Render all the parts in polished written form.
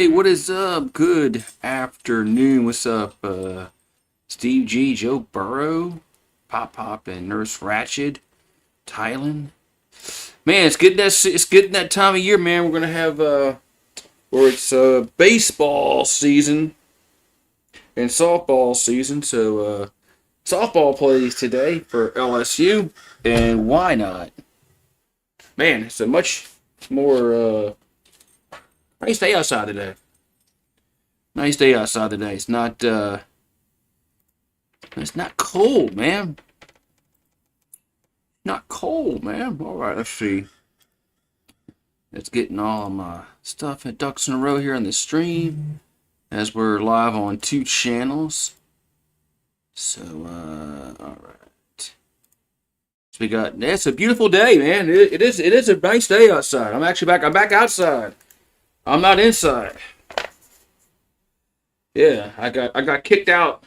Hey, what is up? Good afternoon. What's up, Steve G, Joe Burrow, Pop Pop, and Nurse Ratched, Tylen? Man, it's getting that time of year, man. We're gonna have where it's baseball season and softball season. So softball plays today for LSU, and why not? Man, it's a much more nice day outside today. Nice day outside today. It's not cold, man. Not cold, man. All right, let's see. Let's getting all of my stuff at ducks in a row here on the stream, as we're live on 2 channels. So, all right. So we got. It's a beautiful day, man. It is a nice day outside. I'm back outside. I'm not inside. Yeah, I got kicked out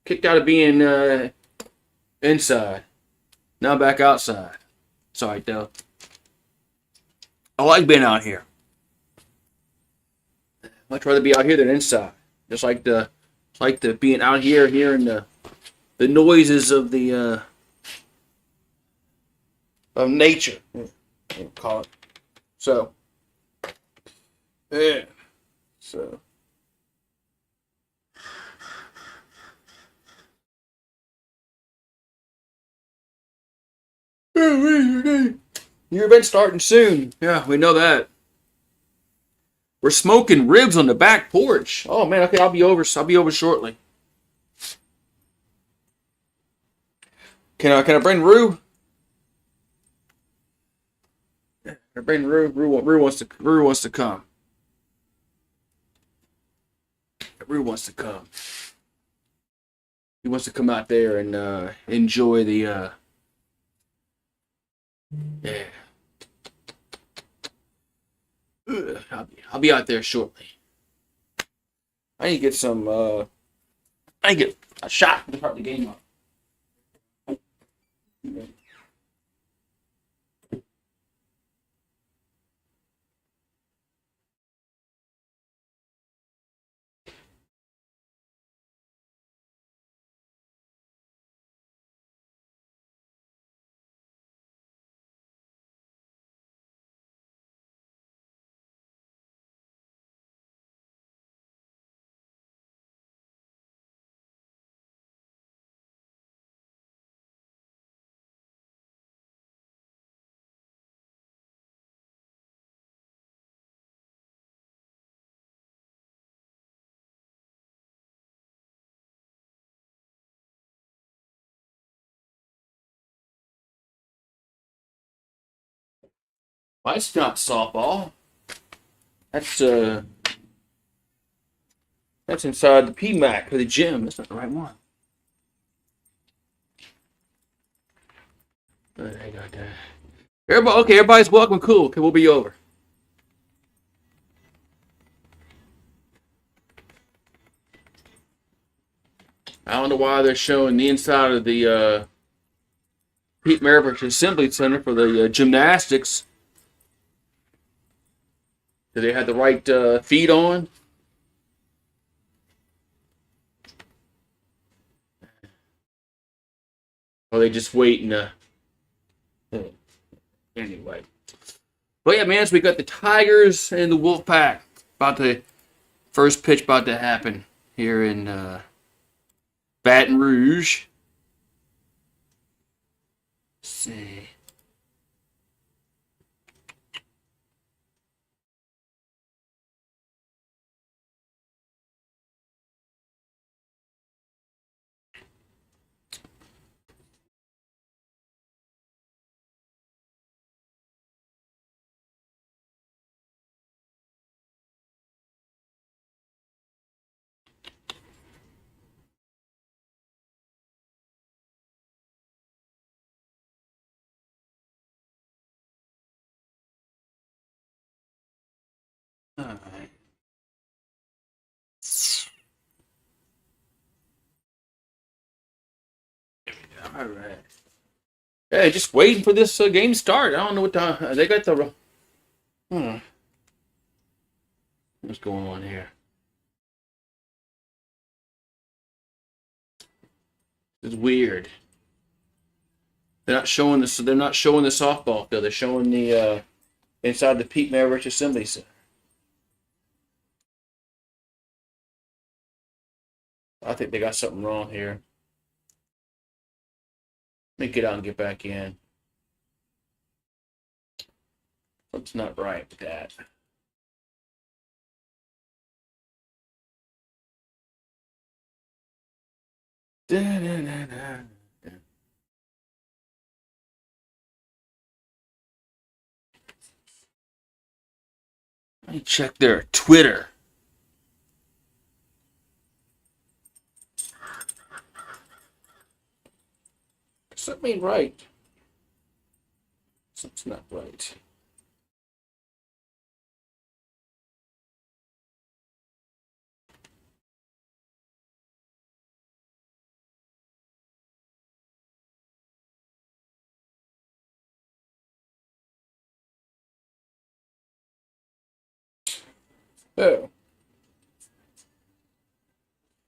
of being inside. Now I'm back outside. Sorry, though. I like being out here. Much rather be out here than inside. Just like the being out here, hearing the noises of the of nature. We'll call it. So yeah. So. Your event's starting soon. Yeah, we know that. We're smoking ribs on the back porch. Oh man, okay, I'll be over shortly. Can I bring Rue? Can I bring Rue? Rue wants to come. Rue wants to come. He wants to come out there and enjoy the yeah. I'll be out there shortly. I need to get some. I need to get a shot to start the game up. Well, that's not softball. That's that's inside the PMAC for the gym. That's not the right one. I got that. Everybody's welcome. Cool. Okay, we'll be over. I don't know why they're showing the inside of the Pete Maravich Assembly Center for the gymnastics. Do they have the right feed on? Or are they just waiting? Anyway. But yeah, man, so we got the Tigers and the Wolfpack. About the first pitch about to happen here in Baton Rouge. Let's see. All right. All right. Hey, just waiting for this game to start. I don't know what time they got the. Hmm. What's going on here? It's weird. They're not showing this. They're not showing the softball field. They're showing the inside the Pete Maravich Assembly Center. I think they got something wrong here. Let me get out and get back in. Something's not right with that. Da-da-da-da. Let me check their Twitter. Something ain't right. Something's not right. Oh.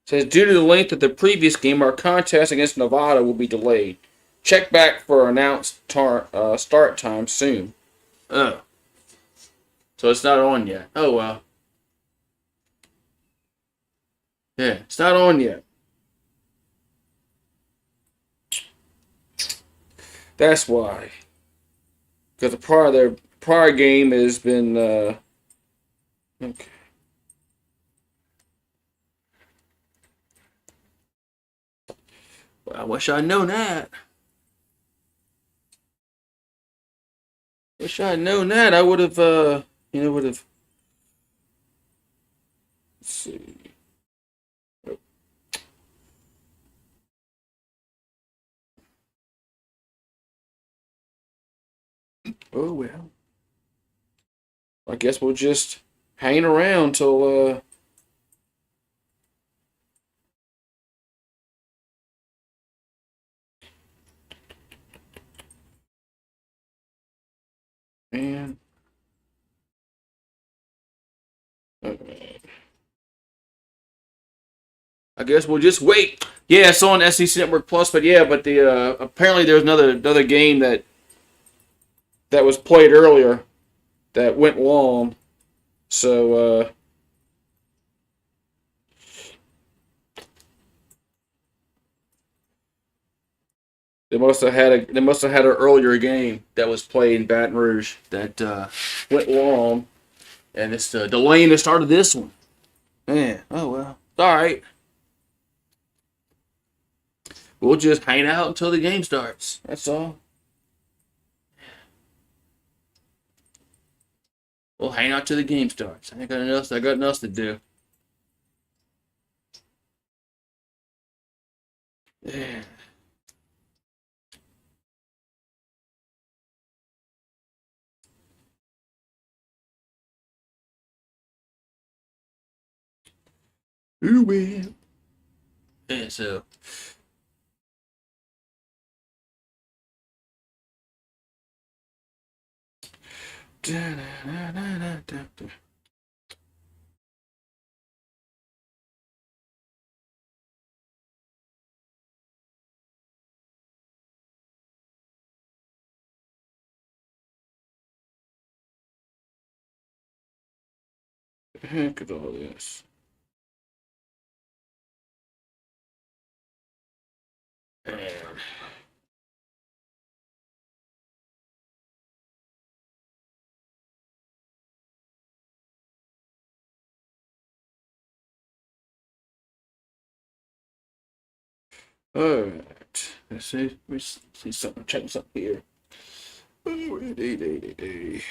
Says due to the length of the previous game, our contest against Nevada will be delayed. Check back for announced start time soon. Oh. So it's not on yet. Oh well. Yeah, it's not on yet. That's why. Because their prior game has been okay. Well, I wish I'd known that. Wish I'd known that. I would have would have. Let's see. Oh well. I guess we'll just hang around till man. I guess we'll just wait. Yeah, it's on SEC Network Plus, but yeah, but the apparently there's another game that was played earlier that went long. So they must have had an earlier game that was played in Baton Rouge that went long, and it's delaying the start of this one. Man, oh well. All right, we'll just hang out until the game starts. That's all. We'll hang out till the game starts. I got enough. I got nothing else to do. Yeah. Ooh, well. Yeah, so. Heck at all this. And all right. Let's see. Let me see something. Check something here. Oh, day.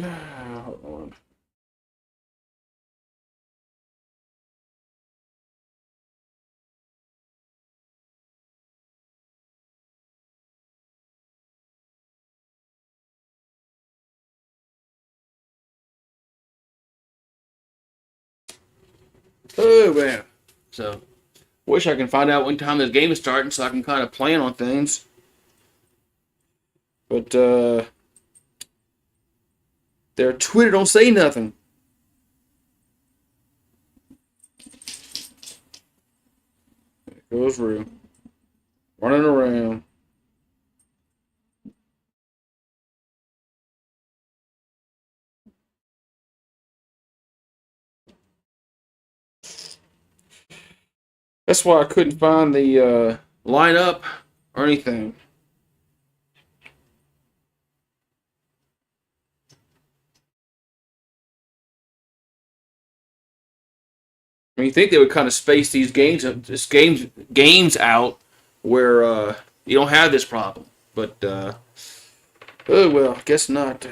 Hold on. Oh man. So wish I can find out when time this game is starting so I can kind of plan on things. But their Twitter don't say nothing. Goes Rue. Running around. That's why I couldn't find the lineup or anything. I mean, you think they would kind of space these games out where you don't have this problem, but oh well, guess not.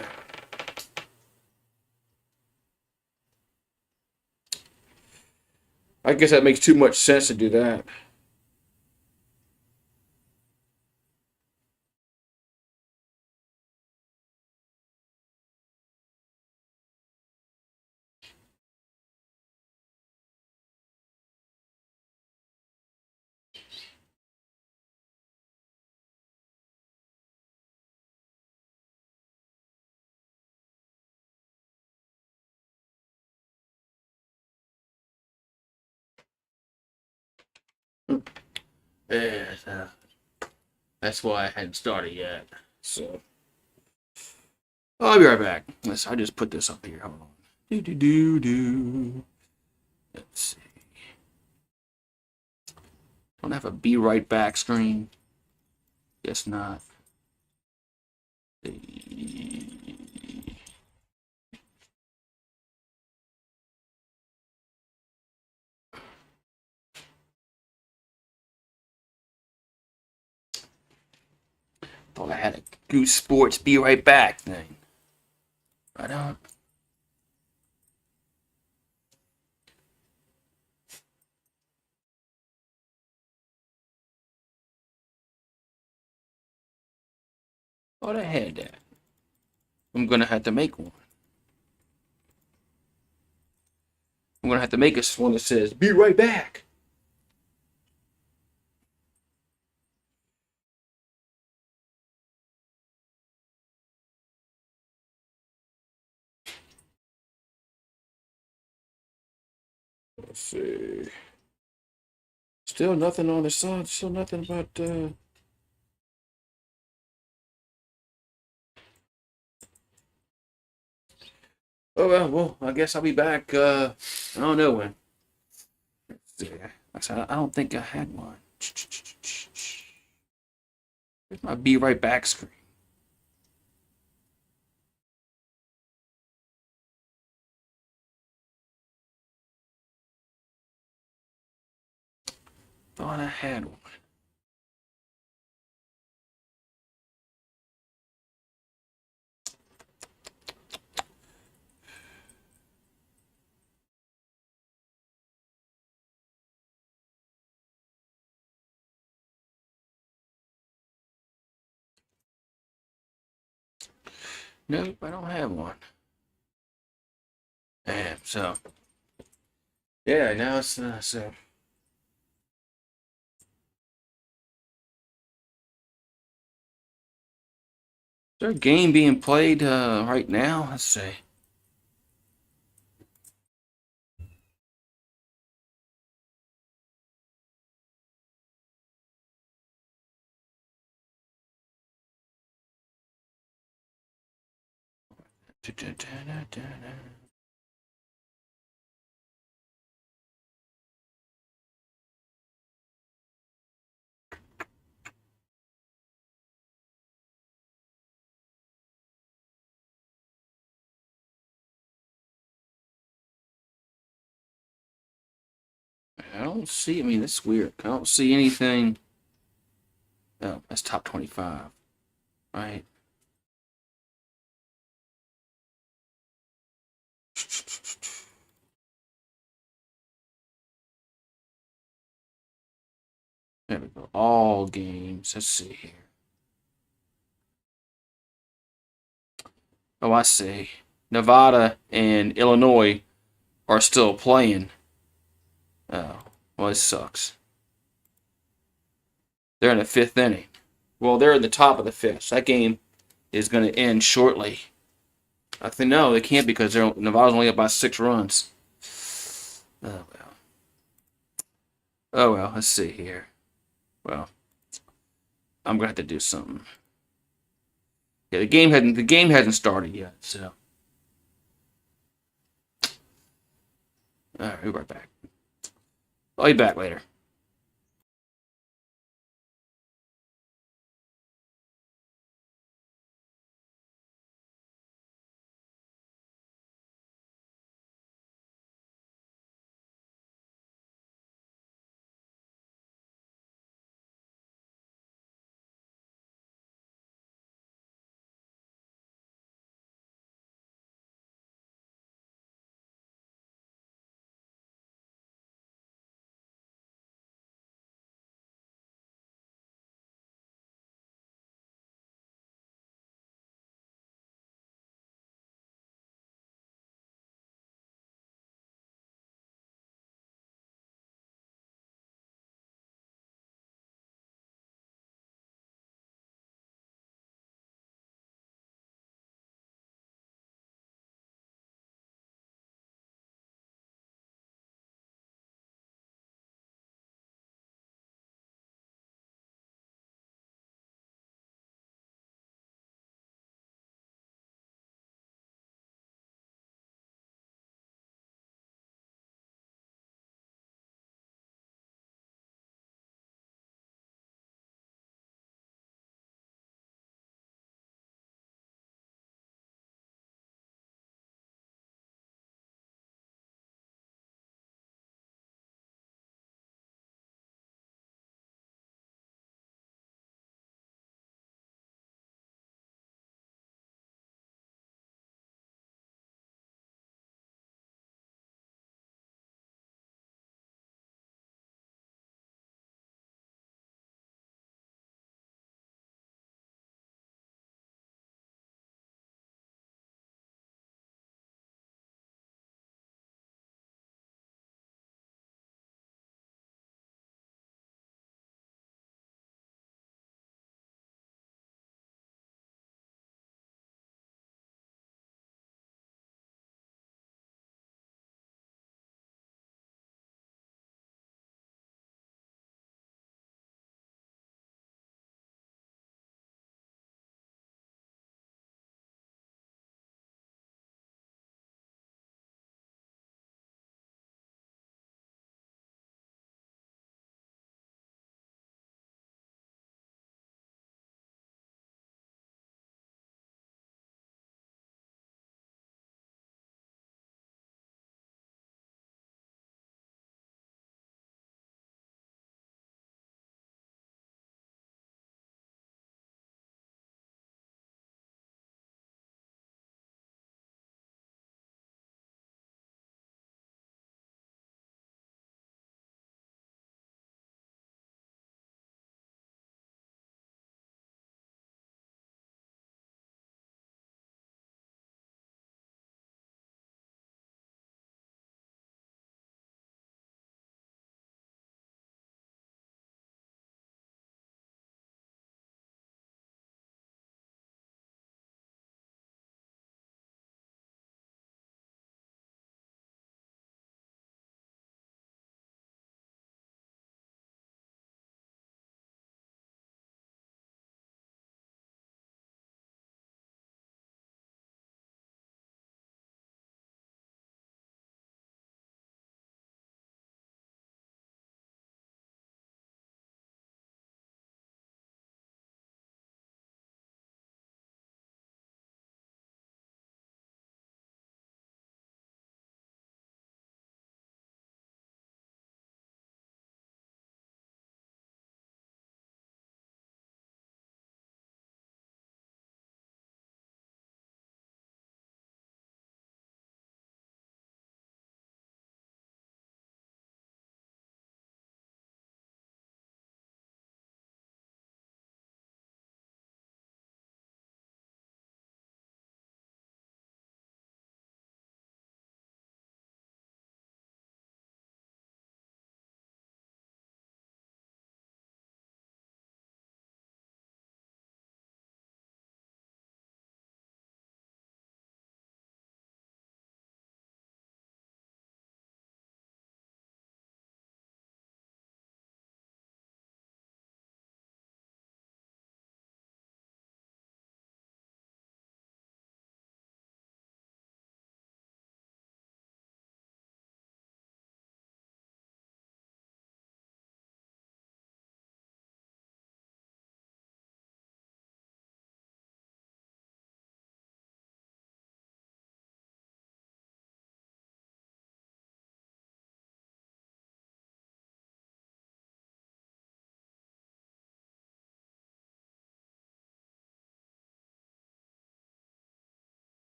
I guess that makes too much sense to do that. Yeah, that's why I hadn't started yet. So I'll be right back. I just put this up here. Hold on. Do do do do. Let's see. Don't have a be right back screen. Guess not. Thought I had a Goose Sports be right back thing. I don't. Thought I had that. I'm gonna have to make one. I'm gonna have to make us one that says "Be right back." Let's see. Still nothing on the side. Still nothing about. Oh well. I guess I'll be back. I don't know when. I don't think I had one. Here's my be right back screen. Thought I had one. Nope, I don't have one. And so yeah, now it's so. Is there a game being played right now? Let's see. I don't see. I mean, that's weird. I don't see anything. Oh, that's top 25, right? There we go. All games. Let's see here. Oh, I see. Nevada and Illinois are still playing. Oh, well, this sucks. They're in the fifth inning. Well, they're in the top of the fifth. So that game is going to end shortly. I think no, they can't because Nevada's only up by 6 runs. Oh well. Oh well. Let's see here. Well, I'm gonna have to do something. Yeah, the game hasn't started yet. So, all right, we'll be right back. I'll be back later.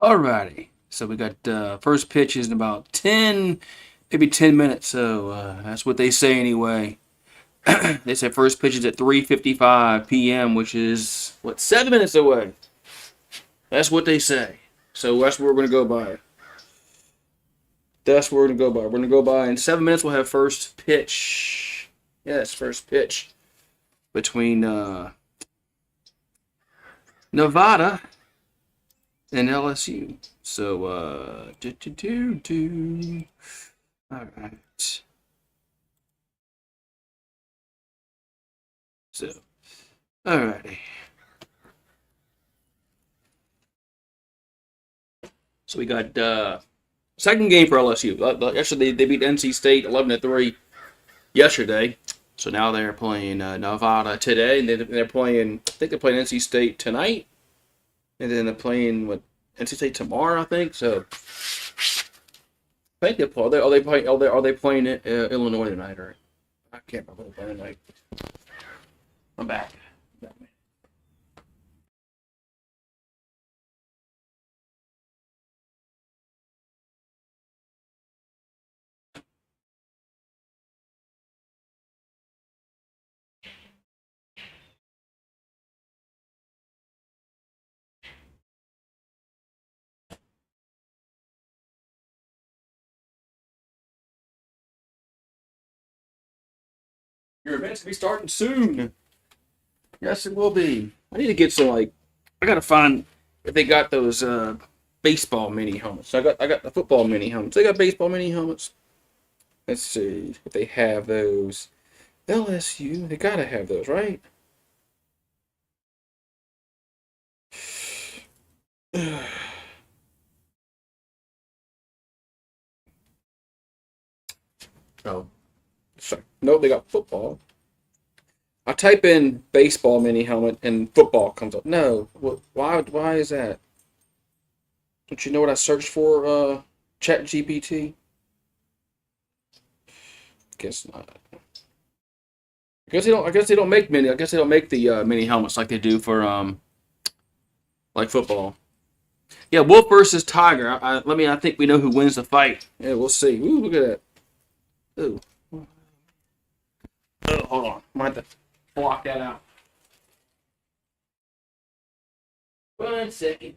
Alrighty. So we got first pitch is in about 10, maybe 10 minutes. So that's what they say anyway. They said first pitch is at 3:55 p.m., which is, what, 7 minutes away. That's what they say. So that's what we're going to go by. That's what we're going to go by. We're going to go by in 7 minutes. We'll have first pitch. Yes, first pitch between Nevada and LSU. So, all right. So, alrighty. So we got second game for LSU. Yesterday they beat NC State 11-3 yesterday. So now they're playing Nevada today, and they're playing. I think they're playing NC State tonight, and then they're playing NC State tomorrow. I think so. I think they play. Are they playing Illinois tonight? Or I can't remember what they're playing tonight. I'm back. Your event's gonna be starting soon. Yes, it will be. I need to get some I gotta find if they got those baseball mini helmets. I got the football mini helmets. They got baseball mini helmets. Let's see if they have those. LSU, they gotta have those, right? Oh, sorry. No, they got football. I type in baseball mini helmet and football comes up. No, why is that? Don't you know what I searched for? Chat GPT? Guess not. I guess they don't make mini. I guess they don't make the mini helmets like they do for like football. Yeah, Wolf versus Tiger. I think we know who wins the fight. Yeah, we'll see. Ooh, look at that. Ooh. Oh, hold on. I might have to block that out. 1 second.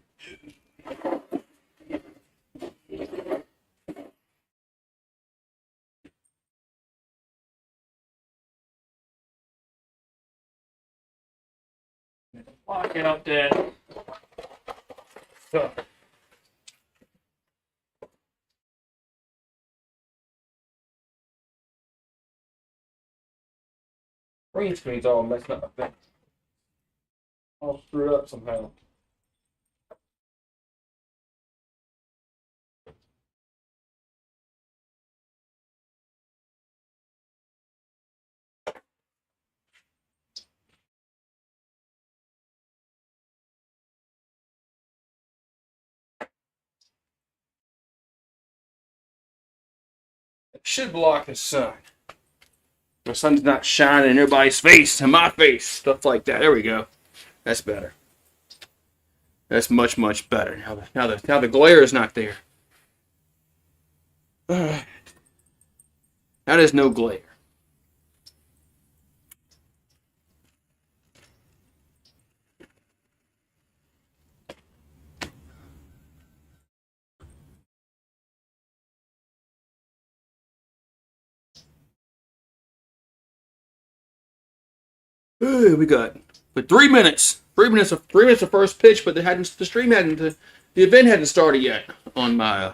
Block out that. Green screen's all messed up, I think. All screwed up somehow. It should block the sun. The sun's not shining in everybody's face, in my face, stuff like that. There we go. That's better. That's much, much better. Now the glare is not there. Now there's no glare. We got 3 minutes. 3 minutes of first pitch, but the event hadn't started yet on my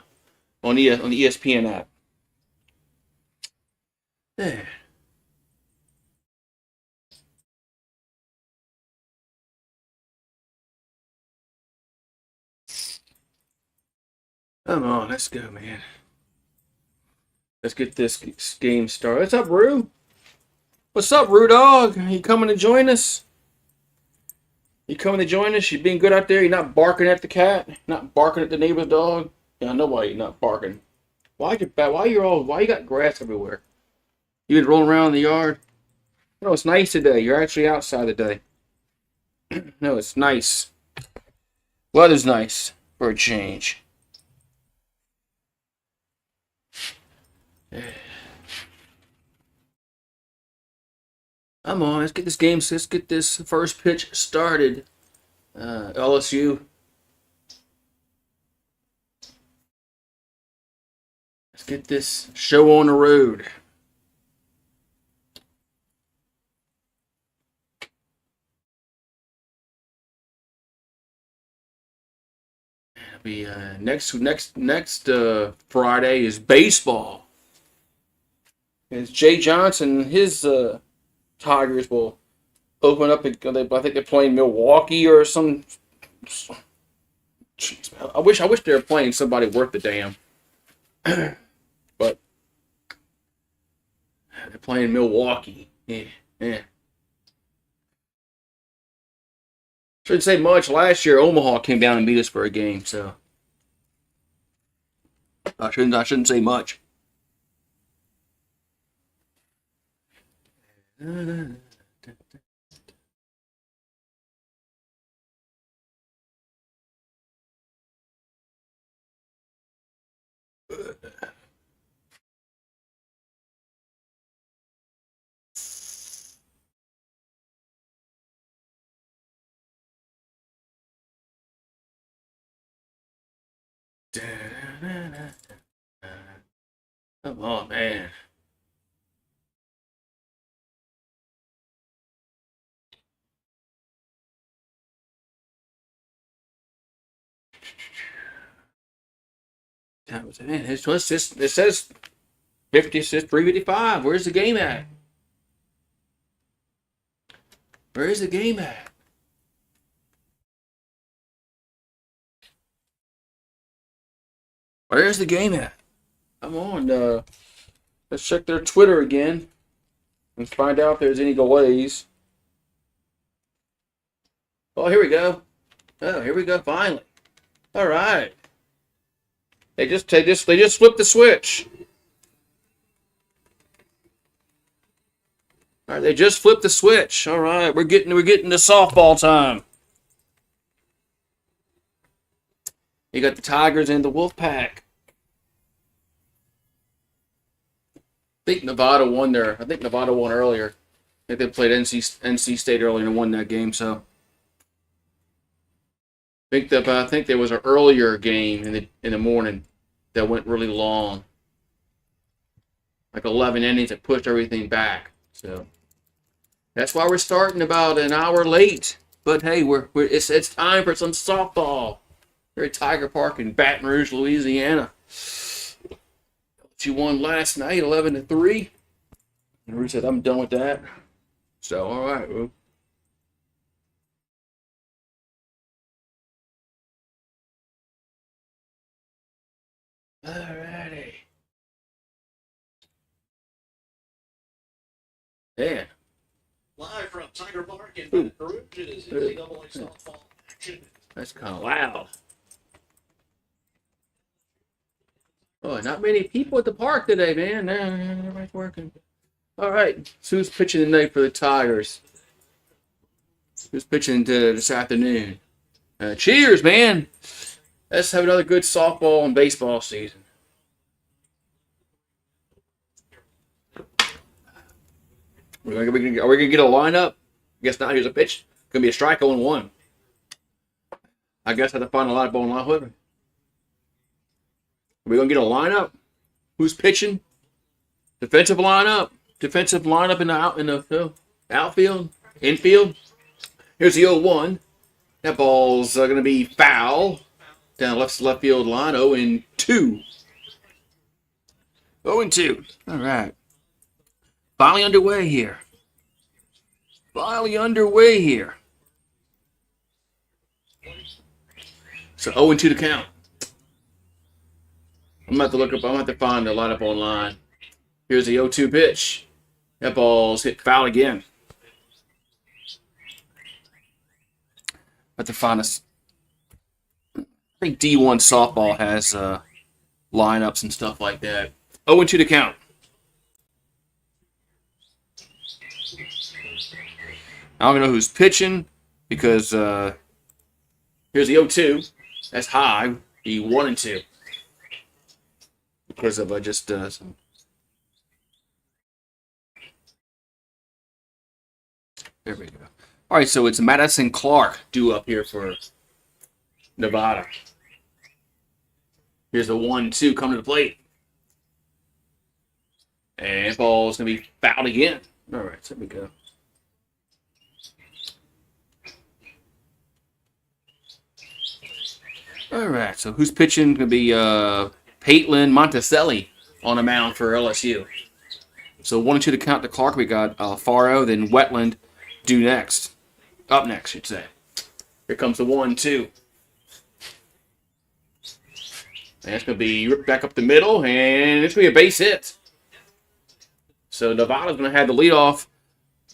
on the ESPN app. There. Come on, let's go, man. Let's get this game started. What's up, Rue? What's up, Rue Dog? You coming to join us? You coming to join us? You being good out there? You're not barking at the cat? Not barking at the neighbor's dog? Yeah, I know why you're not barking. Why you got grass everywhere? You been rolling around in the yard? No, it's nice today. You're actually outside today. No, it's nice. Weather's nice. for a change. Come on, let's get this game. Let's get this first pitch started. LSU. Let's get this show on the road. It'll be next Friday is baseball. It's Jay Johnson and his Tigers will open up. I think they're playing Milwaukee or some. Jeez, I wish they were playing somebody worth the damn. But they're playing Milwaukee. Yeah. Shouldn't say much. Last year, Omaha came down and beat us for a game, so I shouldn't say much. Come on, man. Man, it says 50, says 355. Where's the game at? Where's the game at? Where's the game at? Come on, let's check their Twitter again and find out if there's any delays. Oh, here we go. Oh, here we go. Finally. All right. They just flipped the switch. All right, they just flipped the switch. All right, we're getting to softball time. You got the Tigers and the Wolfpack. I think Nevada won earlier. I think they played NC State earlier and won that game. So I think there was an earlier game in the morning that went really long, like 11 innings that pushed everything back. So that's why we're starting about an hour late. But hey, it's time for some softball. We're at Tiger Park in Baton Rouge, Louisiana. She won last night, 11-3. And Ruth said, "I'm done with that." So all right, well. Alrighty. Yeah. Live from Tiger Park in Baton Rouge, it is NCAA softball action. That's kind of loud. Oh, not many people at the park today, man. Everybody's working. All right. So who's pitching tonight for the Tigers? Who's pitching this afternoon? Cheers, man. Let's have another good softball and baseball season. Are we gonna get a lineup? Guess not. Here's a pitch. Gonna be a strike 0-1. I guess I have to find a lineup on line with me. Are we gonna get a lineup? Who's pitching? Defensive lineup in the outfield, infield. Here's the 0-1. That ball's gonna be foul down left field line. 0-2. 0-2. All right. Finally underway here. So 0-2 to count. I'm going to have to find the lineup online. Here's the 0-2 pitch. That ball's hit foul again. Have to find us. I think D1 softball has lineups and stuff like that. 0-2 to count. I don't know who's pitching because here's the 0-2. That's high. Be 1-2 because of just some. There we go. All right, so it's Madison Clark due up here for Nevada. Here's the 1-2 coming to the plate. And ball's going to be fouled again. All right, so there we go. All right, so who's pitching? Going to be Paitlin Monticelli on the mound for LSU. So 1-2 to count to Clark. We got Faro, then Wetland due next. Up next, I should say. Here comes the 1-2. And it's going to be ripped back up the middle, and it's going to be a base hit. So Nevada's going to have the leadoff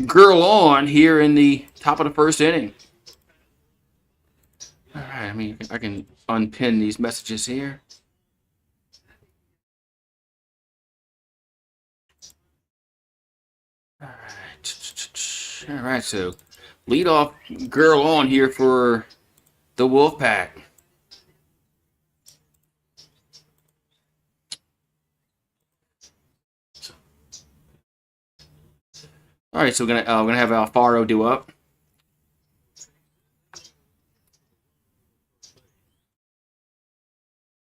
girl on here in the top of the first inning. All right, I can unpin these messages here. All right, so leadoff girl on here for the Wolfpack. All right, so we're gonna have Alfaro do up.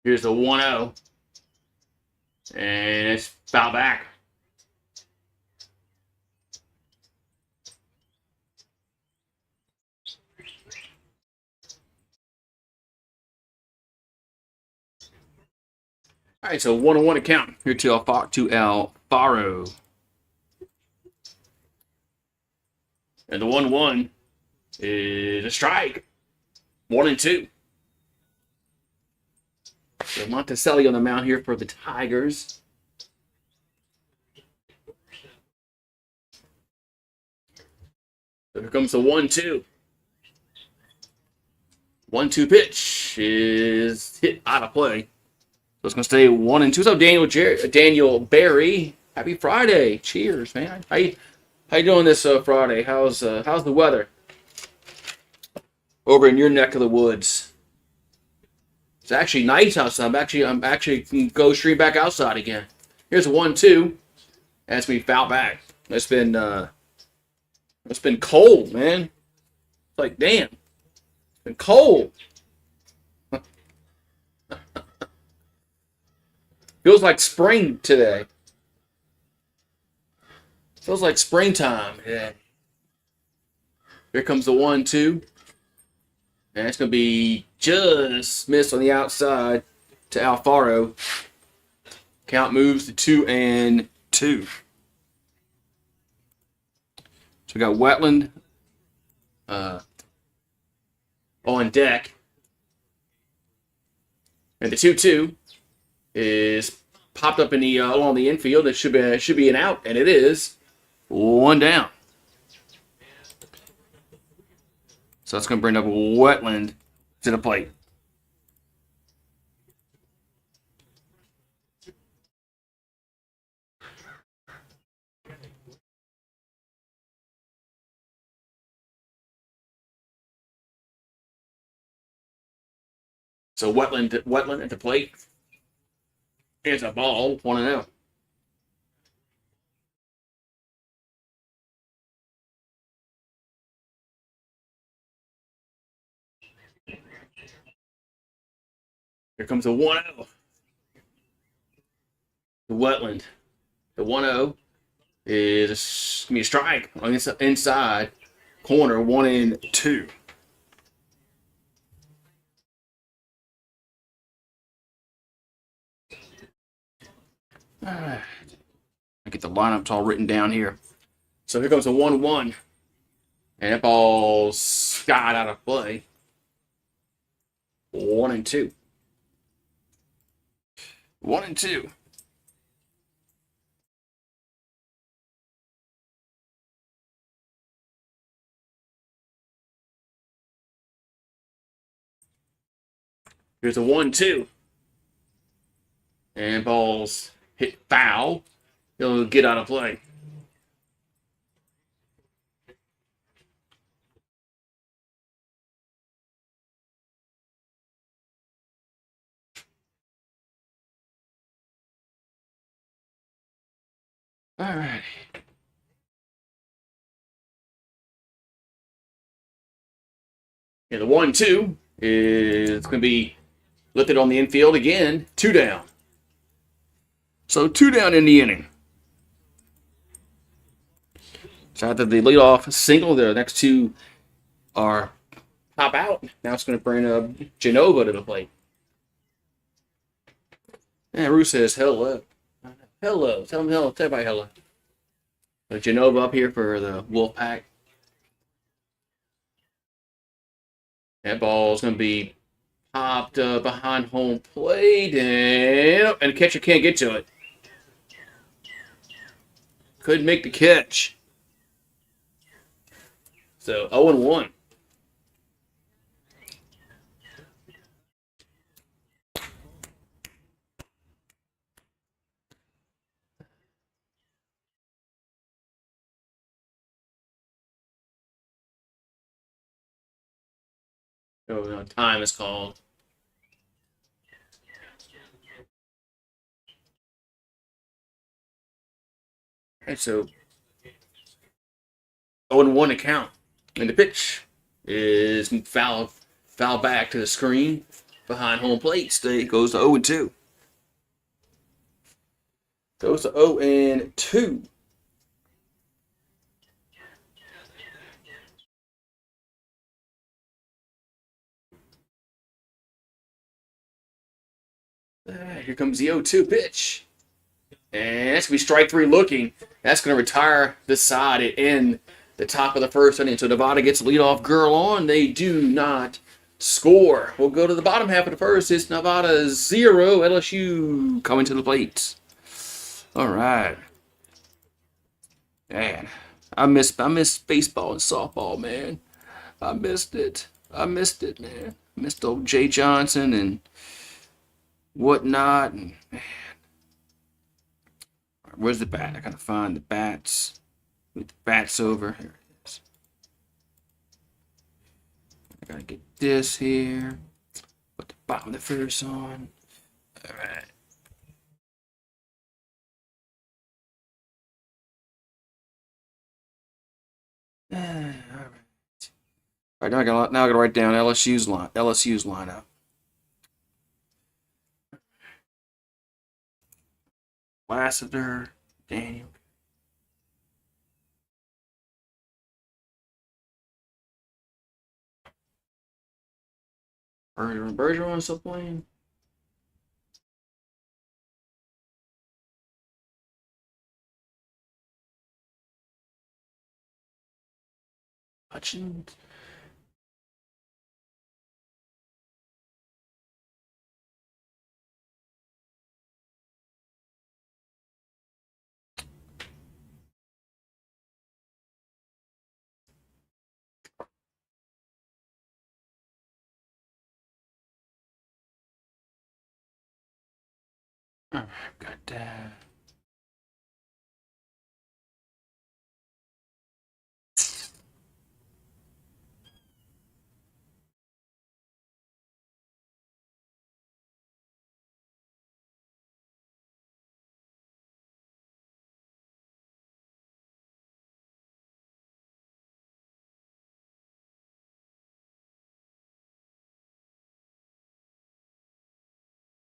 Here's the 1-0, and it's foul back. All right, so 1-1 to count here to Alfaro. And the 1-1 is a strike. 1-2. So Monticelli on the mound here for the Tigers. So here comes the 1-2. 1-2 pitch is hit out of play. So it's going to stay 1-2. What's up, Daniel Barry? Happy Friday. Cheers, man. How you doing this Friday? How's the weather over in your neck of the woods? It's actually nice outside. I'm actually can go straight back outside again. Here's a 1-2, and it's gonna be foul back. It's been cold, man. It's like damn, it's been cold. Feels like spring today. Feels like springtime. Yeah. Here comes the 1-2. And it's going to be just missed on the outside to Alfaro. Count moves to 2-2. So we got Wetland on deck. And the 2-2 is popped up in the along the infield. It should be an out, and it is. 1 down. So that's going to bring up Wetland to the plate. So Wetland at the plate. Here's a ball, 1-0. Here comes the 1-0. The Wetland. The 1-0 is going to be a strike on the inside corner, 1-2. All right. I get the lineups all written down here. So here comes the 1-1. And that ball's skied out of play. 1-2. 1-2. Here's a 1-2. And ball's hit foul. He'll get out of play. All right. And the 1-2 is going to be lifted on the infield again. 2 down. So 2 down in the inning. So after the leadoff single, the next two are pop out. Now it's going to bring Genova to the plate. And Rue says hello. Hello. Tell him hello. Tell everybody hello. Genova up here for the Wolfpack. That ball's going to be popped behind home plate, and the catcher can't get to it. Couldn't make the catch. So 0-1. So time is called. And so 0-1 to count. And the pitch is foul back to the screen behind home plate. It goes to 0-2. Goes to 0-2. Here comes the 0-2 pitch. And that's going to be strike three looking. That's going to retire this side in the top of the first inning. So Nevada gets the leadoff girl on. They do not score. We'll go to the bottom half of the first. It's Nevada 0, LSU coming to the plate. All right. Man, I miss baseball and softball, man. I missed it. Man. Missed old Jay Johnson and whatnot. And man. Where's the bat? I gotta find the bats. With the bats over. Here it is. I gotta get this here. Put the bottom of the first on. Alright. Alright. Alright, now I gotta write down LSU's lineup. Lassiter, Daniel. Bergeron still playing? Hutchins? Alright, got that.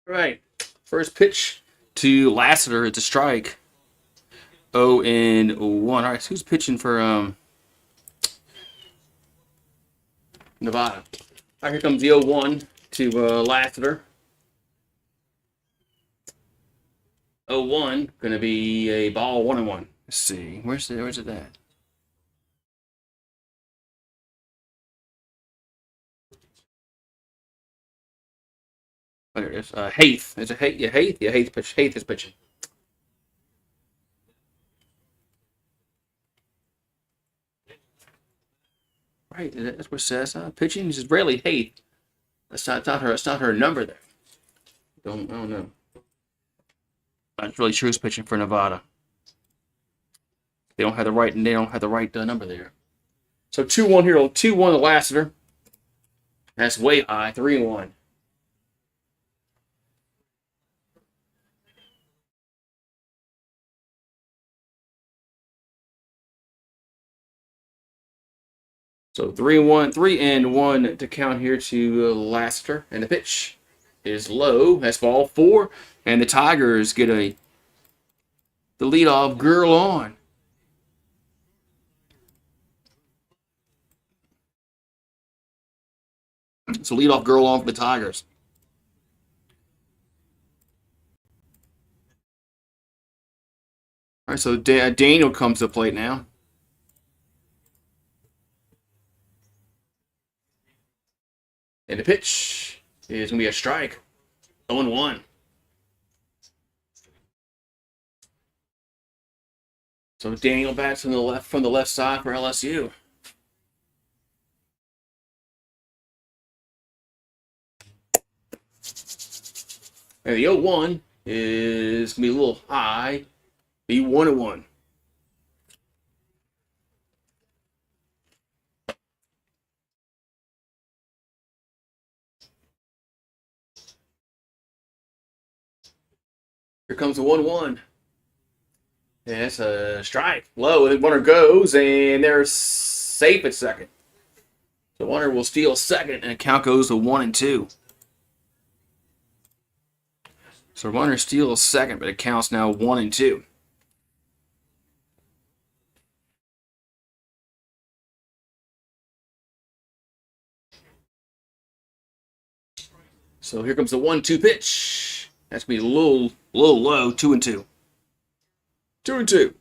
Right. First pitch to Lassiter. It's a strike. 0-1. All right, so who's pitching for Nevada? All right, here comes the 0-1 to Lassiter. 0-1, gonna be a ball 1-1. Let's see. Where's it at? Oh, there it is. Haith. Is it Haith? Yeah, Haith. Yeah, Haith is pitching. Right, that's what it says. Pitching. This is rarely Haith. That's not her. That's not her number there. I don't know. I'm not really sure who's pitching for Nevada. They don't have the right number there. So 2-1 here. 2-1 to Lassiter. That's way high. 3-1. So 3-1, 3-1 to count here to Lassiter, and the pitch is low. That's ball 4, and the Tigers get the leadoff girl on. So leadoff girl on for the Tigers. All right, so Daniel comes to the plate now. And the pitch is going to be a strike. 0-1. So Daniel bats from the left side for LSU. And the 0-1 is going to be a little high. Be 1-1. Here comes the 1-1. And that's a strike. Low, and runner goes, and they're safe at second. So runner will steal second, and the count goes to 1-2. So runner steals second, but it counts now 1-2. So here comes the 1-2 pitch. That's going to be a little low, 2-2. 2-2.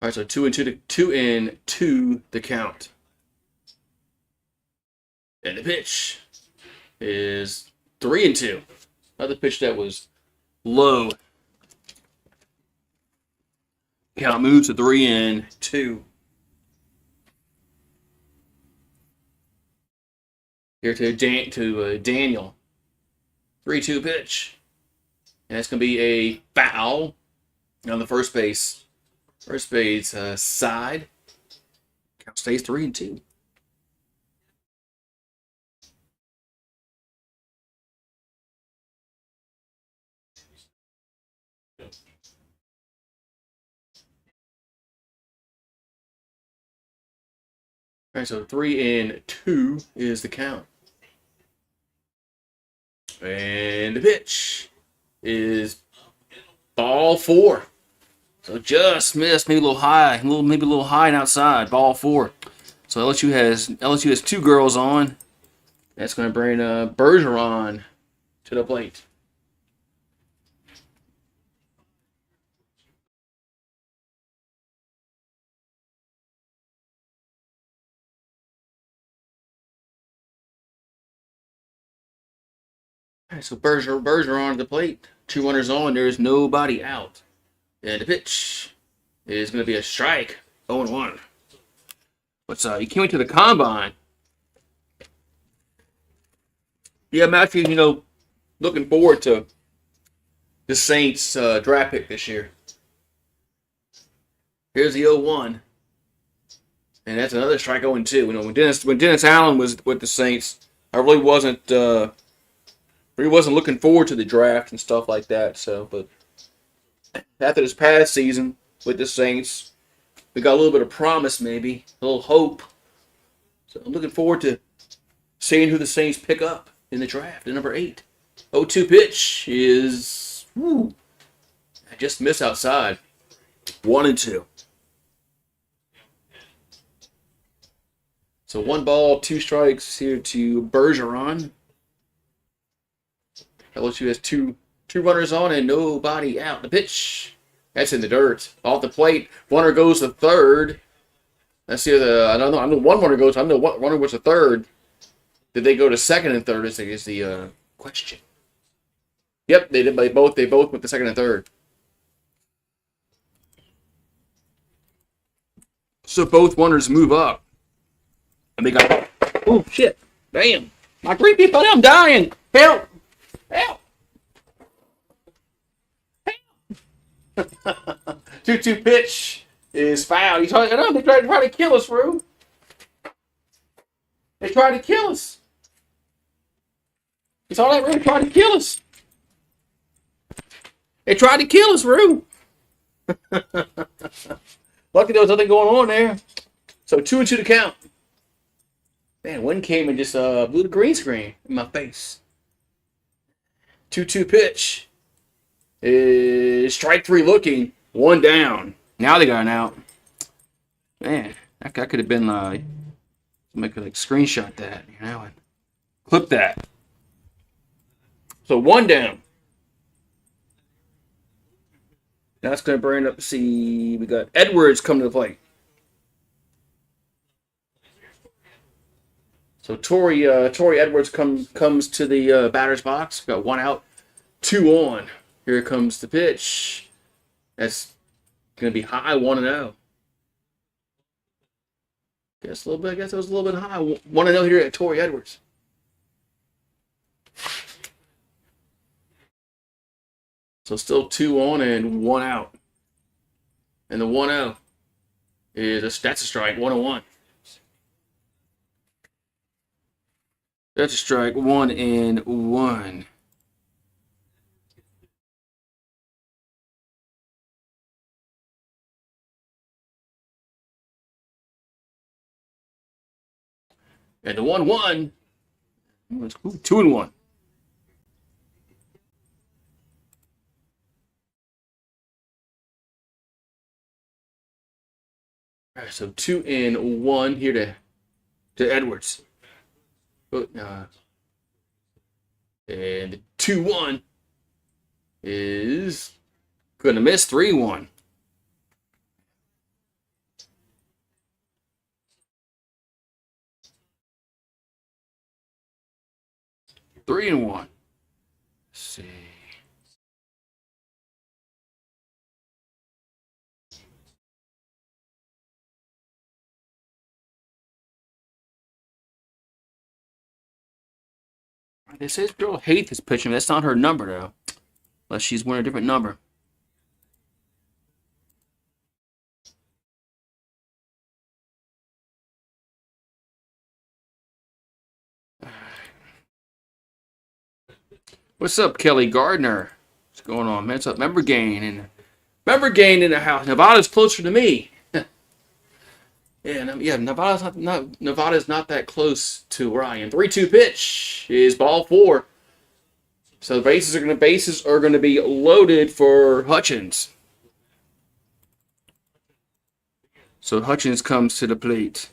All right, so 2-2 the count. And the pitch is 3-2. Another pitch that was low. Count moves to 3-2. Here to Daniel. 3-2 pitch. And that's going to be a foul on the first base side. Count stays 3-2. All right, so 3-2 is the count. And the pitch is ball 4. So just missed, maybe a little high, maybe a little high and outside. Ball 4. So LSU has 2 girls on. That's going to bring Bergeron to the plate. All right, so Bergeron to the plate. 2 runners on. There's nobody out. And the pitch is going to be a strike. 0-1. You can't wait to the combine. Yeah, Matthew, looking forward to the Saints draft pick this year. Here's the 0-1. And that's another strike 0-2. When Dennis Allen was with the Saints, I really wasn't looking forward to the draft and stuff like that. So, but after this past season with the Saints, we got a little bit of promise, maybe a little hope. So I'm looking forward to seeing who the Saints pick up in the draft at number 8. 0-2 pitch is I just missed outside. 1-2. So 1 ball, 2 strikes here to Bergeron. LSU has two runners on and nobody out. The pitch, that's in the dirt. Off the plate, runner goes to third. Let's see. I know one runner goes. I know what runner was to third. Did they go to second and third? Is the question. Yep, they did. They both went to second and third. So both runners move up, and they got. Oh shit! Damn! My green people, I'm dying. Help! Help! Help! 2-2 pitch is foul. They tried to kill us, Rue. They tried to kill us. You saw that, Rue? They tried to kill us. They tried to kill us, Rue. Lucky there was nothing going on there. So 2-2 to count. Man, one came and just blew the green screen in my face. 2-2 pitch. Is strike three looking. One down. Now they got an out. Man, that could have been like, somebody could like screenshot that, you know, and clip that. So one down. That's going to bring up, see, we got Edwards coming to the plate. So Torrey Edwards comes to the batter's box. We got one out, 2 on. Here comes the pitch. That's going to be high, 1-0. I guess it was a little bit high. 1-0 here at Torrey Edwards. So still 2 on and 1 out. And the 1-0 that's a strike, 1-1. That's a strike, 1-1. And the 1-1. 2-1. All right, so 2-1 here to Edwards. And the 2-1 is gonna miss. 3-1. Three and one. Let's see. They say this girl hates this pitching. That's not her number though, unless she's wearing a different number. What's up, Kelly Gardner? What's going on, man? What's up, member gain in the house. Nevada's closer to me. Yeah, Nevada's not that close to where I am. 3-2 pitch is ball 4. So the bases are gonna be loaded for Hutchins. So Hutchins comes to the plate.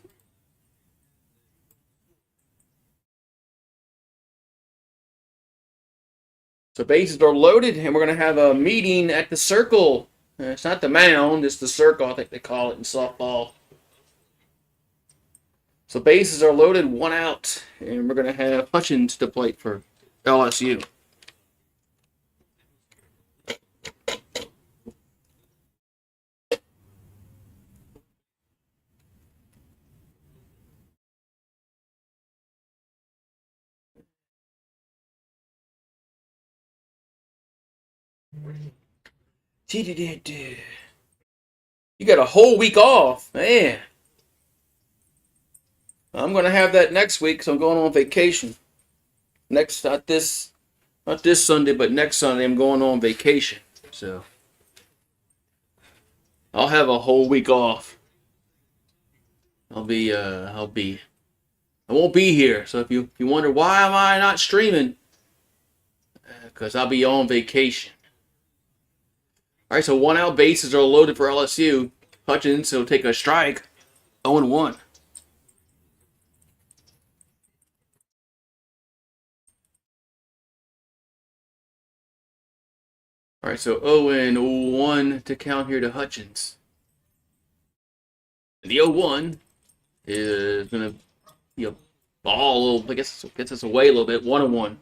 So bases are loaded, and we're going to have a meeting at the circle. It's not the mound, it's the circle, I think they call it in softball. So bases are loaded, 1 out, and we're going to have Hutchins to plate for LSU. You got a whole week off, man. I'm gonna have that next week, so I'm going on vacation. Not this Sunday, but next Sunday I'm going on vacation. So I'll have a whole week off. I won't be here. So if you wonder why am I not streaming, because I'll be on vacation. All right, so 1 out, bases are loaded for LSU. Hutchins will take a strike, 0-1. All right, so 0-1 to count here to Hutchins. And the 0-1 is going to be a ball a little, I guess gets us away a little bit, 1-1.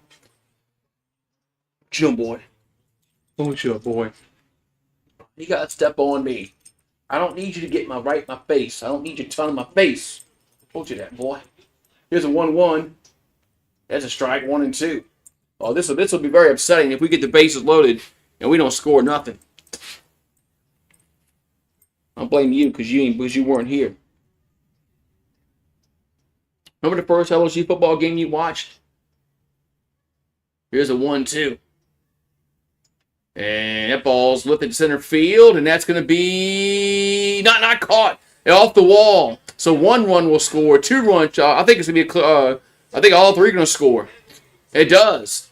Chill, boy. Oh, chill, boy. You got to step on me. I don't need you to get my face. I don't need you to in my face. Told you that, boy. Here's a 1-1. That's a strike, 1-2. Oh, this will be very upsetting if we get the bases loaded and we don't score nothing. I'm blaming you because you weren't here. Remember the first LSU football game you watched? Here's a 1-2. And that ball's lifted to center field, and that's going to be not caught. Off the wall. So 1 run will score. 2 runs. I think it's going to be I think all 3 are going to score. It does.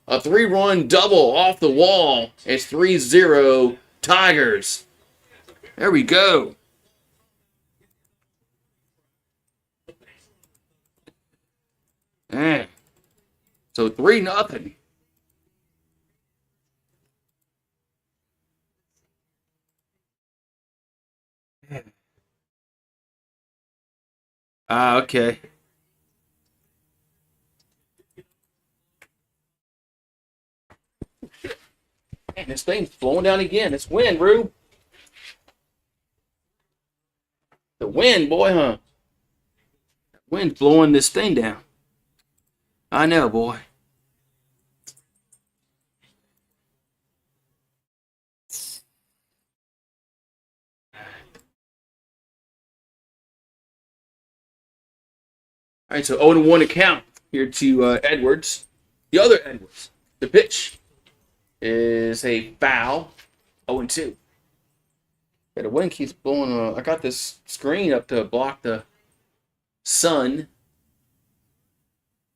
A 3-run double off the wall. It's 3-0 Tigers. There we go. Man. So 3-0. Okay. Man, this thing's flowing down again. It's wind, Rube. The wind, boy, huh? Wind blowing this thing down. I know, boy. All right, so 0-1 account here to Edwards. The other Edwards. The pitch is a foul. 0-2. Yeah, the wind keeps blowing. I got this screen up to block the sun,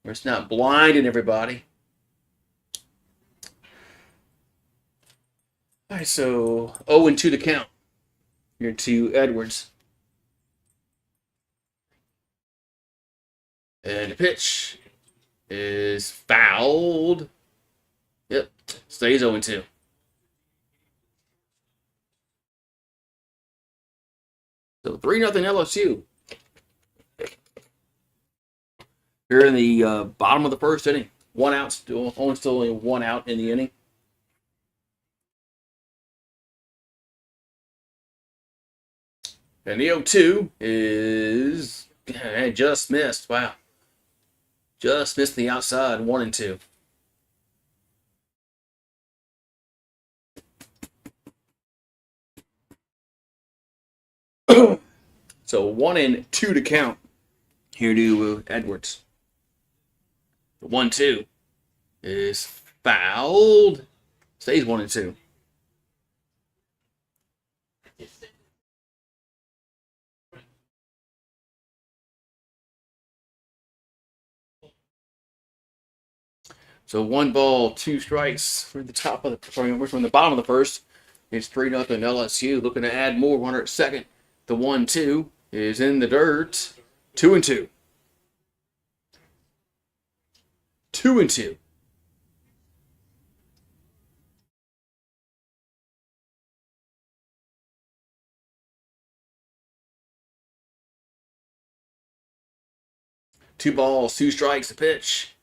where it's not blinding everybody. All right, so 0-2 to count here to Edwards. And the pitch is fouled. Yep, stays 0-2. So 3-0 LSU. Here in the bottom of the first inning. 1 out, still only 1 out in the inning. And the 0-2 is just missed. Wow. Just missed the outside. 1-2. So 1-2 to count here to Edwards. The 1-2 is fouled. Stays 1-2. So 1 ball, 2 strikes from the bottom of the first. It's 3-0 LSU. Looking to add more. Runner at second. The 1-2 is in the dirt. 2-2. 2-2. Two balls, 2 strikes. The pitch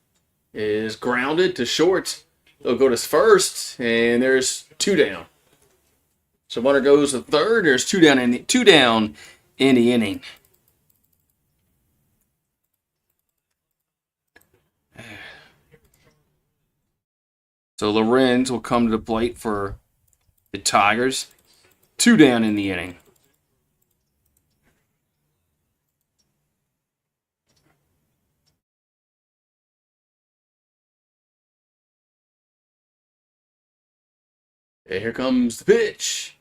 is grounded to short. They'll go to first, and there's 2 down. So runner goes to third. There's 2 down in the inning. So Lorenz will come to the plate for the Tigers. 2 down in the inning. And here comes the pitch.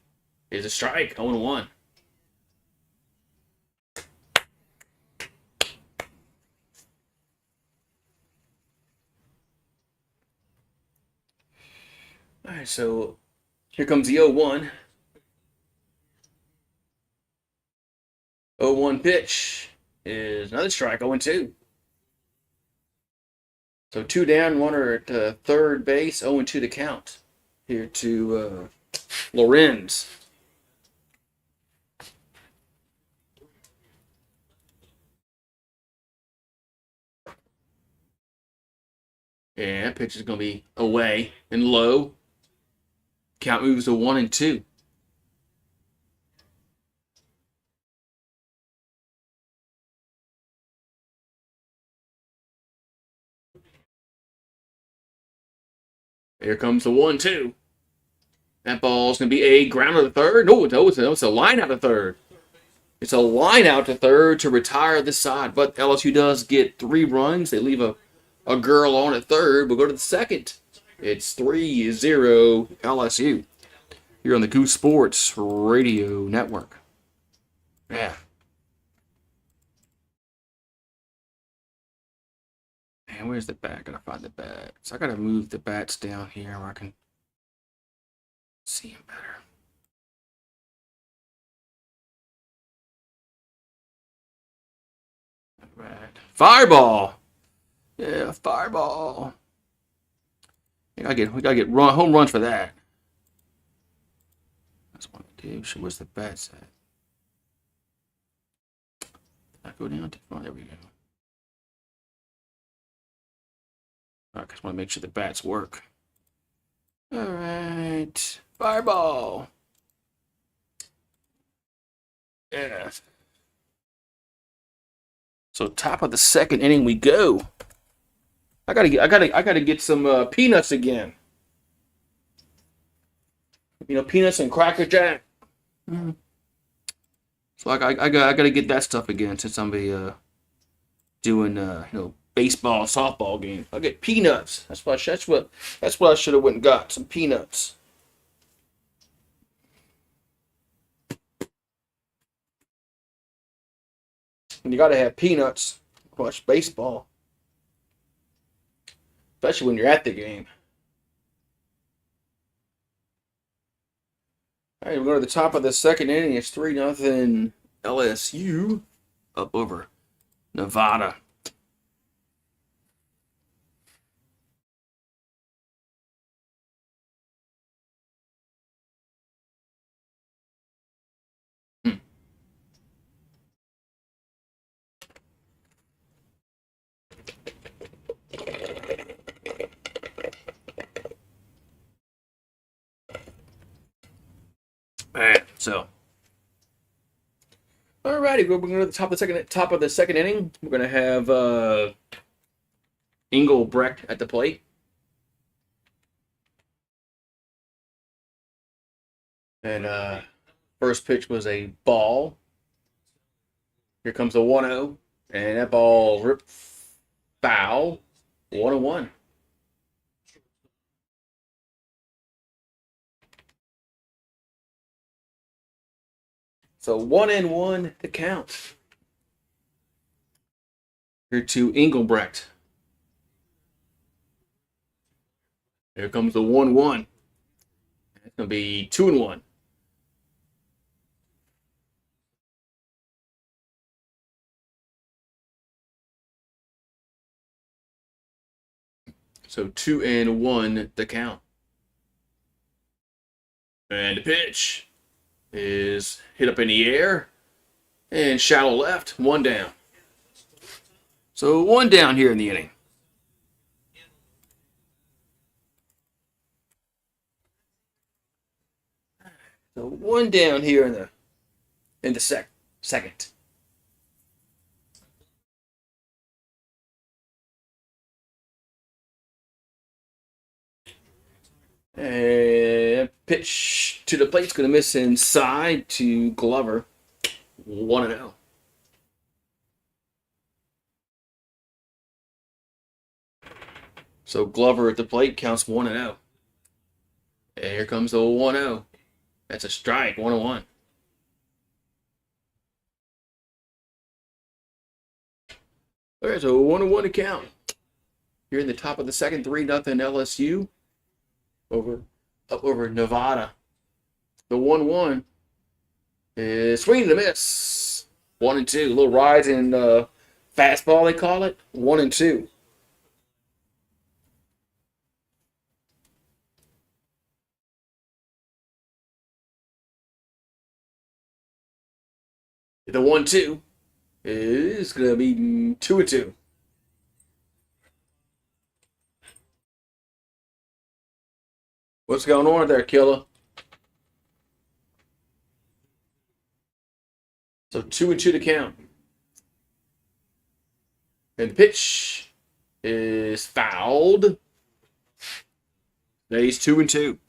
It's a strike. 0-1. All right, so here comes the 0-1. 0-1 pitch is another strike. 0-2. So 2 down, runner at third base. 0-2 to count here to Lorenz. And that pitch is going to be away and low. Count moves to 1-2. Here comes the 1-2. That ball's going to be a grounder to third. No, it's a line out to third. It's a line out to third to retire this side. But LSU does get 3 runs. They leave a girl on at third. We'll go to the second. It's 3-0 LSU here on the Goose Sports Radio Network. Yeah. Man, where's the bat? Gotta find the bat. So I gotta move the bats down here where I can see them better. Right. Fireball. Yeah, fireball. We gotta get home runs for that. That's what I do. So where's the bats at? Did I go down too far? There we go. I just want to make sure the bats work. All right. Fireball. Yeah. So top of the second inning we go. I gotta get some peanuts again. You know, peanuts and Cracker Jack. Mm. So I gotta get that stuff again since I'm doing baseball, softball game. I'll get peanuts. That's what I should have went and got, some peanuts. And you gotta have peanuts to watch baseball. Especially when you're at the game. All right, we're going to the top of the second inning. It's 3-0 LSU up over Nevada. All right, so. Alrighty, we're going to the top of the second inning. We're going to have Engelbrecht at the plate. And first pitch was a ball. Here comes a 1-0. And that ball ripped foul. 1-1. So 1-1 to count. Here to Engelbrecht. Here comes the 1-1. It's going to be 2-1. So 2-1 the count. And the pitch is hit up in the air and shallow left, 1 down. So 1 down here in the inning. So 1 down here in the second. And pitch to the plate's going to miss inside to Glover. 1-0. So Glover at the plate counts 1-0. And here comes the 1-0. That's a strike, 1-1. All right, so 1-1 to count. Here in the top of the second, 3-0 LSU up over Nevada. The 1-1 is swing and a miss. 1-2. A little rise in fastball, they call it. 1-2. The 1-2 is going to be 2-2. What's going on there, Killer? So 2-2 to count. And the pitch is fouled. Now he's 2-2.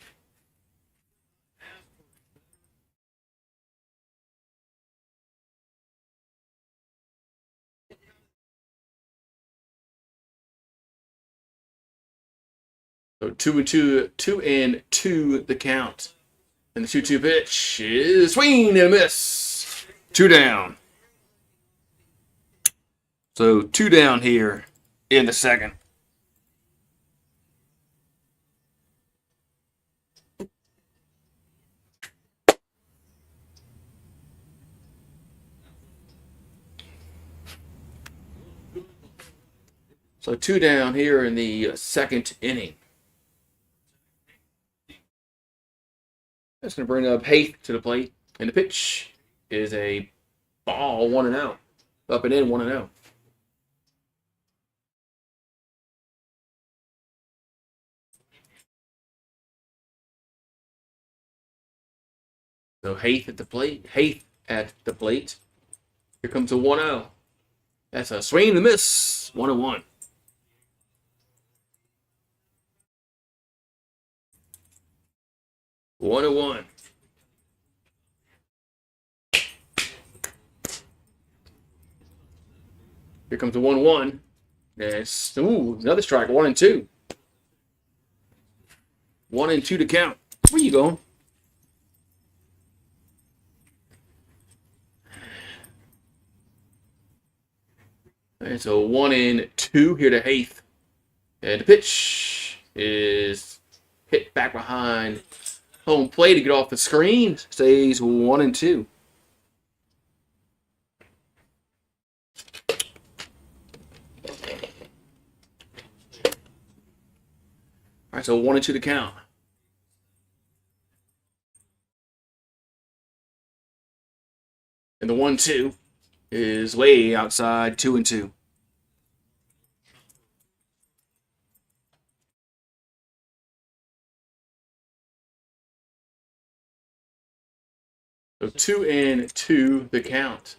So 2-2 the count. And the 2-2 pitch is swing and a miss. 2 down. So 2 down here in the second. So 2 down here in the second inning. That's going to bring up Haith to the plate. And the pitch is a ball, 1-0. Up and in, 1-0. So Haith at the plate. Haith at the plate. Here comes a 1-0. That's a swing and a miss. 1-1. One and one. Here comes the 1-1. That's another strike. 1-2. 1-2 to count. Where you going? It's a 1-2 here to Haith. And the pitch is hit back behind home plate to get off the screen. Stays 1-2. All right, so 1-2 to count. And the 1-2 is way outside, 2-2. So 2-2 the count.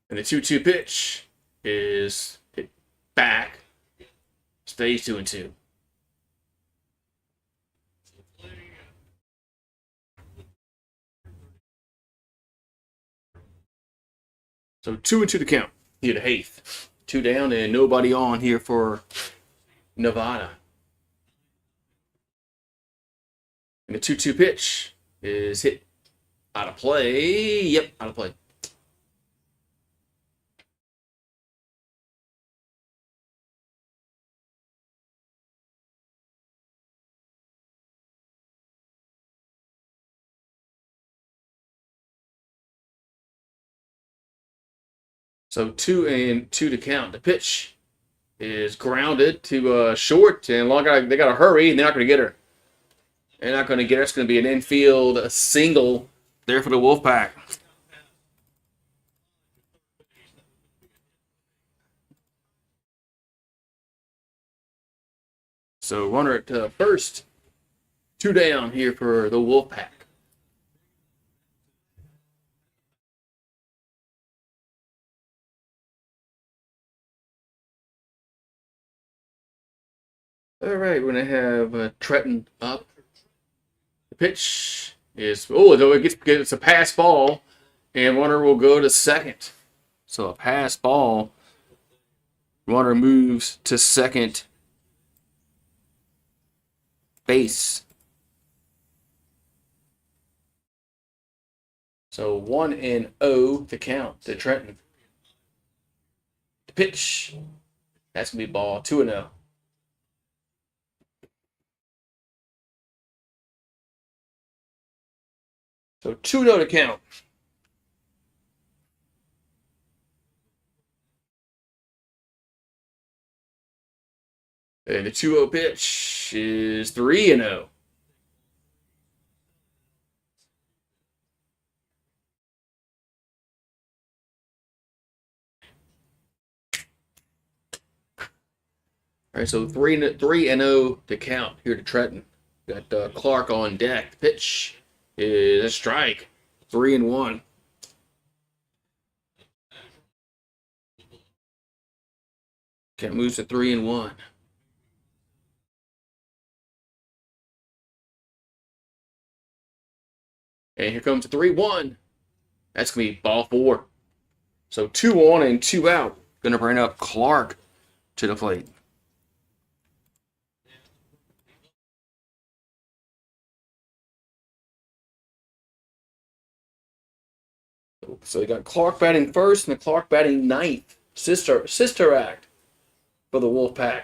And the 2-2 pitch is hit back. Stays 2-2. So 2-2 to count. Here to Haith. 2 down and nobody on here for Nevada. And the 2-2 pitch is hit out of play. Yep, out of play. So 2-2 to count. The pitch is grounded to short, and they got to hurry, and they're not going to get her. They're not going to get her. It's going to be an infield single there for the Wolfpack. So runner at first. 2 down here for the Wolfpack. All right, we're going to have Trenton up. The pitch is, it's a pass ball, and runner will go to second. So a pass ball, runner moves to second base. So 1-0 to count to Trenton. The pitch, that's going to be ball, 2-0. So 2-0 to count. And the 2-0 pitch is 3-0. All right, so 3-0 to count here to Trenton. Got Clark on deck. The pitch is a strike. 3-1. Okay, moves to 3-1. And here comes the 3-1. That's going to be ball 4. So 2 on and 2 out. Going to bring up Clark to the plate. So you got Clark batting first and the Clark batting ninth. Sister act for the Wolfpack.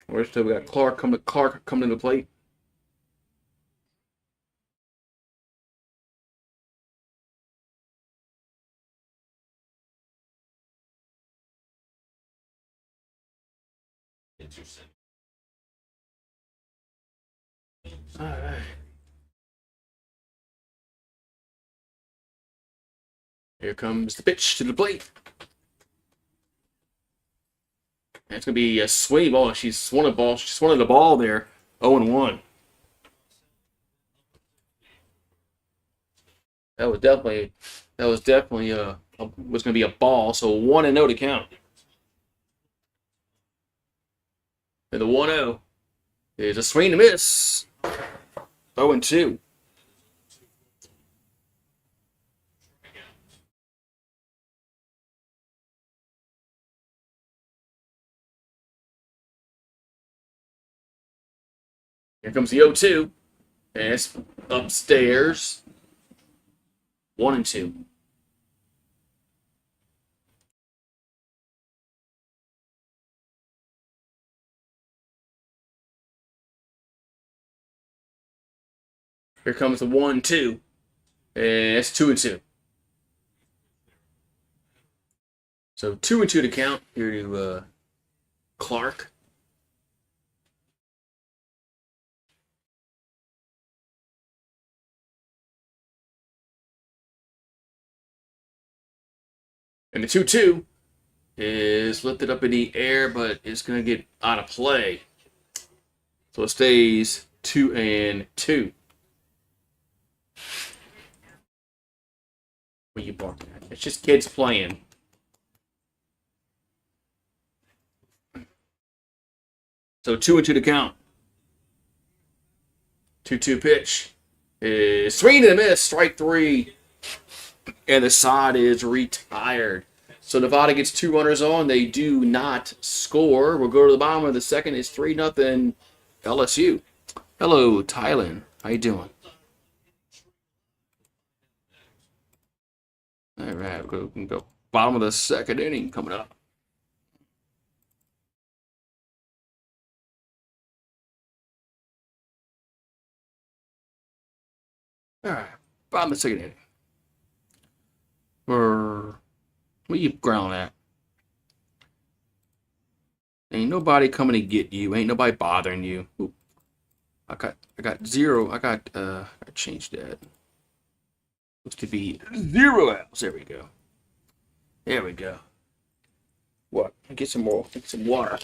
Where's still we got Clark coming to the plate. Interesting. All right. Here comes the pitch to the plate. And it's gonna be a swing ball. She swung a ball. She swung the ball there. 0-1. That was definitely was gonna be a ball. So 1-0 to count. And the 1-0 is a swing and a miss. 0-2. Here comes the 0-2. And it's upstairs. 1-2. Here comes the 1-2. And it's 2-2. So 2-2 to count here to Clark. And the 2-2 is lifted up in the air, but it's going to get out of play. So it stays 2-2. What are you barking at? It's just kids playing. So 2-2 to count. 2-2 pitch is swing and a miss, strike 3. And the side is retired. So Nevada gets 2 runners on. They do not score. We'll go to the bottom of the second. It's 3-0 LSU. Hello, Thailand. How you doing? All right, we can go. Bottom of the second inning coming up. All right, bottom of the second inning. What you growling at? Ain't nobody coming to get you. Ain't nobody bothering you. Ooh, I got 0. I changed that. Looks to be 0 outs. There we go. There we go. What? Get some more. Get some water.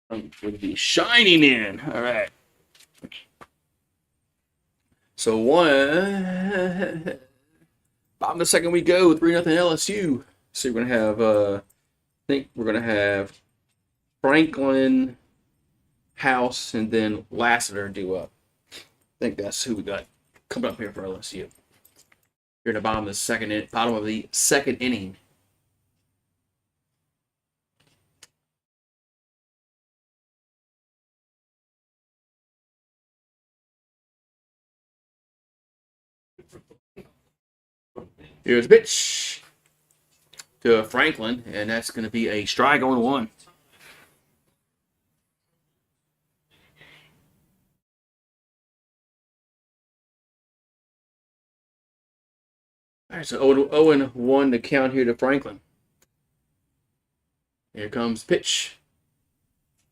I'm going to be shining in. All right. So bottom of the second we go, 3-0 LSU. So we're gonna have I think we're gonna have Franklin, House, and then Lassiter do up. I think that's who we got coming up here for LSU. Here at the bottom of the second inning. Here's a pitch to Franklin, and that's going to be a strike on 1. All right, so 0-1 to count here to Franklin. Here comes pitch.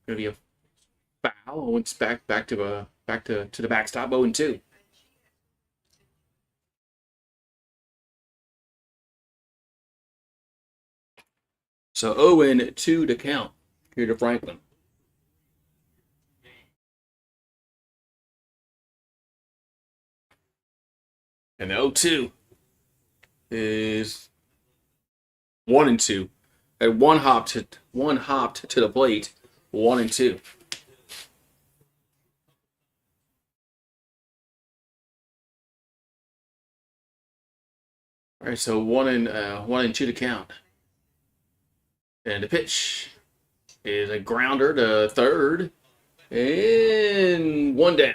Gonna be a foul. Went back to the backstop. 0-2. So 0-2 to count here to Franklin. And the 0-2 is 1-2. At one hopped to the plate. 1-2. All right, so 1-2 to count. And the pitch is a grounder to third. And 1 down.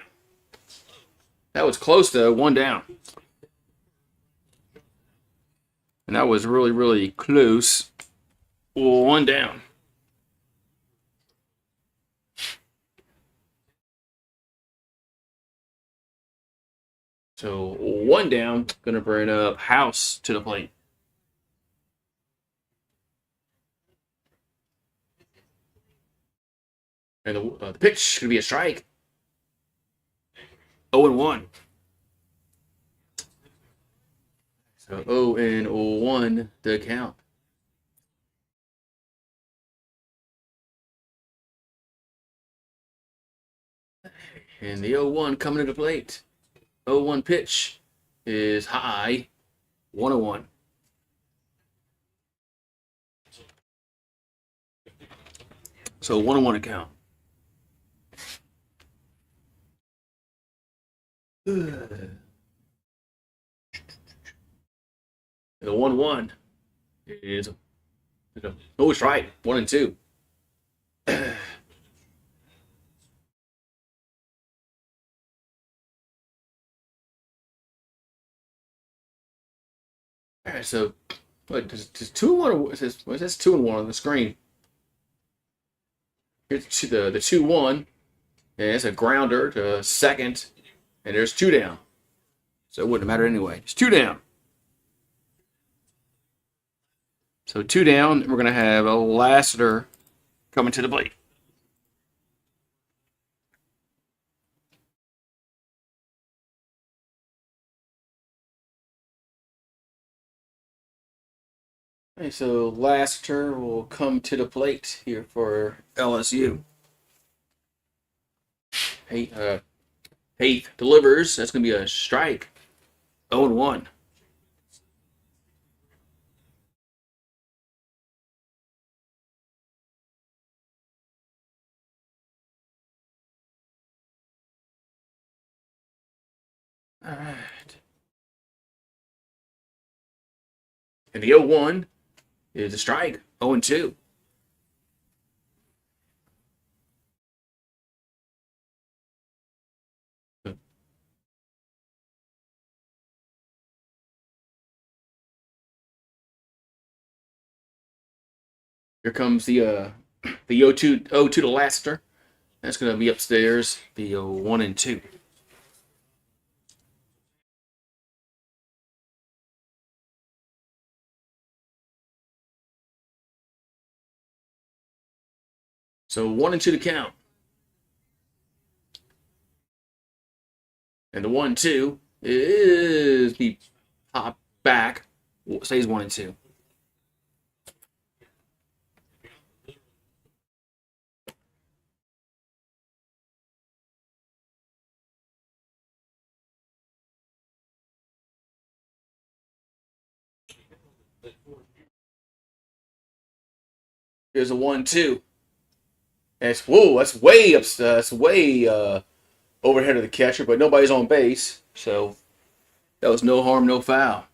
That was close to 1 down. And that was really, really close. 1 down. So 1 down. Going to bring up House to the plate. And the pitch going to be a strike. 0-1. So 0-1 to count. And the 0-1 coming to the plate. 0-1 pitch is high. 1-1. So 1-1 to count. The 1-1 is it's right. 1-2. All right, so what? Does 2-1 or it says 2-1 on the screen? Here's the 2-1, and it's a grounder to second, and there's 2 down. So it wouldn't matter anyway. It's 2 down. So 2 down, we're gonna have a Lassiter coming to the plate. Okay, so Lassiter will come to the plate here for LSU. Heath delivers. That's going to be a strike. 0-1. All right. And the 0-1 is a strike. 0-2. Here comes the 0-2 to Lassiter. That's going to be upstairs. The 1-2. So 1-2 to count. And the 1-2 is be popped back. Stays 1-2. Here's a 1-2. That's way up. That's way overhead of the catcher, but nobody's on base, so that was no harm, no foul.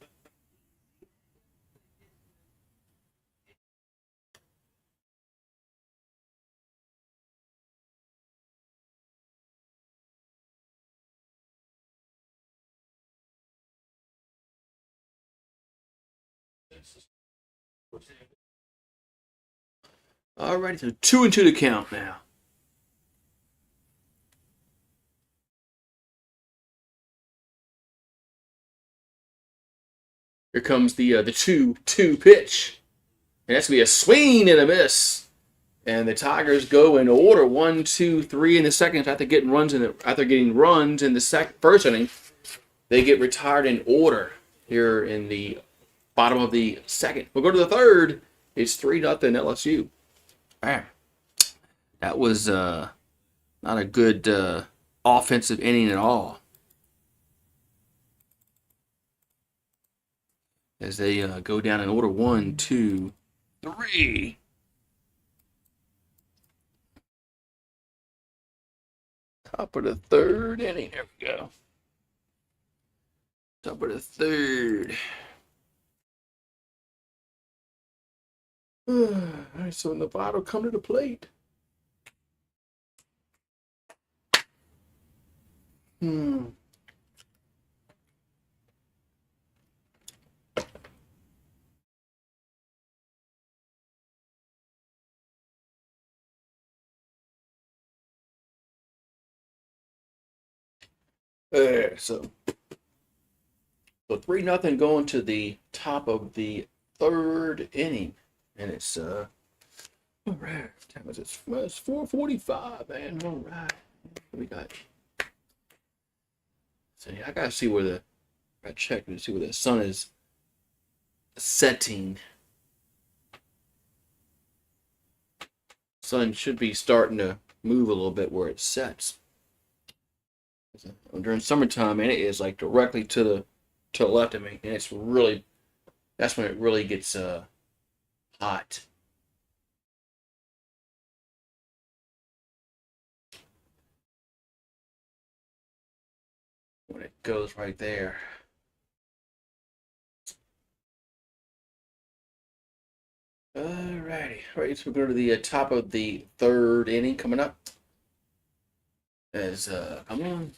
All right, so 2-2 to count now. Here comes the 2-2 pitch. And that's going to be a swing and a miss. And the Tigers go in order 1, 2, 3 in the second after getting runs in the first inning. They get retired in order here in the bottom of the second. We'll go to the third. It's 3-0 LSU. Man, that was not a good offensive inning at all. As they go down in order 1, 2, 3. Top of the third inning. There we go. Top of the third. All right, so Nevada come to the plate. So 3-0 going to the top of the third inning. And it's all right. Time is it? Well, it's 4:45, man. All right. What we got? So yeah, I gotta see where I check to see where the sun is setting. Sun should be starting to move a little bit where it sets. During summertime, man, it is like directly to the left of me, and it's really, that's when it really gets hot. When it goes right there. Alrighty. Alright, so we go to the top of the third inning coming up. As come on.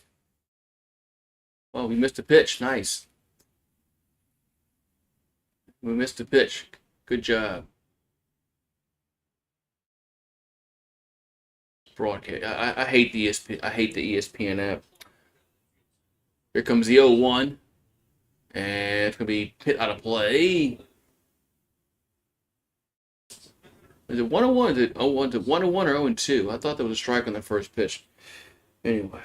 Oh, we missed a pitch. Nice. We missed a pitch. Good job. Broadcast. I hate the ESPN. I hate the ESPN app. Here comes the 0-1. And it's gonna be hit out of play. Is it 1-1? Is it 0-1? Is it 1-1 or 0-2? I thought there was a strike on the first pitch. Anyway.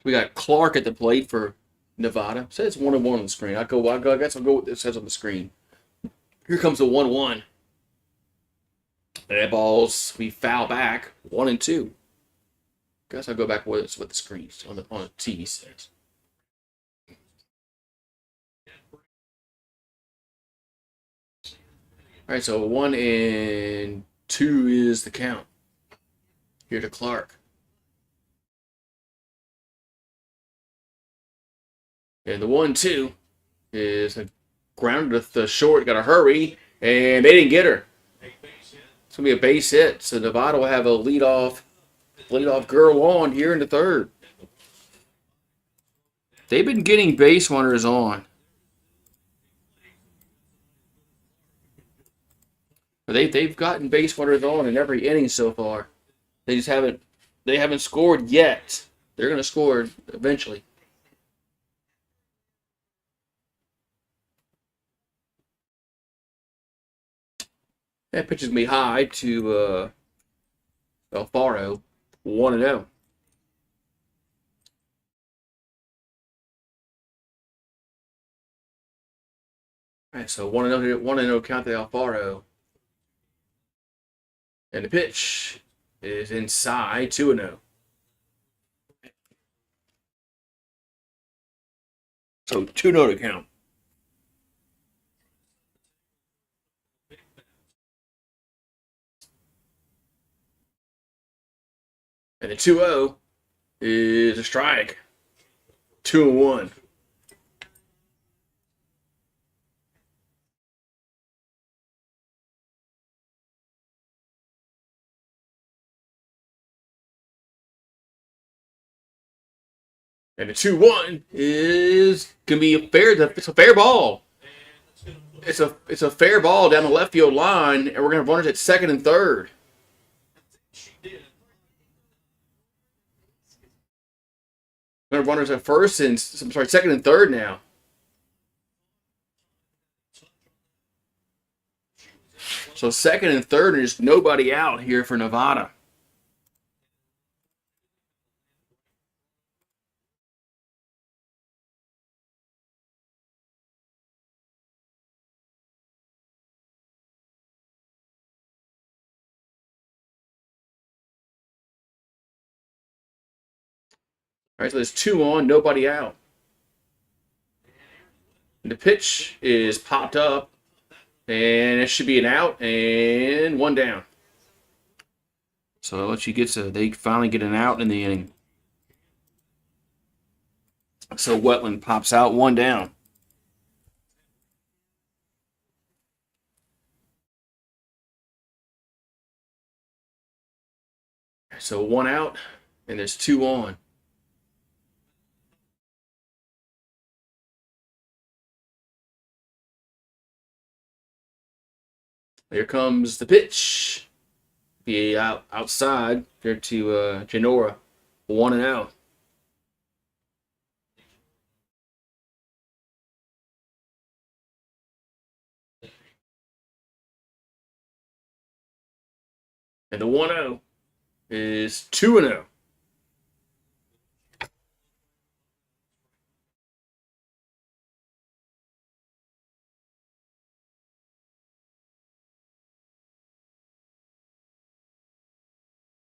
We got Clark at the plate for Nevada. It says 1-1 on the screen. I guess I'll go with what it says on the screen. Here comes the 1-1. That ball's we foul back 1-2. Guess I'll go back with what the screen on the TV says. All right, so 1-2 is the count. Here to Clark. And the 1-2 is a grounded with the short. Got to hurry, and they didn't get her. It's gonna be a base hit. So Nevada will have a leadoff girl on here in the third. They've been getting base runners on. They've gotten base runners on in every inning so far. They just haven't scored yet. They're gonna score eventually. That pitches me high to Alfaro, 1-0. All right, so 1-0 count to Alfaro. And the pitch is inside, 2-0. So 2-0 to count. And the 2-0 is a strike. 2-1. And the 2-1 is gonna be it's a fair ball. It's a fair ball down the left field line, and we're gonna have runners at second and third. Runners at first and second and third now. So second and third, and there's nobody out here for Nevada. All right, so there's 2 on, nobody out. And the pitch is popped up, and it should be an out and 1 down. So that lets you get they finally get an out in the inning. So Wetland pops out, 1 down. So 1 out, and there's 2 on. Here comes the pitch. Be outside here to Genora. 1 and out. And the 1-0 is 2-0.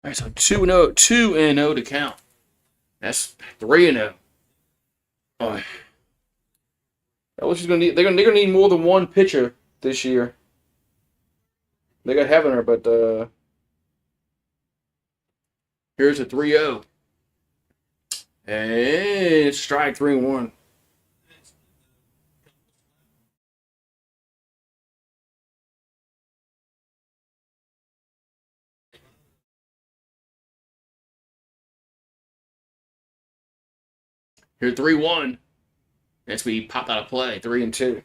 All right, so 2-0, 2-0 to count. That's 3-0. Oh, LSU's gonna need. They're gonna need more than one pitcher this year. They got Heavener, but here's a 3-0. And strike 3-1. Here 3-1. That's we popped out of play. 3-2.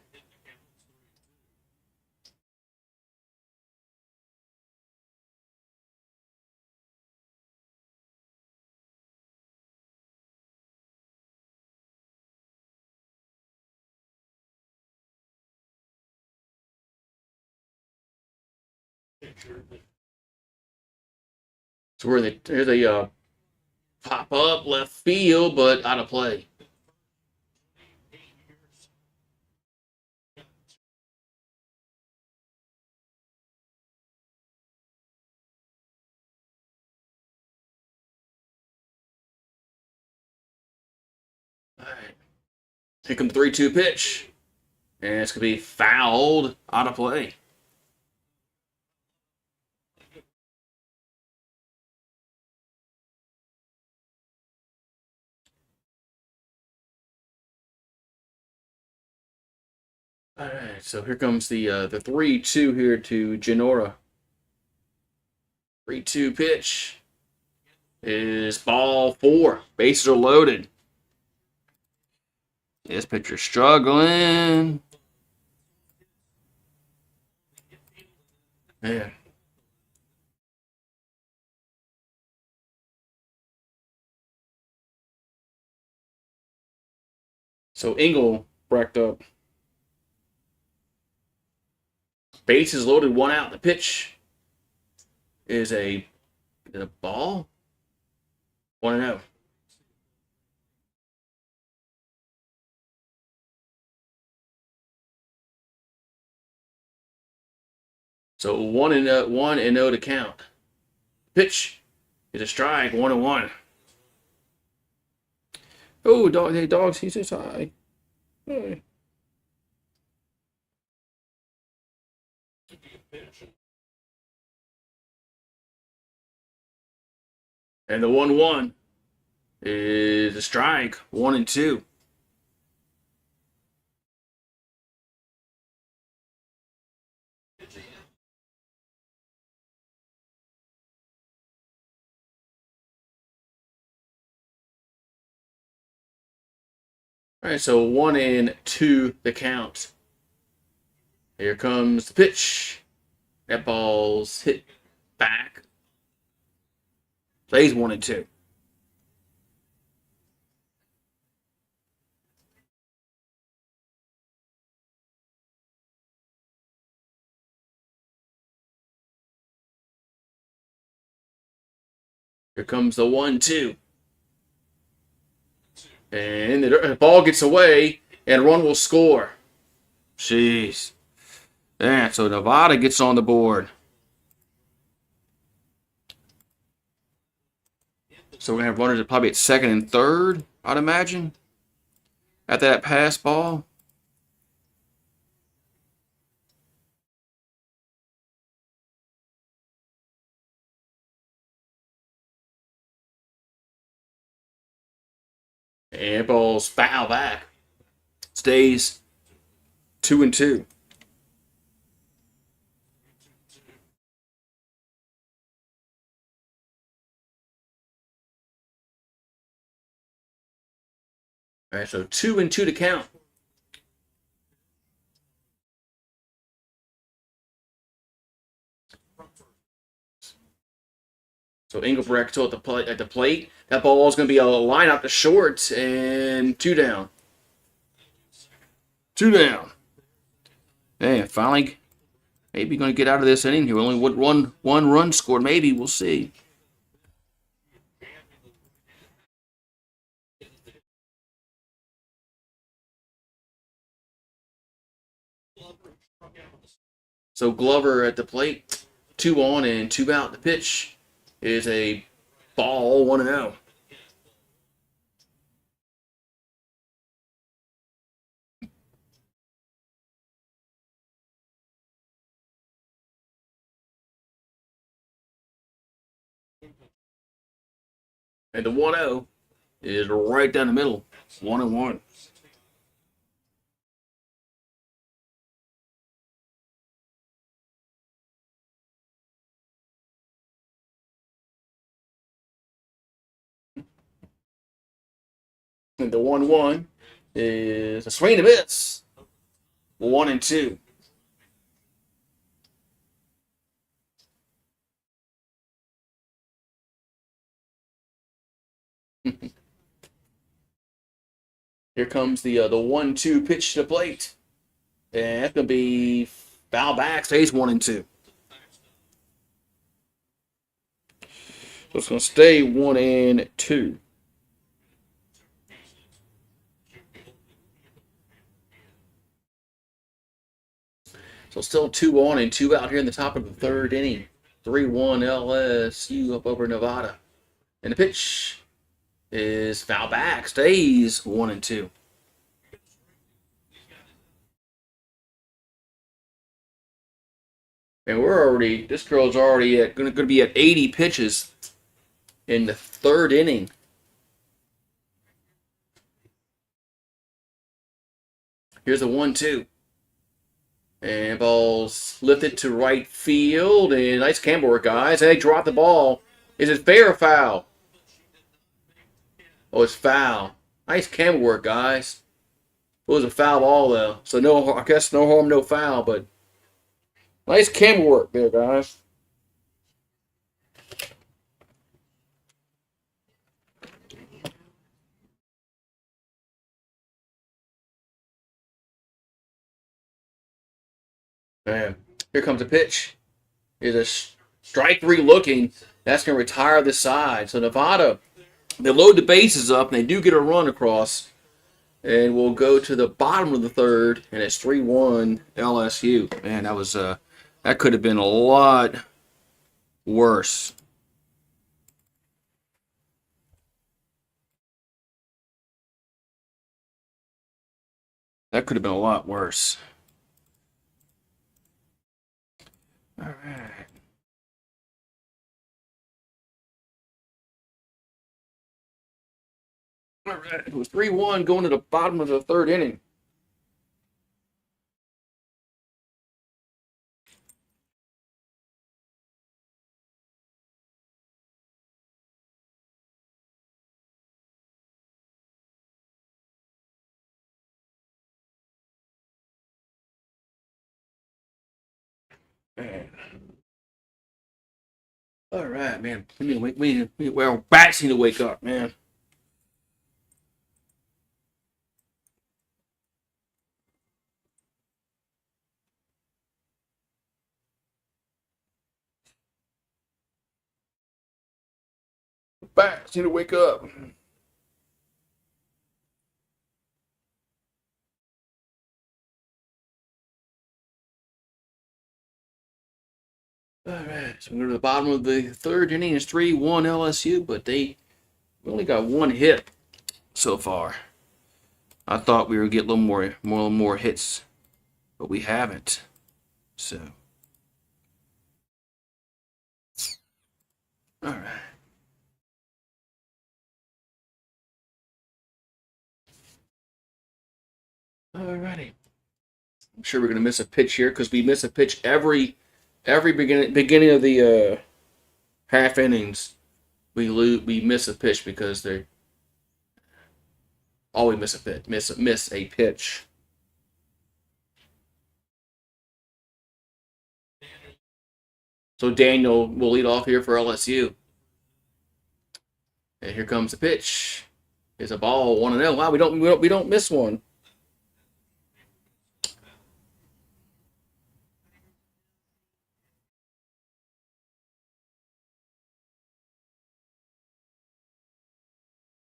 So here's a pop up left field, but out of play. All right. Here comes 3-2 pitch. And it's going to be fouled out of play. All right, so here comes the 3-2 here to Genora. 3-2 pitch is ball 4. Bases are loaded. This pitcher struggling. Man. So Engel bracked up. Bases loaded, 1 out. The pitch is a ball. 1-0. So 1-0 to count. Pitch is a strike. 1-1. Oh, dog! Hey, dogs! He says hi. Hey. And the 1-1 is a strike. 1-2. All right, so 1-2 the count. Here comes the pitch. That ball's hit back. Plays 1-2. Here comes the 1-2. And the ball gets away, and run will score. Jeez. Yeah, so Nevada gets on the board. So we're going to have runners probably at second and third, I'd imagine, after that pass ball. And ball's foul back. Stays 2-2. All right, so 2-2 to count. So Engelbrecht at the plate. That ball is going to be a line out to short, and 2 down. 2 down. And finally, maybe going to get out of this inning here. Only one run scored. Maybe we'll see. So Glover at the plate, 2 on and 2 out. The pitch is a ball, 1-0. And the 1-0 is right down the middle, 1-1. And the 1-1 is a swing and a miss, 1-2. Here comes the 1-2 pitch to the plate. And that's going to be foul back, stays 1-2. So it's going to stay 1-2. So still 2 on and 2 out here in the top of the third inning. 3-1 LSU up over Nevada. And the pitch is foul back, stays 1-2. And this girl's already going to be at 80 pitches in the third inning. Here's a 1-2. And ball's lifted to right field. And nice camera work, guys. They dropped the ball. Is it fair or foul? Oh, it's foul. Nice camera work, guys. It was a foul ball, though. So I guess no harm, no foul. But nice camera work there, guys. Man, here comes a pitch. Is a strike 3 looking. That's going to retire the side. So Nevada, they load the bases up, and they do get a run across. And we'll go to the bottom of the third, and it's 3-1 LSU. Man, that could have been a lot worse. That could have been a lot worse. All right. All right. It was 3-1 going to the bottom of the third inning. Man. All right, man. Well, bats need to wake up, man. bats need to wake up. All right, so we go to the bottom of the third inning. It's 3-1 LSU, but we only got one hit so far. I thought we would get a little more hits, but we haven't. So, all right. Alrighty. I'm sure we're gonna miss a pitch here because we miss a pitch every beginning of the half innings. We miss a pitch because they always miss a pitch. Miss a pitch. So Daniel will lead off here for LSU. And here comes the pitch. It's a ball, 1-0. Wow, we don't miss one.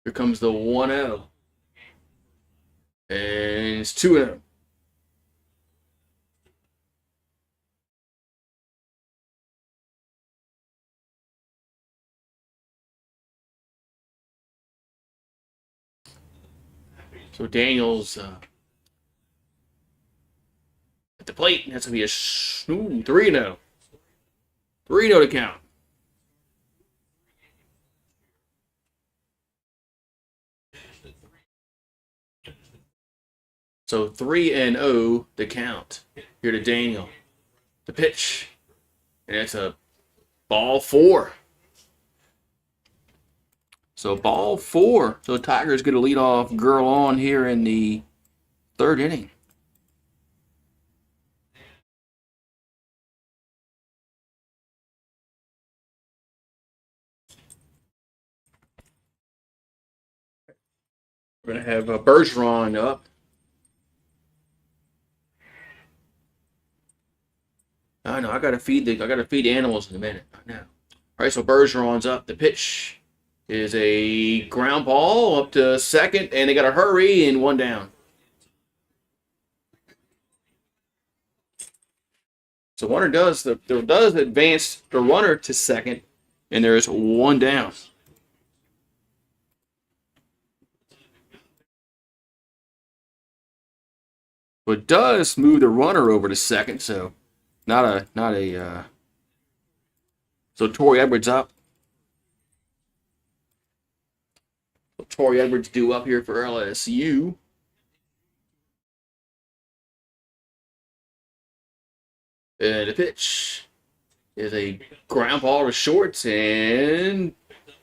Here comes the 1-0. And it's 2-0. So Daniel's at the plate. That's going to be a 3-0. 3-0 to count. So 3-0 to count. Here to Daniel. The pitch. And it's a ball 4. So ball 4. So the Tigers get a leadoff girl on here in the third inning. We're gonna have Bergeron up. I know I gotta feed the animals in a minute. I know. All right, so Bergeron's up. The pitch is a ground ball up to second, and they got to hurry and 1 down. So runner does advance the runner to second, and there's 1 down. But does move the runner over to second, so not a. So Torrey Edwards up. So Torrey Edwards due up here for LSU. And the pitch is a ground ball to shorts and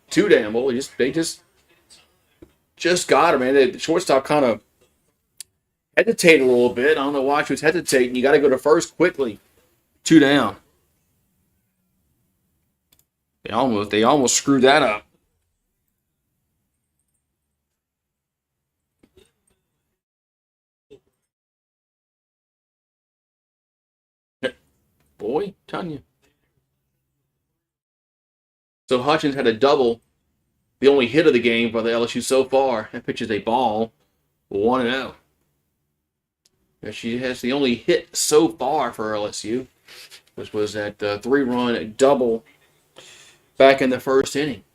2 down. Well, they just got him, man. The shortstop kind of hesitated a little bit. I don't know why she was hesitating. You got to go to first quickly. 2 down. They almost screwed that up. Boy, telling you. So Hutchins had a double, the only hit of the game for the LSU so far. That pitch is a ball, 1-0. She has the only hit so far for LSU, which was that 3-run double back in the first inning.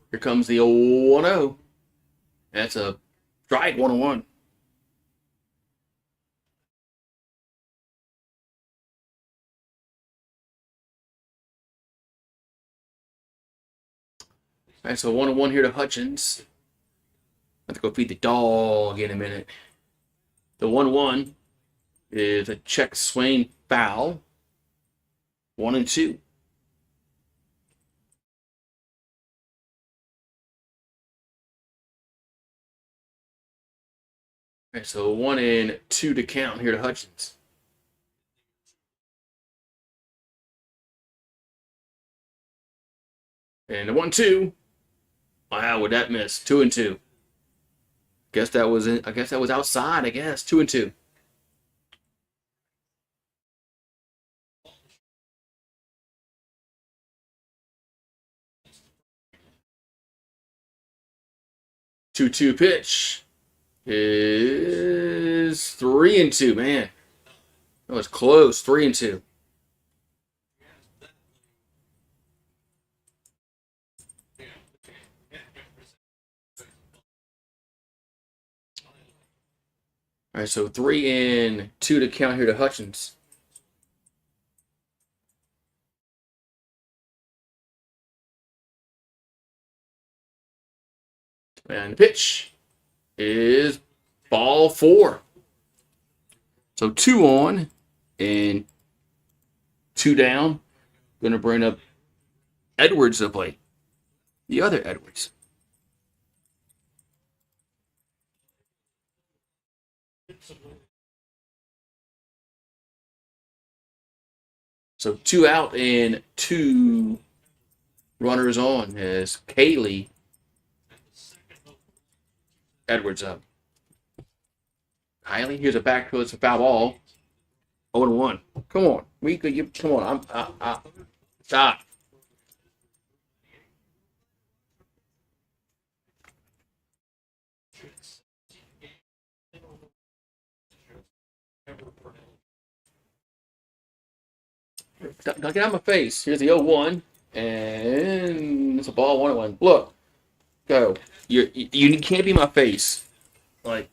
Here comes the 1-0. That's a strike, 1-1. All right, so 1-1 here to Hutchins. I have to go feed the dog in a minute. The 1-1 is a check swing foul. 1-2. All right, so 1-2 to count here to Hutchins. And the 1-2. Wow, would that miss? 2-2. I guess that was outside. I guess 2-2. 2-2 pitch is 3-2. Man, that was close. 3-2. All right, so 3-2 to count here to Hutchins. And the pitch is ball 4. So 2 on and 2 down. Going to bring up Edwards to play. The other Edwards. So 2 out and 2 runners on as Kaylee Edwards up. Kylie, here's a back to it's a foul ball. 0-1. Come on. Come on. Stop. Don't get out of my face. Here's the 0-1. And it's a ball 1-1. Look. Go. You can't be my face. Like,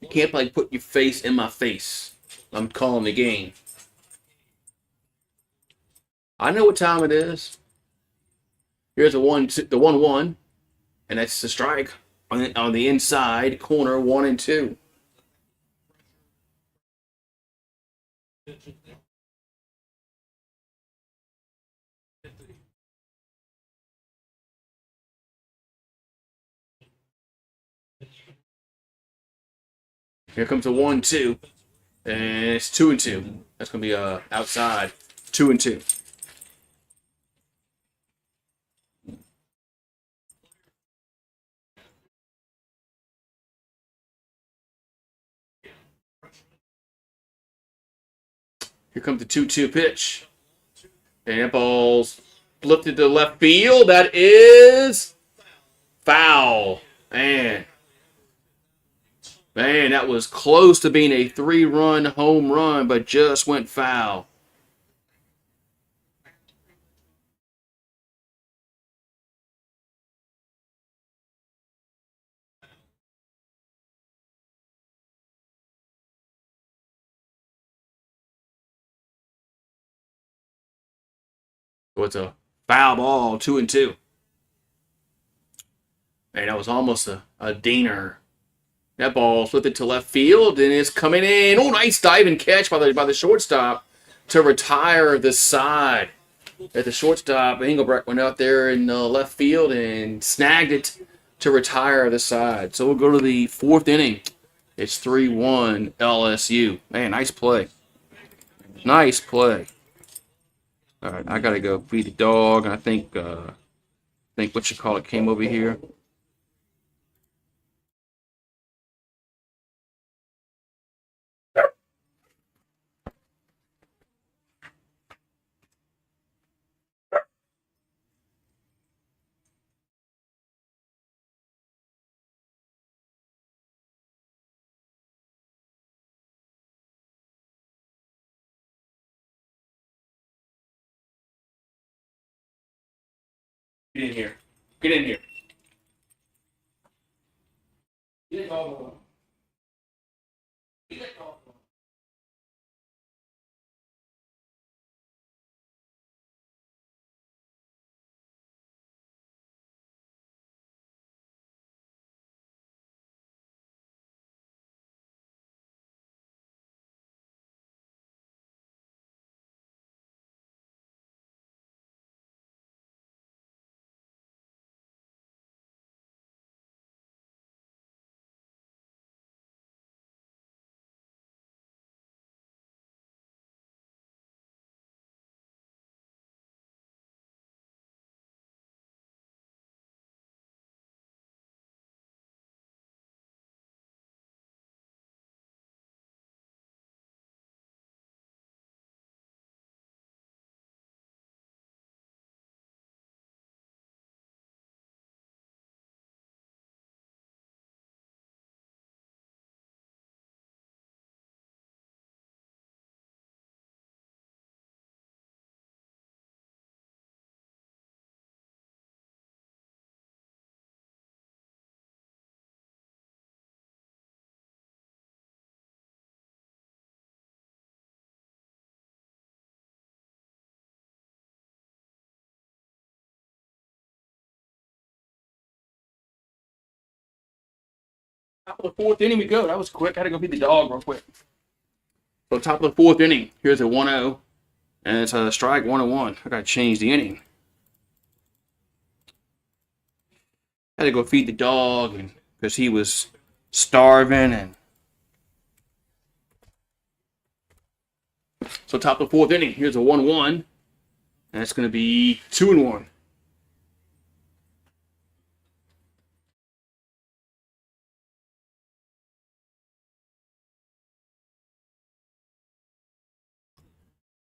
you can't like put your face in my face. I'm calling the game. I know what time it is. Here's the 1-1, and that's the strike on the inside corner 1-2. Here comes a 1-2, and it's 2-2. That's gonna be outside 2-2. Here comes the 2-2 pitch. And that ball's lifted to left field. That is foul. Man, that was close to being a 3-run home run, but just went foul. So it's a foul ball, 2-2. Man, that was almost a dinger. That ball flipped it to left field and it's coming in. Oh, nice diving catch by the shortstop to retire the side. At the shortstop, Engelbrecht went out there in left field and snagged it to retire the side. So we'll go to the 4th inning. It's 3-1 LSU. Man, nice play. Nice play. All right, I gotta go feed the dog. I think what you call it came over here. Get in here. Get in here. Get it all. Get it all. Top of the fourth inning we go. That was quick. I had to go feed the dog real quick. So top of the fourth inning. Here's a 1-0. And it's a strike 1-1. I gotta change the inning. I had to go feed the dog and because he was starving and so top of the fourth inning. Here's a 1-1. And it's gonna be 2-1.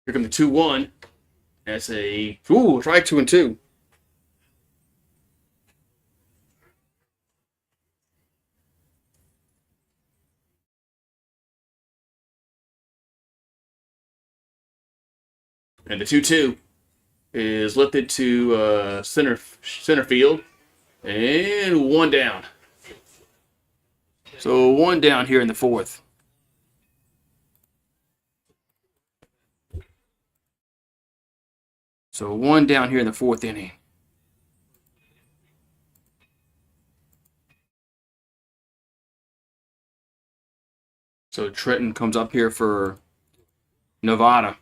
Here comes the 2-1. That's a strike 2-2. And the 2-2 is lifted to center field. And one down. So one down here in the fourth. So one down here in the fourth inning. So Trenton comes up here for Nevada.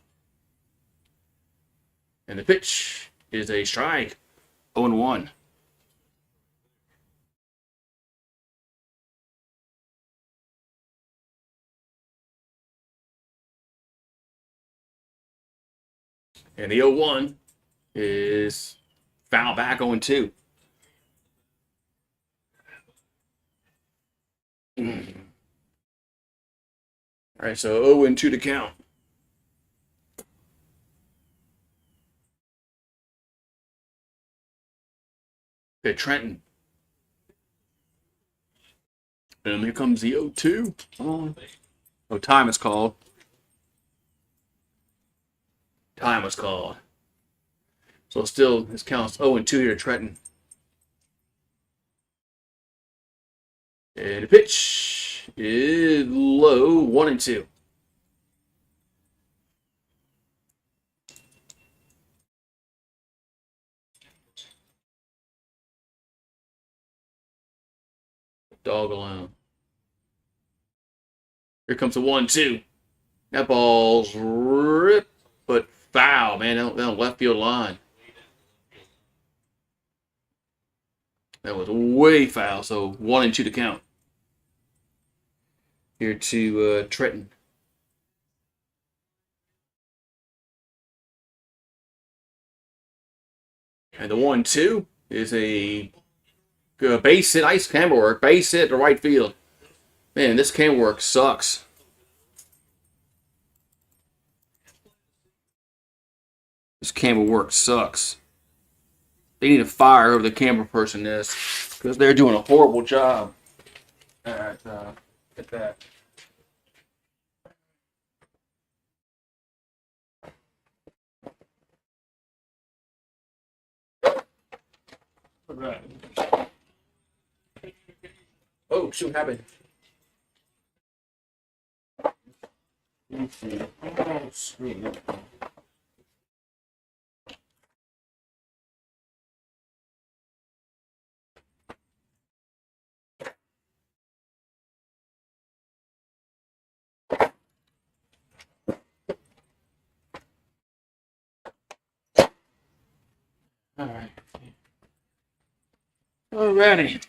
And the pitch is a strike. 0-1. And the 0-1 is foul back 0-2. All right, so 0-2 to count. Okay, Trenton. And here comes the 0-2. Oh, time is called. Time was called. So still, this counts 0-2 here to Trenton. And the pitch is low, 1-2. Dog alone. Here comes the 1-2. That ball's ripped, but foul, man, down left field line. That was way foul, so 1-2 to count. Here to Trenton. And the 1-2 is a base hit, ice camera work, base hit to right field. Man, this camera work sucks. This camera work sucks. They need to fire whoever the camera person is because they're doing a horrible job at that. All right. Oh, shoot, what happened? Oh, screw. All right. Alrighty.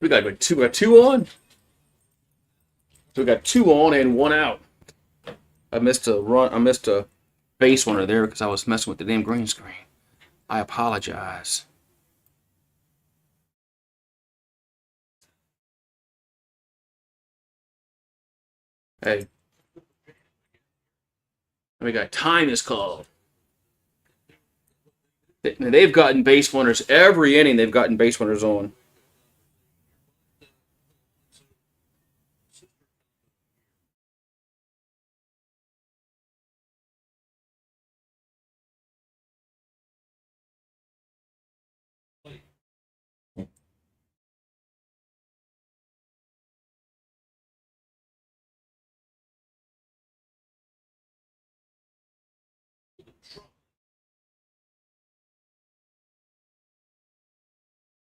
We got two on. So we got 2 on and 1 out. I missed a base runner there because I was messing with the damn green screen. I apologize. Hey. We got time is called. They've gotten base runners every inning. They've gotten base runners on.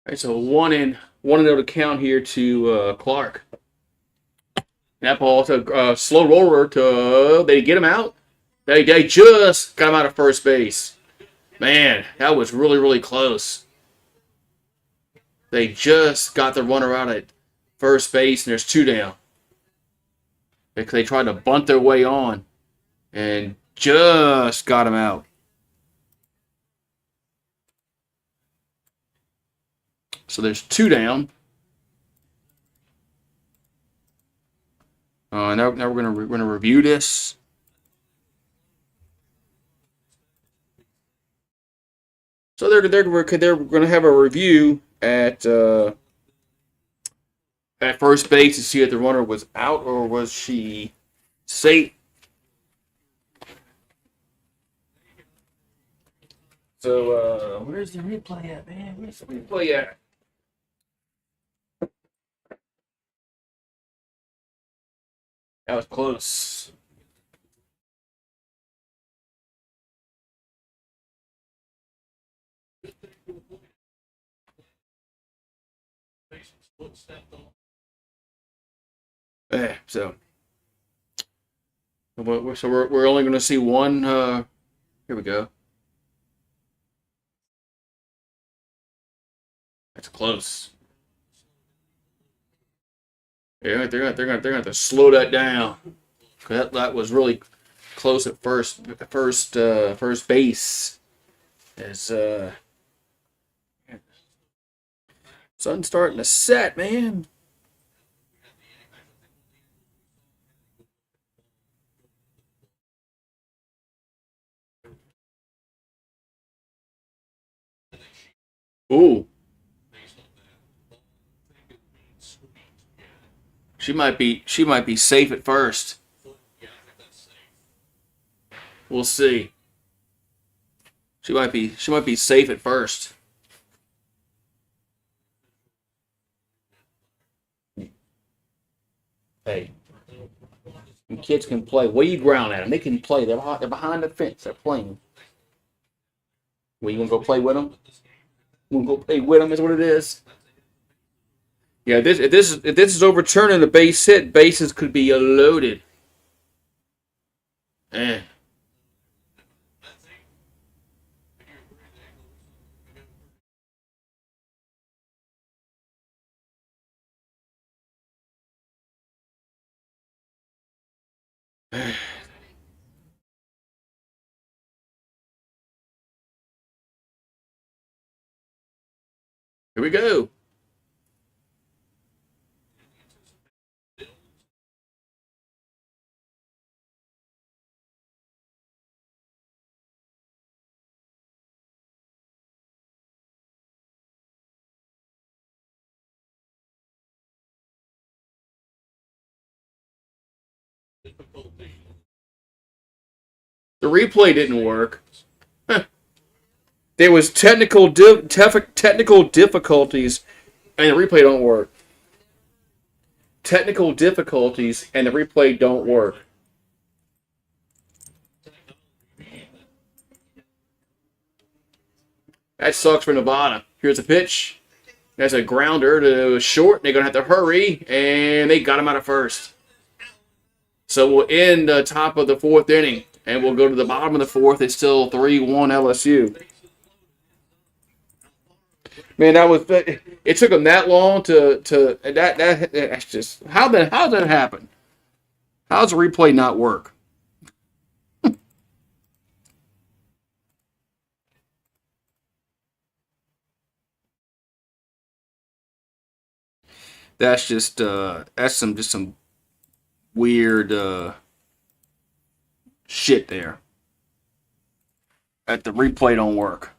All right, so 1-1 1-0 to count here to Clark. That ball to slow roller to they get him out. They just got him out of first base. Man, that was really, really close. They just got the runner out at first base, and there's 2 down. They tried to bunt their way on and just got him out. So there's 2 down. Now we're gonna review this. So they're gonna have a review at first base to see if the runner was out or was she safe. So where's the replay at, man? Where's the replay at? That was close. So we're only going to see one. Here we go. That's close. Yeah, they're gonna have to slow that down. That was really close at first base. As sun's starting to set, man. Ooh. She might be safe at first. We'll see. She might be safe at first. Hey, kids can play. What are you ground at them? They can play. They're behind the fence. They're playing. Well, you gonna go play with them? You gonna go play with them? Is what it is. Yeah, if this is overturning a base hit, bases could be loaded. Eh. Here we go. The replay didn't work. There was technical difficulties, and the replay don't work. Technical difficulties, and the replay don't work. That sucks for Nevada. Here's a pitch. That's a grounder to short. They're going to have to hurry, and they got him out of first. So we'll end the top of the 4th inning, and we'll go to the bottom of the 4th. It's still 3-1 LSU. Man, it took them that long that's just how'd that happen? How's the replay not work? That's just some weird shit there. That the replay don't work.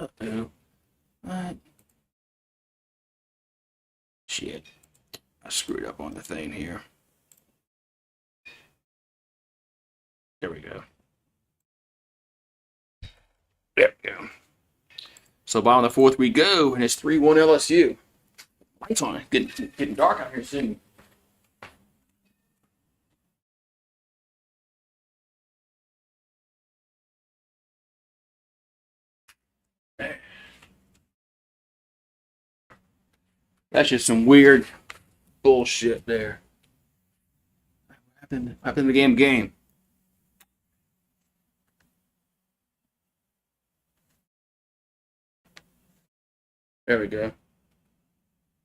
Uh-oh. What? Shit. I screwed up on the thing here. There we go. There we go. So bottom of the 4th we go, and it's 3-1 LSU. Lights on. Getting dark out here soon. That's just some weird bullshit there. What happened in the game? There we go.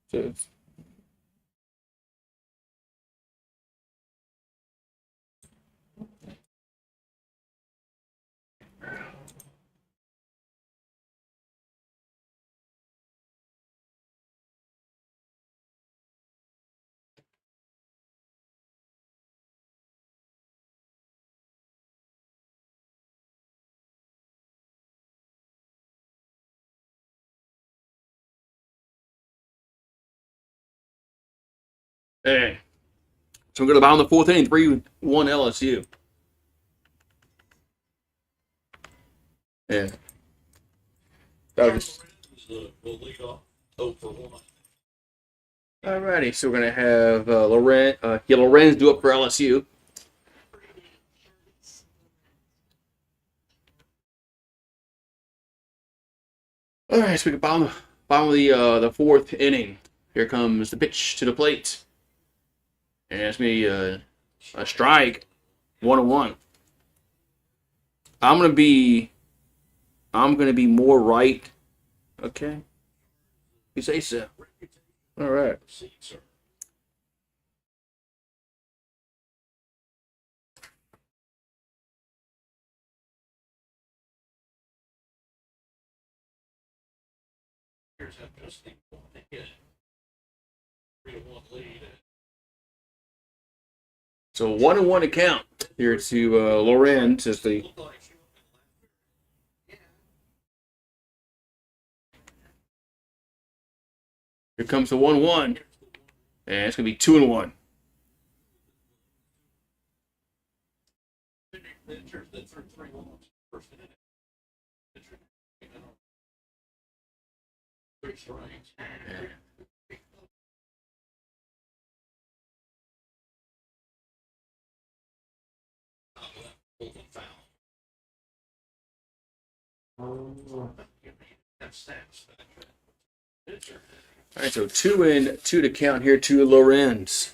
So it's hey. So we're going to bottom of the fourth inning, 3-1 LSU. Yeah. That was, Will lead off 0 for 1. alrighty, so we're going to have Lorenz do up for LSU. Alright, so we can bottom of the fourth inning. Here comes the pitch to the plate. And it's going to be a strike, 1-1. I'm gonna be more right. Okay. You say so. All right. Here's have just the one hit. 3-1 lead. So 1-1 to count here to Lorenz as the here comes the 1-1. And it's gonna be 2-1. Three strikes. All right, so 2-2 to count here to Lorenz.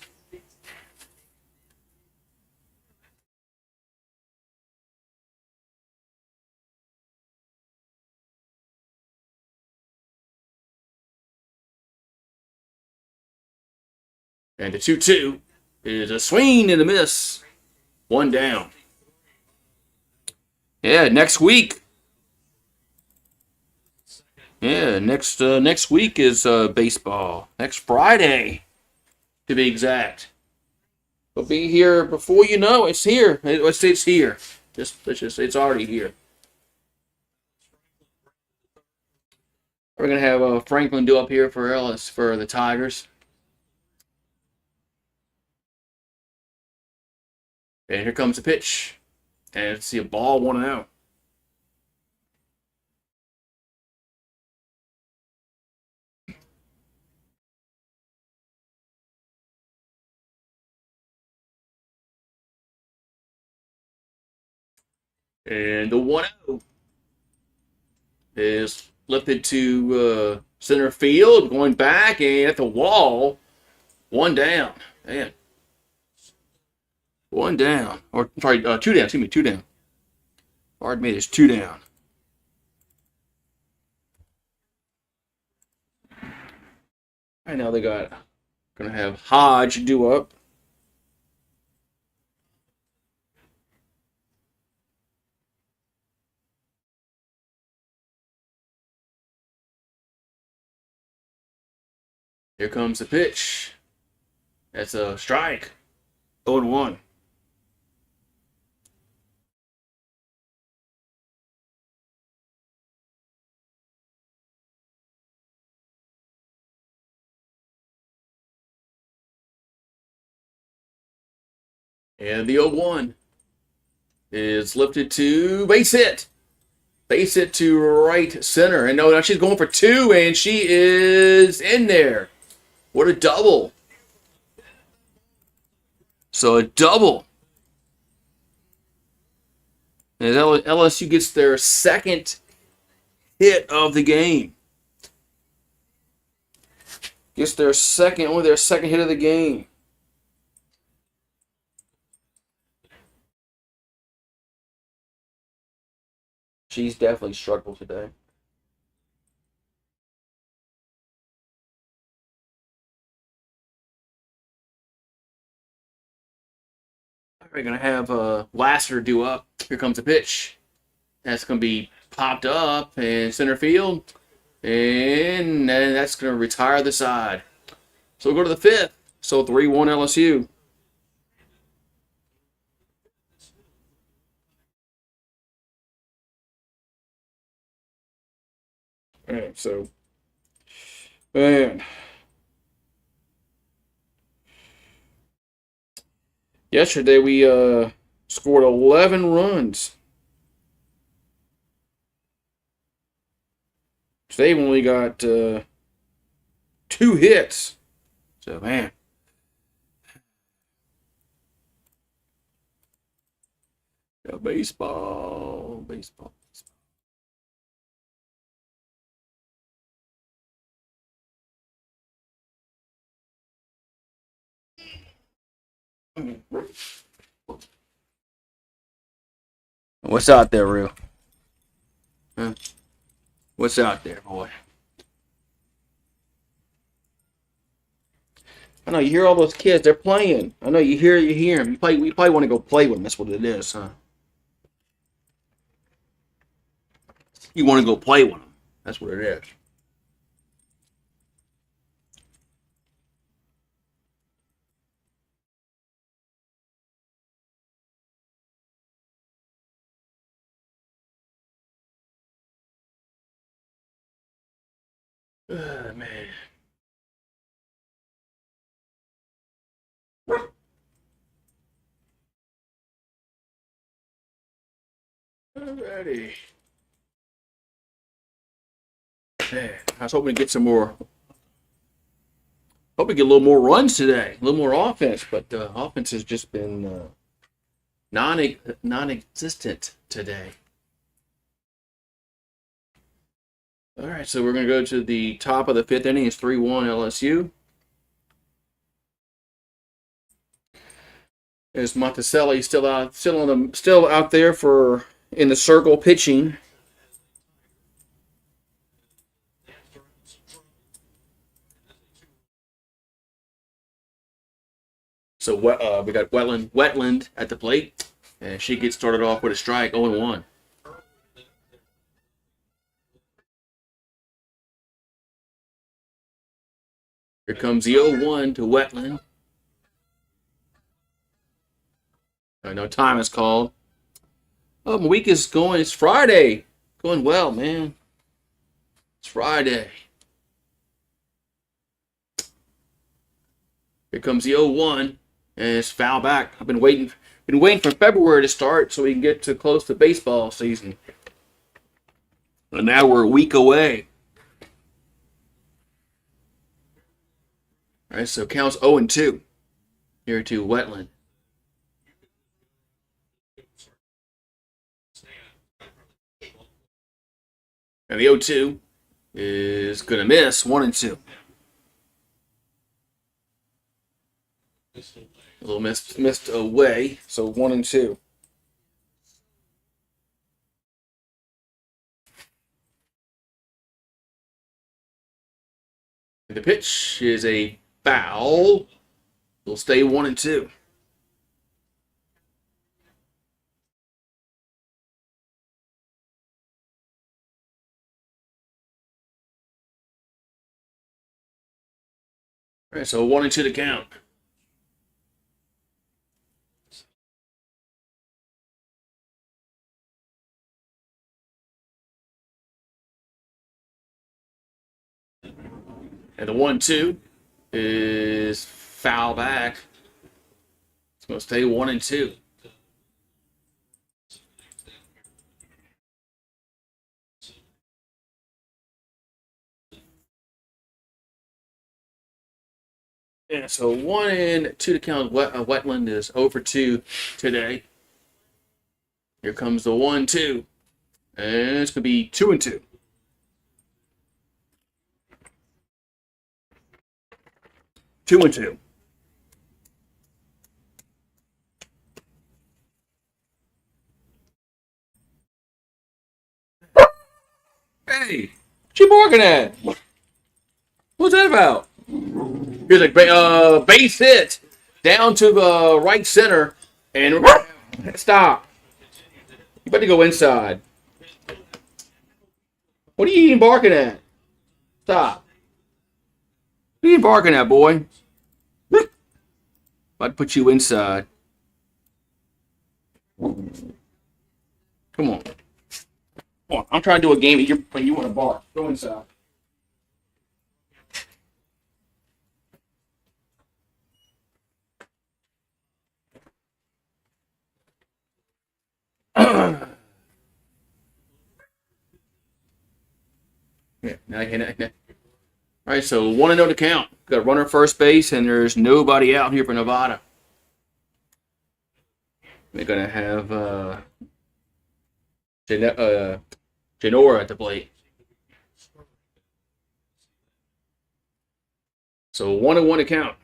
And the 2-2 is a swing and a miss. One down. Yeah, next week. Yeah, next week is baseball. Next Friday, to be exact. It'll be here before you know it's here. It's here. It's already here. We're gonna have Franklin do up here for for the Tigers. And here comes the pitch. And let's see a ball 1-0. And the 1-0 is lifted to center field, going back and at the wall. One down. Man. One down. Or, sorry, two down. Excuse me, two down. Pardon me, there's two down. Right now they got, gonna have Hodge do up. Here comes the pitch. That's a strike. 0-1. And the 0-1 is lifted to base hit. Base hit to right center. And no, she's going for two, and she is in there. What a double. So a double. And LSU gets their second hit of the game. Gets their only their second hit of the game. She's definitely struggled today. We're going to have Lasser do up. Here comes the pitch. That's going to be popped up in center field. And that's going to retire the side. So we'll go to the fifth. So 3-1 LSU. All right, so, man. Yesterday we scored 11 runs. Today we only got 2 hits. So, man. Yeah, baseball. What's out there, Real? Huh? What's out there, boy? I know you hear all those kids. They're playing. I know you hear them. We probably want to go play with them. That's what it is, huh? You want to go play with them. That's what it is. Man. Alrighty. Man, I was hoping to get some more. Hope we get a little more runs today, a little more offense, but offense has just been non-existent today. All right, so we're going to go to the top of the fifth inning. It's 3-1 LSU. Is Monticelli still out there for in the circle pitching? So we got Wetland at the plate, and she gets started off with a strike, 0-1. Here comes the 0-1 to Wetland. I know time is called. Oh, my week is going. It's Friday. Going well, man. It's Friday. Here comes the 0-1, and it's foul back. I've been waiting for February to start so we can get to close to baseball season. And now we're a week away. All right, so counts 0-2 here to Wetland. And the 0-2 is going to miss 1-2. A little missed away, so 1-2. The pitch is a foul. It'll stay 1-2. All right, so 1-2 to count. And the 1-2 is foul back. It's going to stay 1-2. Yeah, so 1-2 to count. Wetland is 0-2 today. Here comes the 1-2. And it's going to be 2-2. 2-2. Hey, what you barking at? What's that about? Here's a base hit down to the right center, and stop. You better go inside. What are you even barking at? Stop. What are you barking at, boy? I'd put you inside. Come on. Come on. I'm trying to do a game when you want to bark. Go inside. Yeah, now. All right, so 1-0 to count. Got a runner first base, and there's nobody out here for Nevada. We're gonna have Janora at the plate. So 1-1 to count.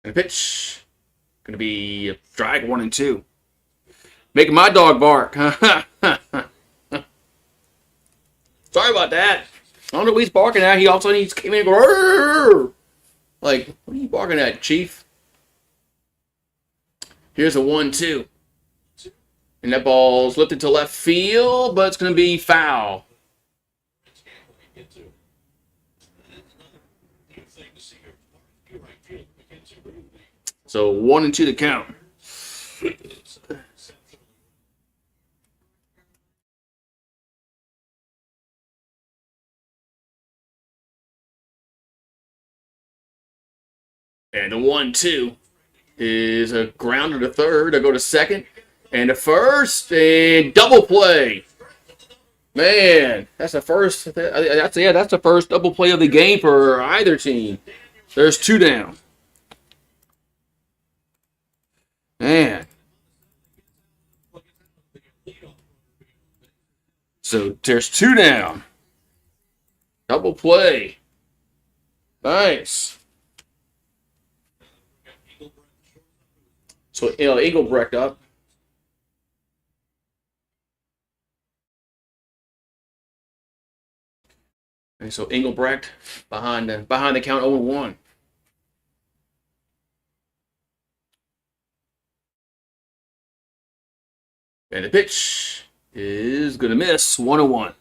And the pitch gonna be a drag 1-2. Making my dog bark. Sorry about that. I don't know what he's barking at. He all of a sudden he came in and go, "Arr!" Like, what are you barking at, Chief? Here's a 1-2. And that ball's lifted to left field, but it's going to be foul. So 1-2 to count. And the 1-2 is a grounder to third. I go to second. And to first, and double play. Man, that's the first. That's the first double play of the game for either team. There's 2 down. Man. So there's 2 down. Double play. Nice. So Engelbrecht up. And so Engelbrecht behind the count 0-1. And the pitch is gonna miss 1-1.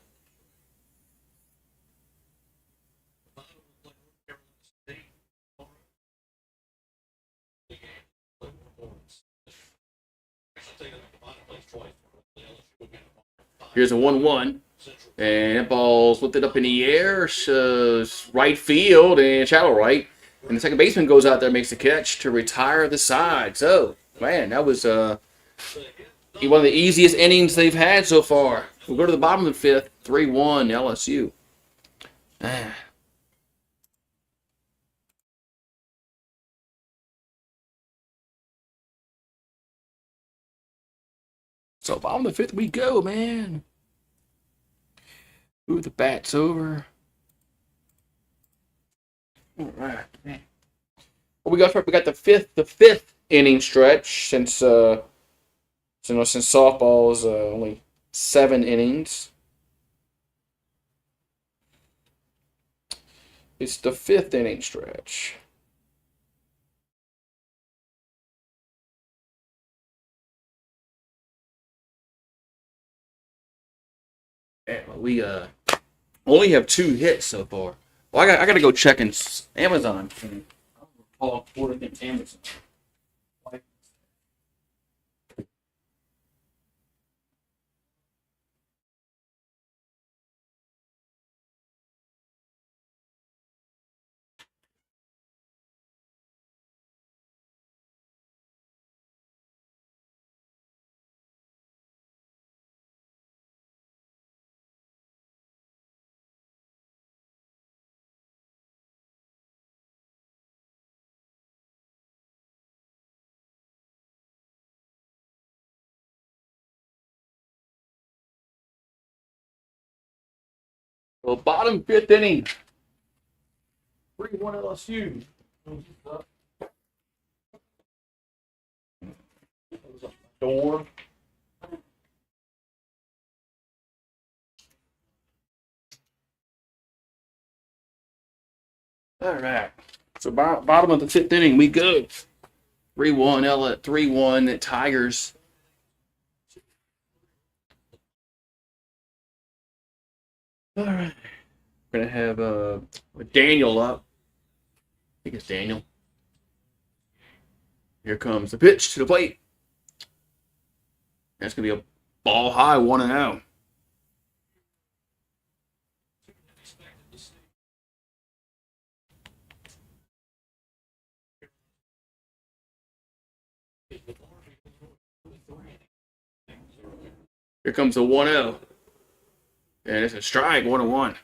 Here's a 1-1. And that ball's lifted up in the air, right field and shallow right. And the second baseman goes out there and makes the catch to retire the side. So, man, that was one of the easiest innings they've had so far. We'll go to the bottom of the 5th, 3-1 LSU. So bottom of the 5th we go, man. Move the bats over. All right, man. Well, we got the fifth inning stretch since softball is only 7 innings. It's the 5th inning stretch. And we only have 2 hits so far. Well, I got to go check in Amazon. I'll order them Amazon. Well, bottom fifth inning. 3-1 LSU. Door. All right. So bottom of the fifth inning, we go. 3-1 Tigers. All right. We're gonna have Daniel up. I think it's Daniel. Here comes the pitch to the plate. That's gonna be a ball high 1-0. Here comes the 1-0. And it's a strike, 1-1.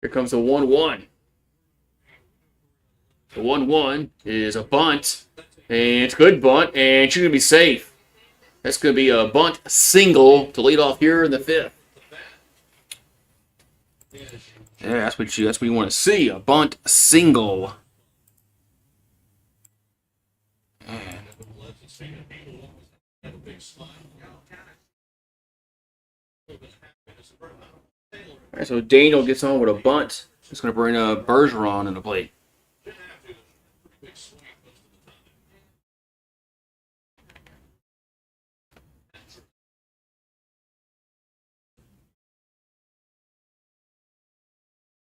Here comes the 1-1. The 1-1 is a bunt. And it's a good bunt. And she's going to be safe. That's going to be a bunt single to lead off here in the fifth. Yeah, that's what you want to see. A bunt single. All right, so Daniel gets on with a bunt. It's going to bring Bergeron in the plate.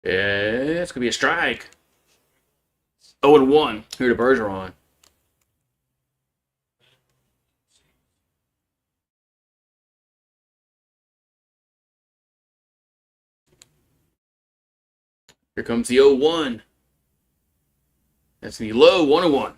Yeah, it's going to be a strike. 0-1 here to Bergeron. Here comes the 0-1. That's the low 1-1.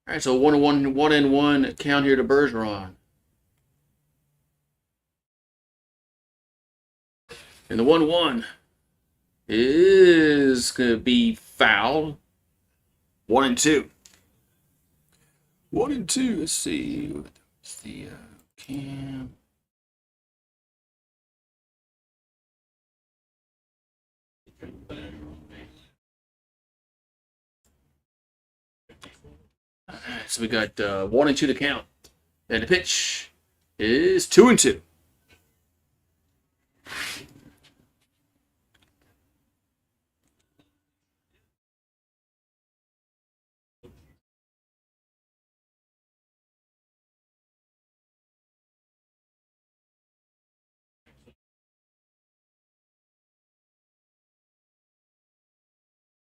All right, so 1-1, 1-1 count here to Bergeron. And the 1-1 is going to be foul. 1-2. 1-2. Let's see. What's the cam? So we got 1-2 to count. And the pitch is 2-2.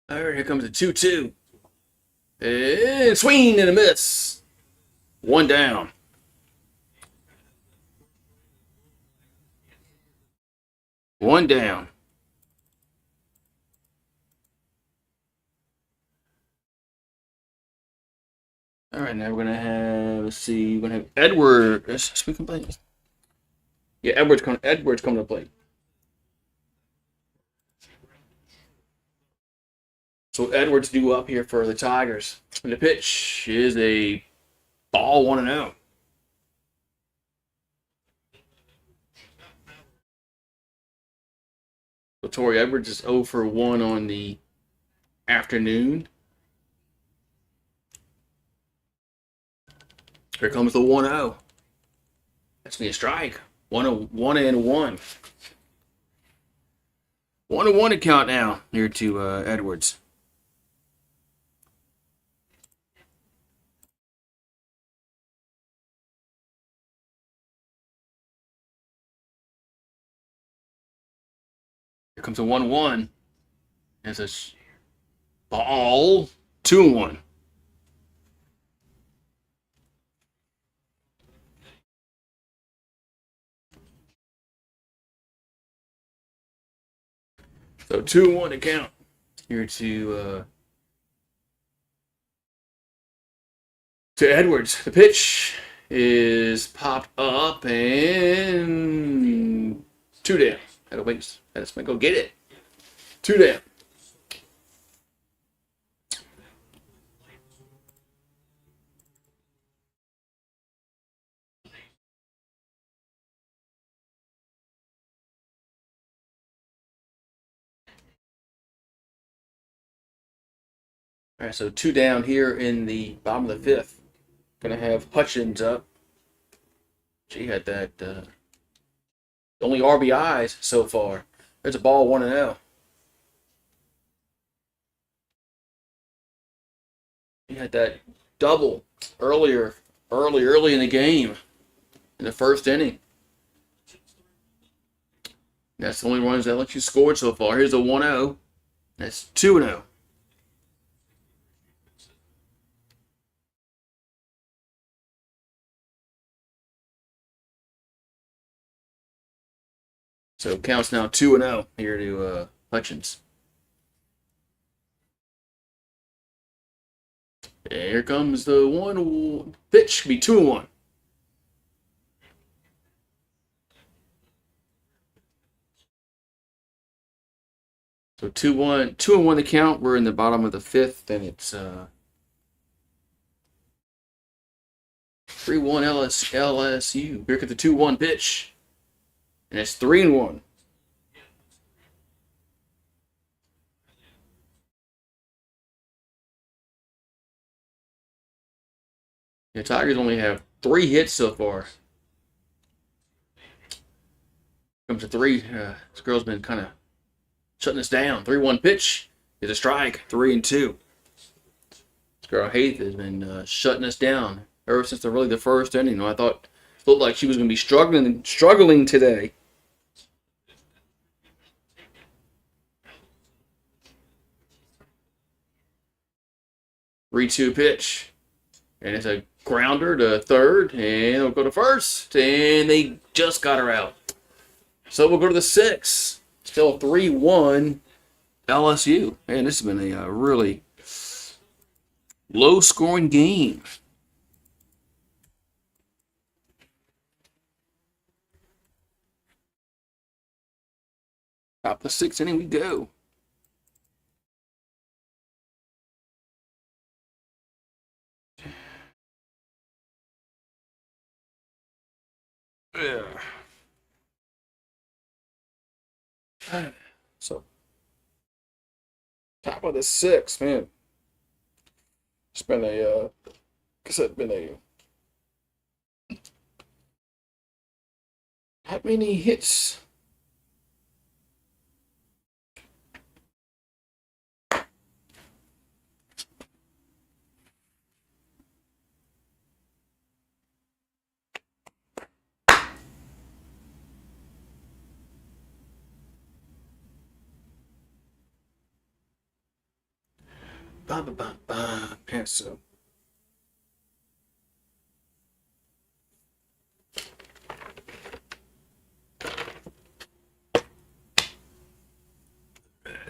All right, here comes the 2-2. And swing and a miss. One down. One down. All right, now we're gonna have. Let's see. We're gonna have Edward. Speaking plate. Yeah, Edward's coming to play. So Edwards due up here for the Tigers. And the pitch is a ball 1-0. So Torrey Edwards is 0 for 1 on the afternoon. Here comes the 1-0. That's me a strike. 1-1. 1-1 to count now here to Edwards. Here comes a 1-1. It's a ball 2-1. So 2-1 to count here to to Edwards. The pitch is popped up and 2 down. Had to wait. Had to go get it. 2 down. All right, so 2 down here in the bottom of the 5th. Gonna have Hutchins up. She had that only RBIs so far. There's a ball 1-0. He had that double early in the game in the 1st inning. That's the only runs that LSU scored so far. Here's a 1-0. That's 2-0. So it counts now 2-0 here to Hutchins. And here comes the 1 pitch. Could be 2-1. So 2-1, 2-1 the count. We're in the bottom of the 5th, and it's 3-1 LSU. Here comes the 2-1 pitch, and it's 3-1. The Tigers only have 3 hits so far. Comes to 3. This girl's been kind of shutting us down. 3-1 pitch is a strike. 3-2. This girl Haith has been shutting us down ever since the 1st inning. I thought it looked like she was going to be struggling today. Three-two pitch, and it's a grounder to 3rd, and it'll go to 1st, and they just got her out. So we'll go to the 6th. Still 3-1 LSU. Man, this has been a really low-scoring game. Top of the 6th inning we go. Yeah. So, top of the 6th, man. It's been a, not many hits. Yeah, so.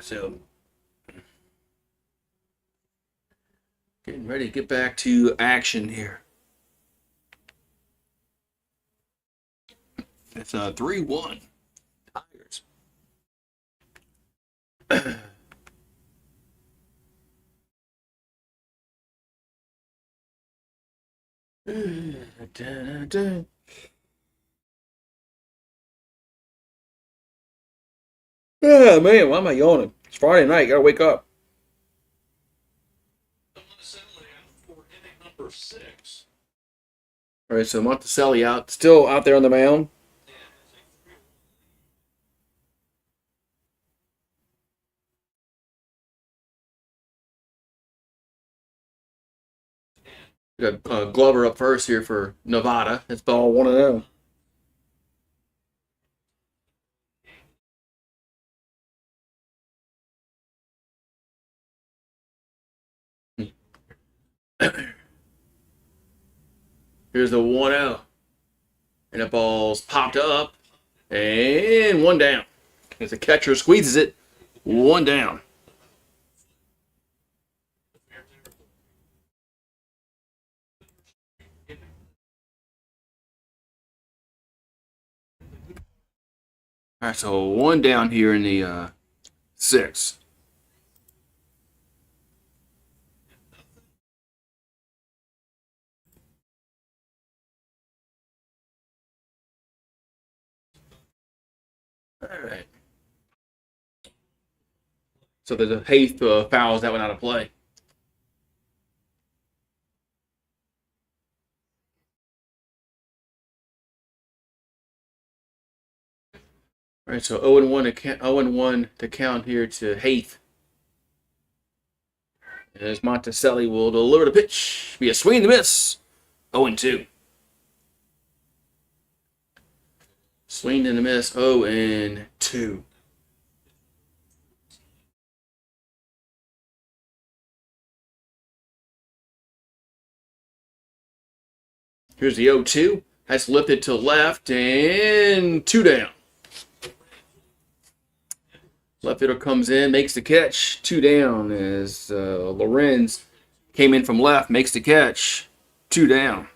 So, getting ready to get back to action here. It's 3-1 Tigers. Oh man, why am I yawning? It's Friday night, gotta wake up. Number 6. Alright, so Monticelli out, still out there on the mound. We got Glover up first here for Nevada. It's ball 1-0. Here's the 1-0. And the ball's popped up. And 1 down. As the catcher squeezes it, 1 down. All right, so one down here in the sixth. All right. So the eighth fouls that one out of play. All right, so 0-1 to count, 0-1 to count here to Haith. As Monticelli will deliver the pitch. Be a swing and a miss. 0-2. Swing and a miss. 0-2. Here's the 0-2. That's lifted to left and 2 down. Left fielder comes in, makes the catch. 2 down as Lorenz came in from left, makes the catch. 2 down.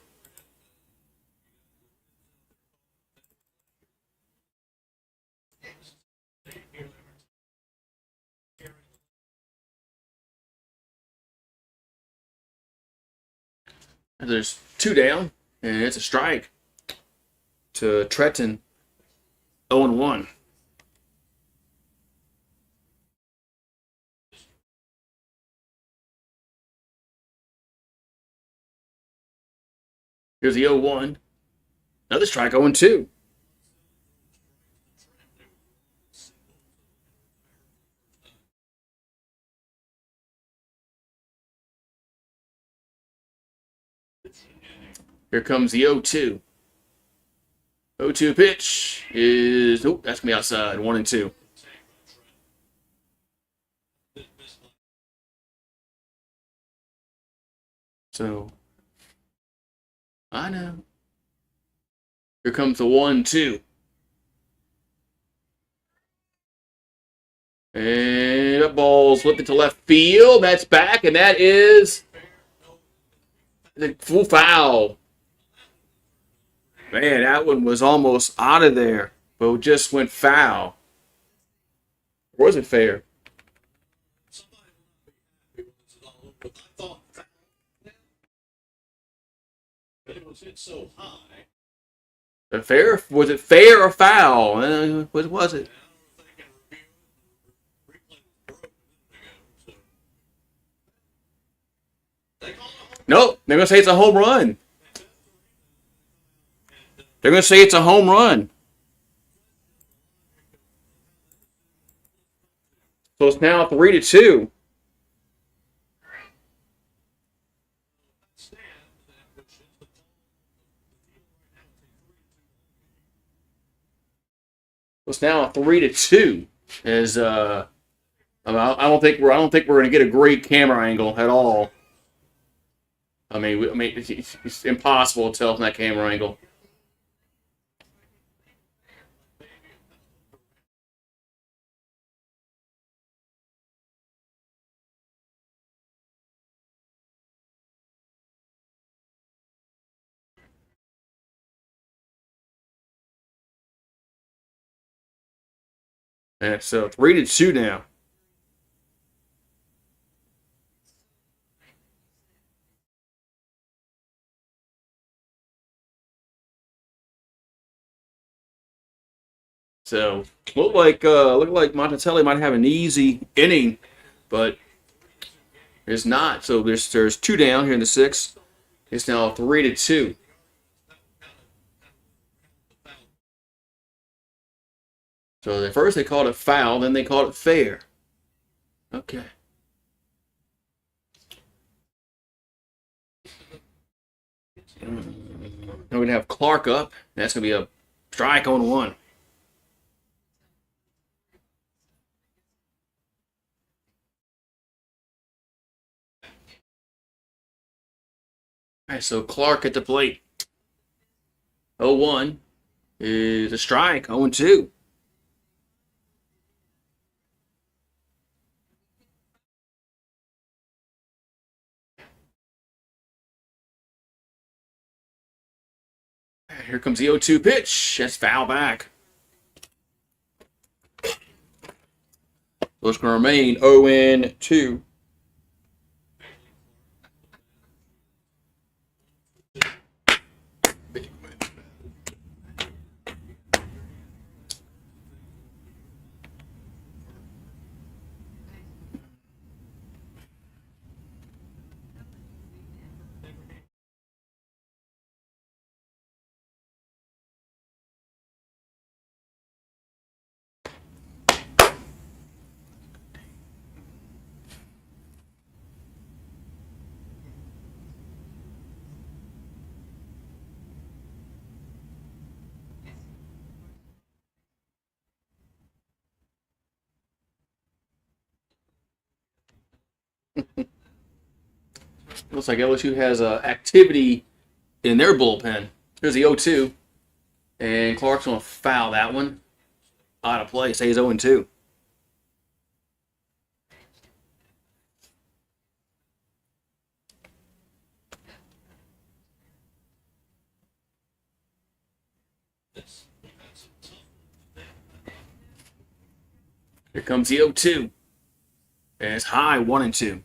There's 2 down, and it's a strike to Tretton. 0-1. Here's the 0-1. Another strike, 0-2. Here comes the 0-2. 0-2 pitch is, oh, that's going to be outside, 1-2. So, I know. Here comes the 1-2. And that ball's flipped to left field. That's back, and that is the full foul. Man, that one was almost out of there, but it just went foul. Or was it fair? It was hit so high. Fair? Was it fair or foul? What was it? Nope. They're going to say it's a home run. They're going to say it's a home run. So it's now 3-2. It's now 3-2. As I don't think we're going to get a great camera angle at all. I mean, it's impossible to tell from that camera angle. And so 3-2 now. So look like Monticelli might have an easy inning, but it's not. So there's 2 down here in the sixth. It's now 3-2. So at first they called it foul, then they called it fair. Okay. Now we're gonna have Clark up. That's gonna be a strike on 1. All right, so Clark at the plate. 0-1 is a strike. 0-2. Here comes the 0-2 pitch. That's foul back. So it's going to remain 0-2. Looks like LSU has activity in their bullpen. Here's the 0-2. And Clark's going to foul that one. Out of play. Stays 0-2. Here comes the 0-2. And it's high 1-2.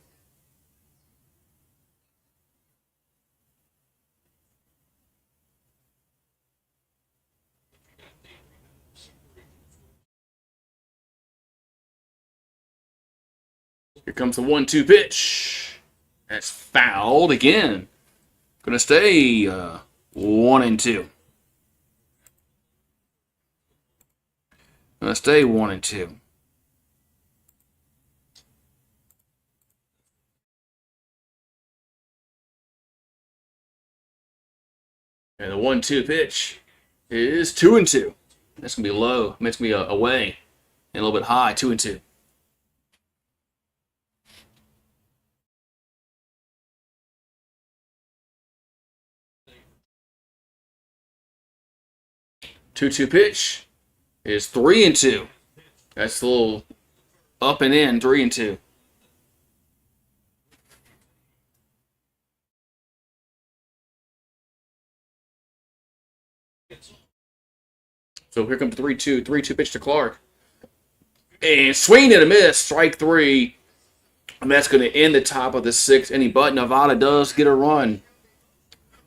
Here comes the 1-2 pitch. That's fouled again. Gonna stay 1-2. Gonna stay 1-2. And the 1-2 pitch is 2-2. That's gonna be low. I mean, it's gonna be away and a little bit high. 2-2. 2-2 pitch is 3-2. That's a little up and in. 3-2. So here comes 3-2. 3-2 pitch to Clark. And swing and a miss. Strike 3. And that's going to end the top of the 6th inning. But Nevada does get a run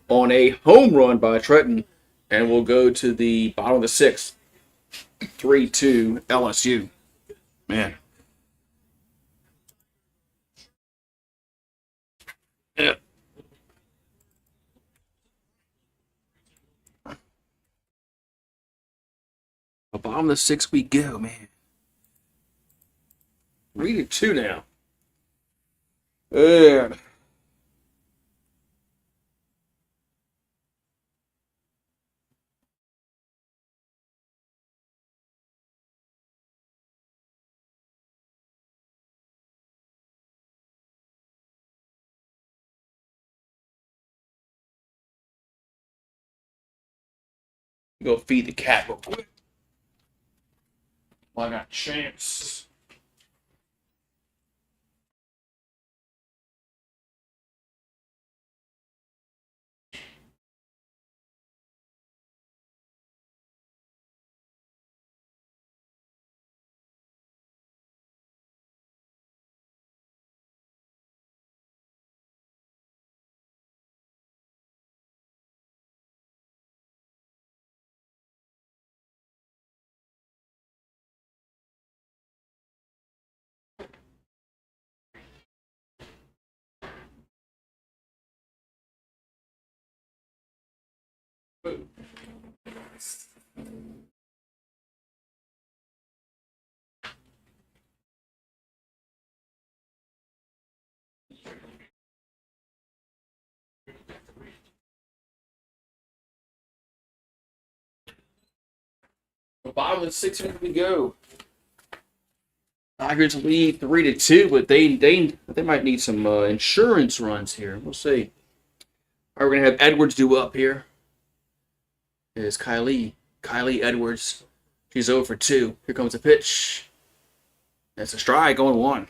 on a home run by Trenton. And we'll go to the bottom of the 6th. 3-2 LSU. Man. Yeah. The bottom of the 6th we go, man. 3-2 now. And go feed the cat real quick. Well, I got a chance. The bottom of the 6th inning we go. Tigers lead 3-2, but they might need some insurance runs here. We'll see. All right, we're gonna have Edwards due up here. Is Kylie Edwards? She's 0-2. Here comes a pitch. That's a strike, going 1.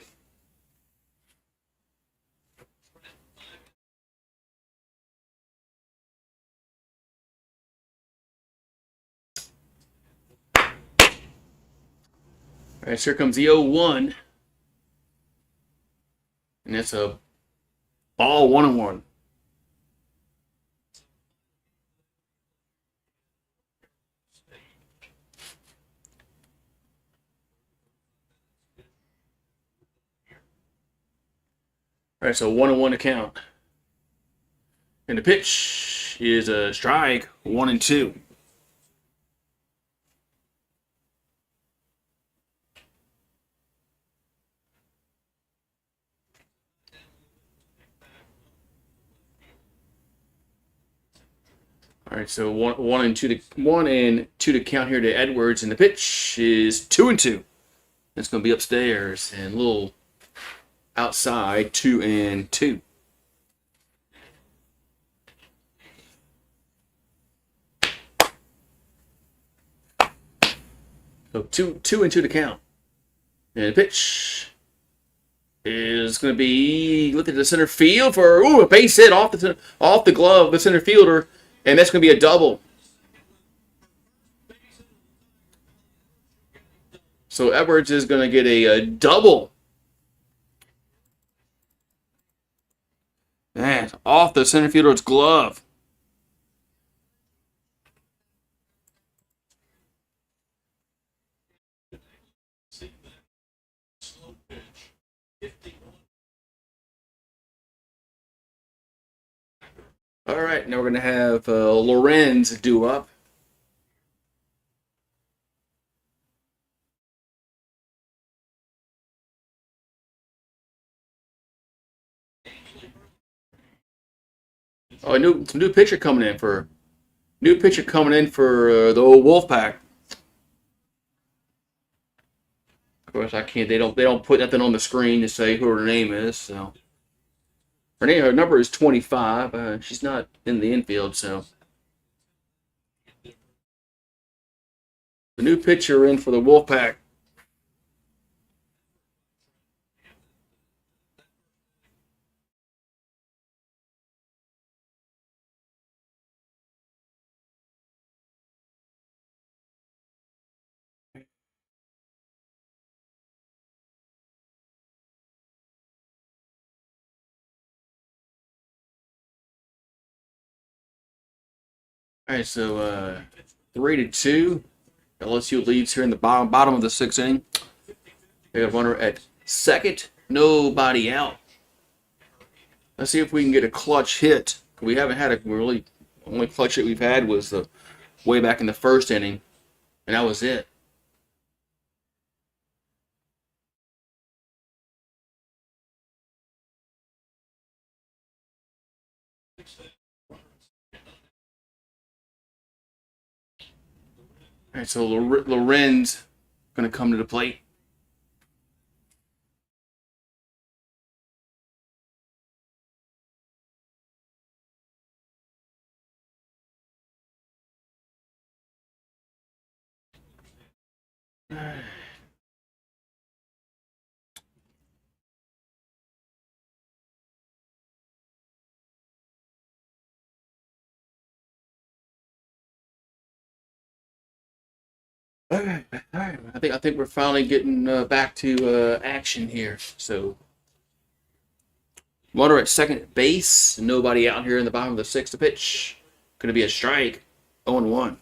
All right, so here comes the 0-1. And that's a ball 1-1. All right, so 1-1 to count. And the pitch is a strike, 1-2. All right, so 1-2 to count here to Edwards, and the pitch is 2-2. That's going to be upstairs and a little outside, 2-2. So 2-2 to count. And the pitch is going to be looking at the center field for a base hit off the glove of the center fielder, and that's going to be a double. So Edwards is going to get a double. Man, off the center fielder's glove. All right, now we're going to have Lorenz do up. Oh, new pitcher coming in for the old Wolfpack. Of course, I can't. They don't put nothing on the screen to say who her name is. So her number is 25. She's not in the infield, so the new pitcher in for the Wolfpack. All right, so 3-2. LSU leads here in the bottom of the sixth inning. They have a runner at second, nobody out. Let's see if we can get a clutch hit. We haven't had a really only clutch hit we've had was the way back in the first inning, and that was it. All right, so Lorenz going to come to the plate. All right. I think we're finally getting back to action here. So, runner at second base, nobody out here in the bottom of the sixth to pitch. Going to be a strike, 0-1.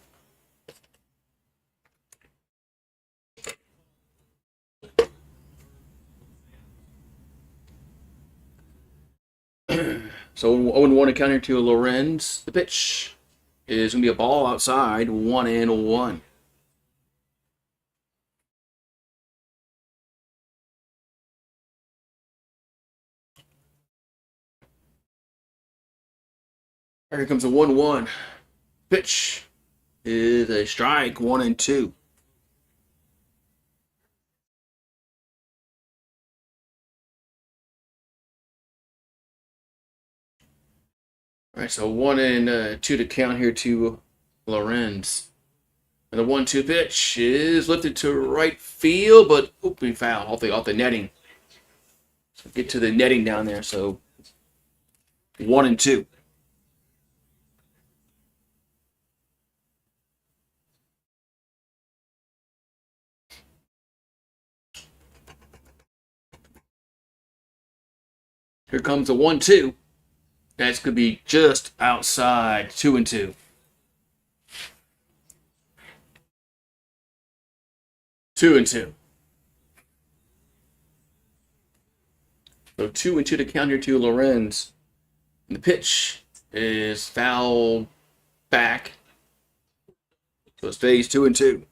So 0-1 to counter to Lorenz. The pitch is going to be a ball outside, 1-1. Here comes a 1-1. Pitch is a strike, 1-2. All right, so 1-2 to count here to Lorenz. And the 1-2 pitch is lifted to right field, but we foul off the netting. So get to the netting down there. So 1-2. Here comes the 1-2. That's going to be just outside 2-2. 2-2. So 2-2 to count here to Lorenz. And the pitch is foul back. So it stays 2-2.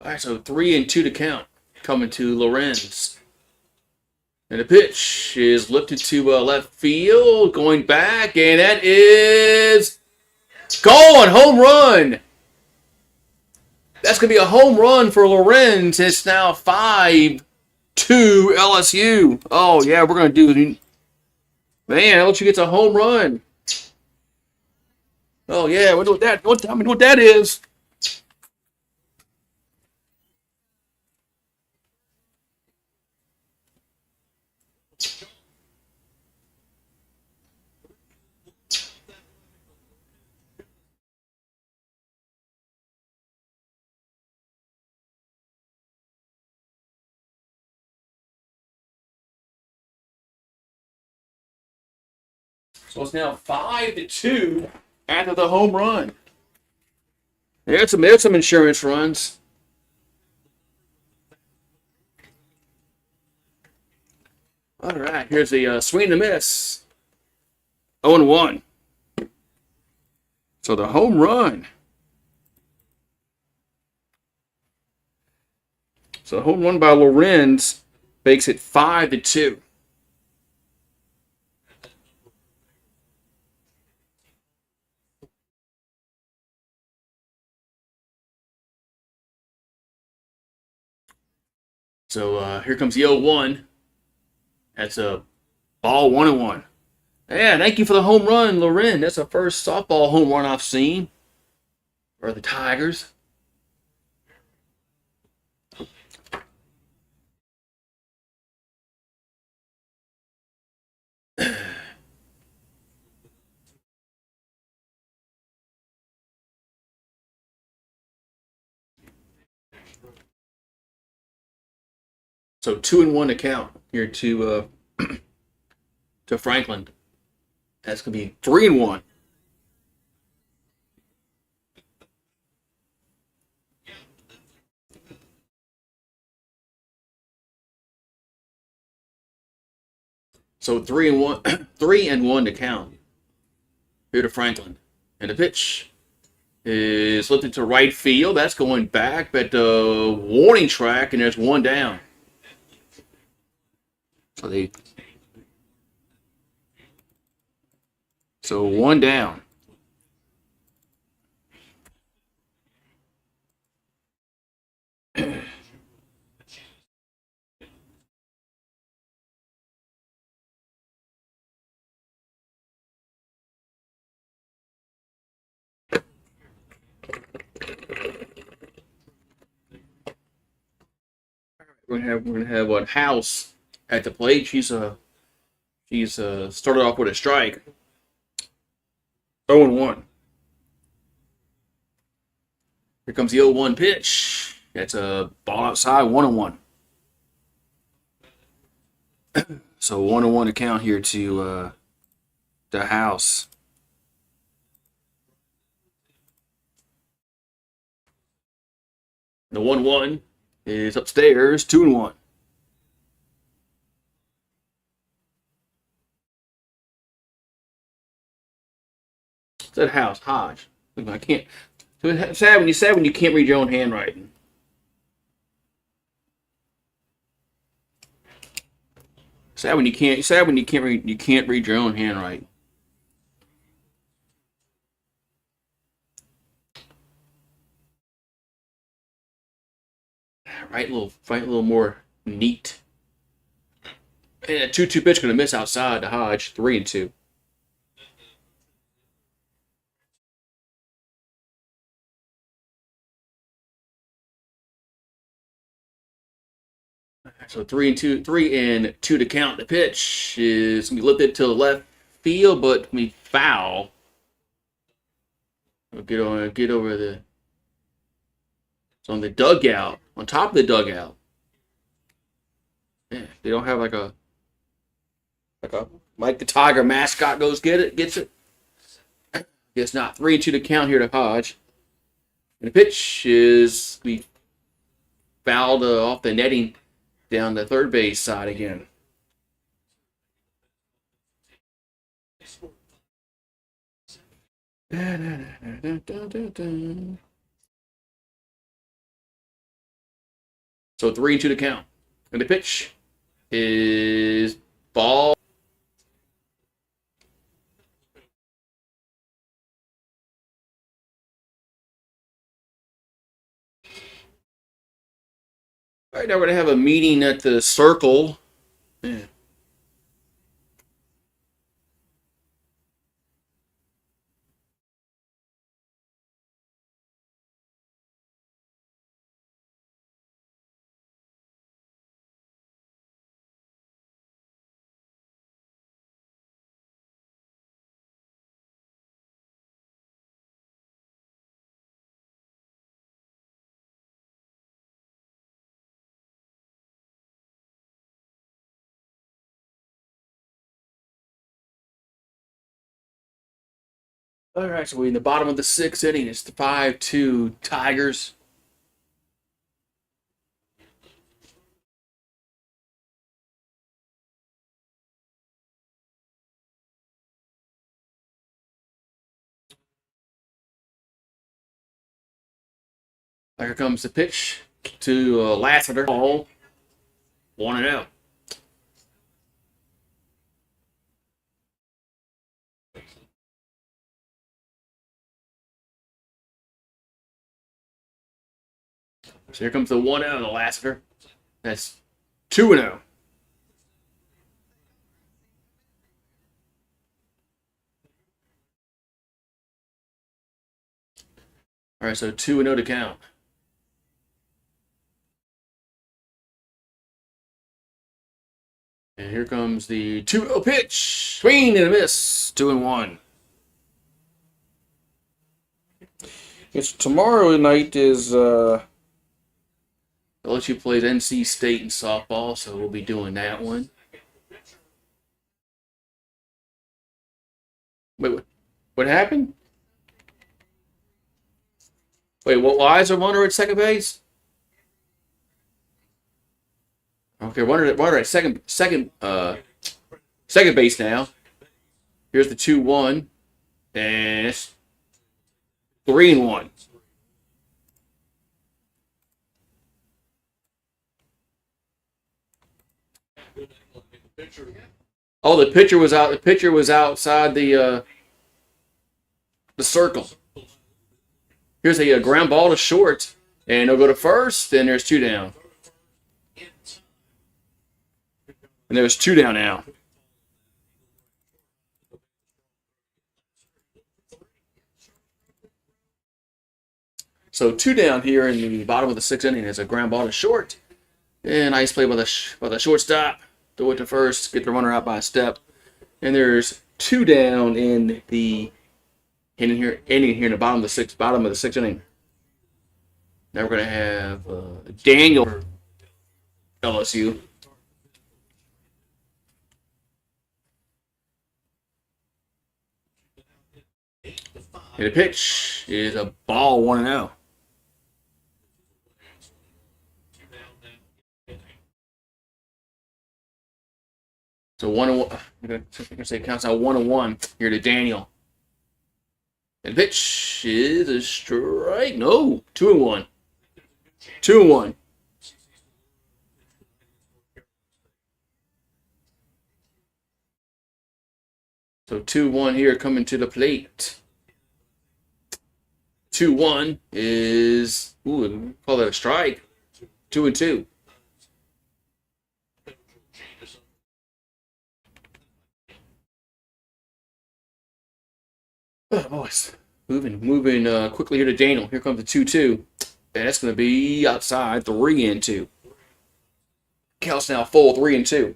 All right, so 3-2 to count. Coming to Lorenz. And the pitch is lifted to left field, going back, and that is gone. Home run. That's going to be a home run for Lorenz. It's now 5-2 LSU. Oh, yeah, we're going to do... Man, LSU gets a home run. Oh, yeah, what that is. So it's now 5-2 after the home run. There's some insurance runs. All right, here's the swing and a miss. 0-1. So the home run. So the home run by Lorenz makes it 5-2. So here comes the 0-1. That's a ball 1-1. Yeah, thank you for the home run, Lorenz. That's the first softball home run I've seen for the Tigers. So 2-1 to count here to Franklin. That's gonna be 3-1. So 3-1, 3-1 to count here to Franklin. And the pitch is lifted to right field. That's going back at the warning track, and there's one down. So one down. We're gonna have one House at the plate. She's started off with a strike. 0-1. Here comes the 0-1 pitch. That's a ball outside. 1-1. So 1-1 to count here to the House. The 1-1 is upstairs. 2-1. It's that House Hodge. Look, I can't. It's sad when you can't read your own handwriting. Sad when you can't read your own handwriting. Write a little more neat. And a 2-2 pitch gonna miss outside to Hodge. 3-2. So 3-2 to count. The pitch is gonna be lifted to the left field, but gonna be foul. We'll get over the. It's on the dugout, on top of the dugout. Yeah, they don't have like a Mike the Tiger mascot gets it. Guess not. 3-2 to count here to Hodge. And the pitch is we fouled off the netting down the third base side again. So 3-2 to count. And the pitch is ball. All right, now we're going to have a meeting at the circle. Yeah. All right, so we're in the bottom of the sixth inning. It's the 5-2 Tigers. Here comes the pitch to Lassiter. Ball 1-0. So here comes the 1-0 to Lassiter. That's 2-0. All right, so 2-0 to count. And here comes the 2-0 pitch. Swing and a miss. 2-1. It's tomorrow night is LSU plays NC State in softball, so we'll be doing that one. Wait, what happened? Wait, why is there runner at second base? Okay, runner at second base now. Here's the 2-1, and it's 3-1. Oh, the pitcher was out. The pitcher was outside the circle. Here's a ground ball to short, and they'll go to first. And there's 2 down. And there's 2 down now. So 2 down here in the bottom of the sixth inning is a ground ball to short, and nice play by the shortstop. Throw it to first, get the runner out by a step, and there's 2 down in the inning here in the bottom of the sixth inning. Now we're gonna have Daniel for LSU. And the pitch is a ball 1-0. So 1-1. I'm gonna say it counts out 1-1 here to Daniel. And the pitch is a strike. No, 2-1. 2-1. So 2-1 here coming to the plate. 2-1 is call that a strike. 2-2. Oh, boys. Moving quickly here to Daniel. Here comes the 2-2. And that's going to be outside 3-2. Count's now full, 3-2.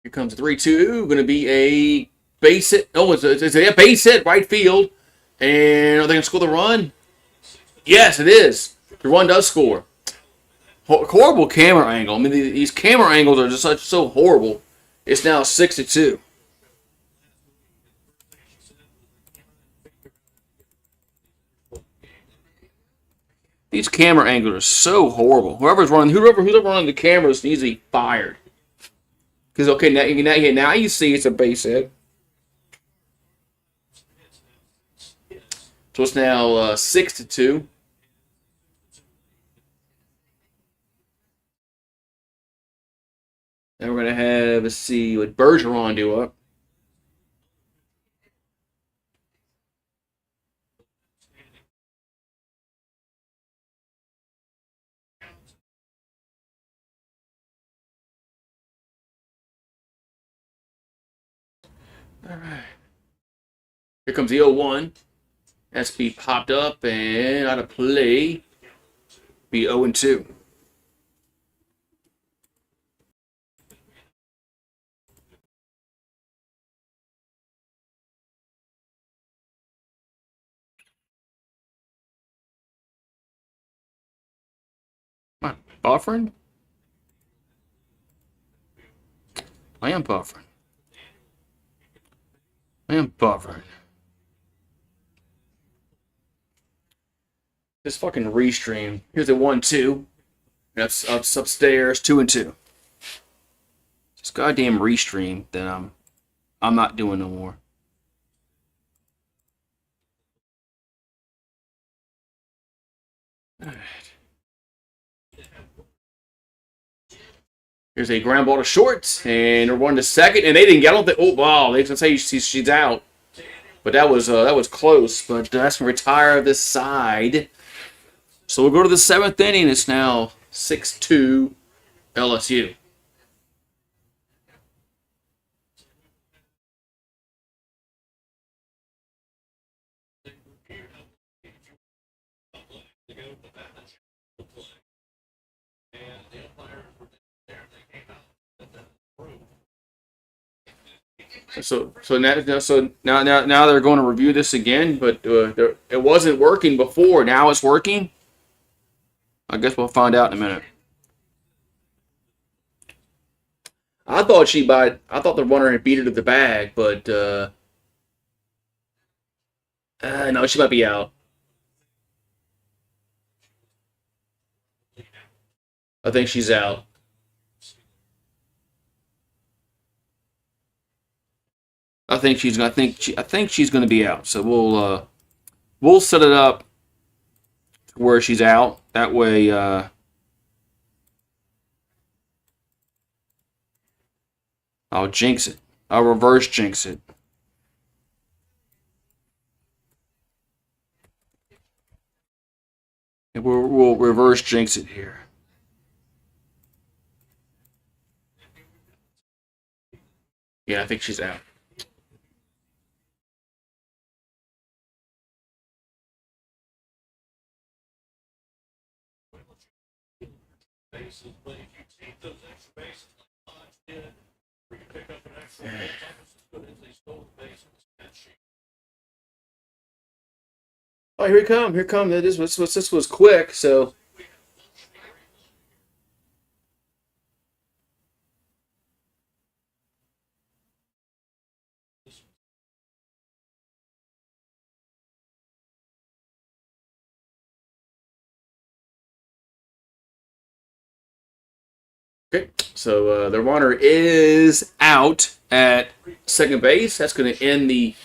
Here comes 3-2. Going to be a base hit. Oh, it's a base hit, right field. And are they going to score the run? Yes, it is. The run does score. Horrible camera angle. I mean, these camera angles are just so horrible. It's now 6-2. These camera angles are so horrible. Whoever's running the cameras needs to be fired. Because okay, now you see it's a base hit. So it's now 6-2. And we're gonna have, let's see what Bergeron do up. All right. Here comes the 0-1. SP popped up and out of play. Be 0-2. Am I buffering? I am buffering. This fucking restream. Here's a 1-2. That's upstairs, 2-2. This goddamn restream that I'm not doing no more. All right. Here's a ground ball to short, and they're one to second, and they didn't get. I don't think. Oh wow, they can say she's out, but that was close. But that's gonna retire this side. So we'll go to the 7th inning. It's now 6-2 LSU. So now they're going to review this again, but it wasn't working before. Now it's working. I guess we'll find out in a minute. I thought the runner had beat her to the bag, but no, she might be out. I think she's out. I think she's going to be out. So we'll set it up where she's out. That way, I'll jinx it. I'll reverse jinx it. And we'll reverse jinx it here. Yeah, I think she's out. Oh, here he come! Here come! This was quick. So okay. So the runner is out at second base. That's going to end the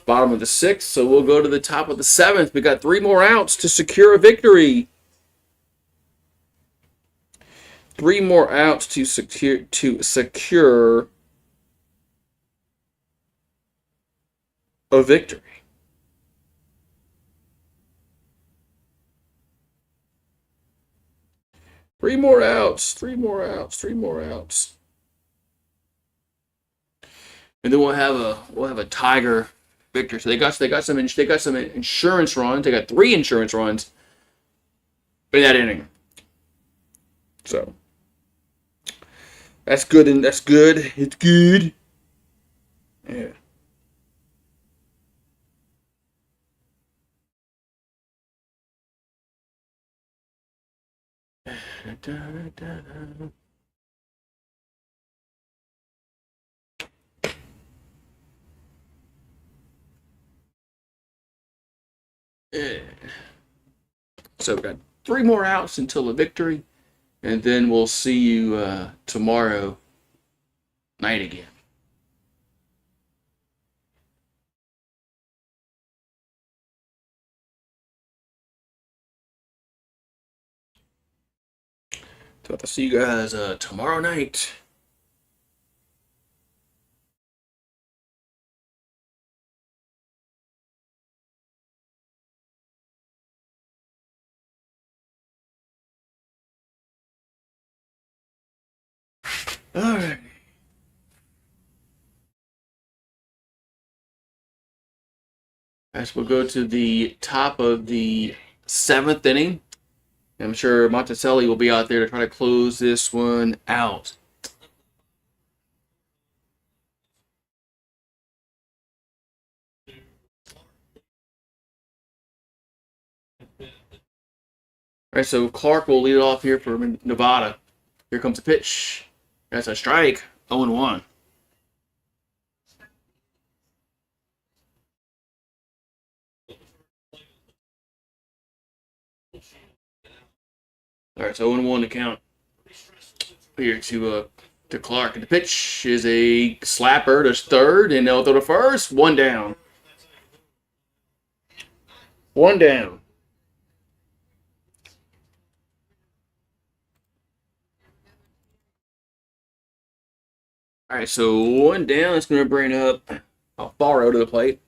bottom of the 6th. So we'll go to the top of the 7th. We got 3 more outs to secure a victory. 3 more outs to secure a victory. Three more outs. and then we'll have a Tiger victory. So they got some insurance runs. They got 3 insurance runs in that inning. So that's good, and that's good. It's good. Yeah. Yeah. So we got 3 more outs until the victory, and then we'll see you tomorrow night again. So I'll see you guys tomorrow night. All right. As we'll go to the top of the 7th inning. I'm sure Monticelli will be out there to try to close this one out. All right, so Clark will lead it off here for Nevada. Here comes a pitch. That's a strike. 0-1. All right, so 0-1 to count here to Clark. And the pitch is a slapper to third, and they'll throw to first. 1 down. 1 down. All right, so 1 down. It's going to bring up Alfaro to the plate.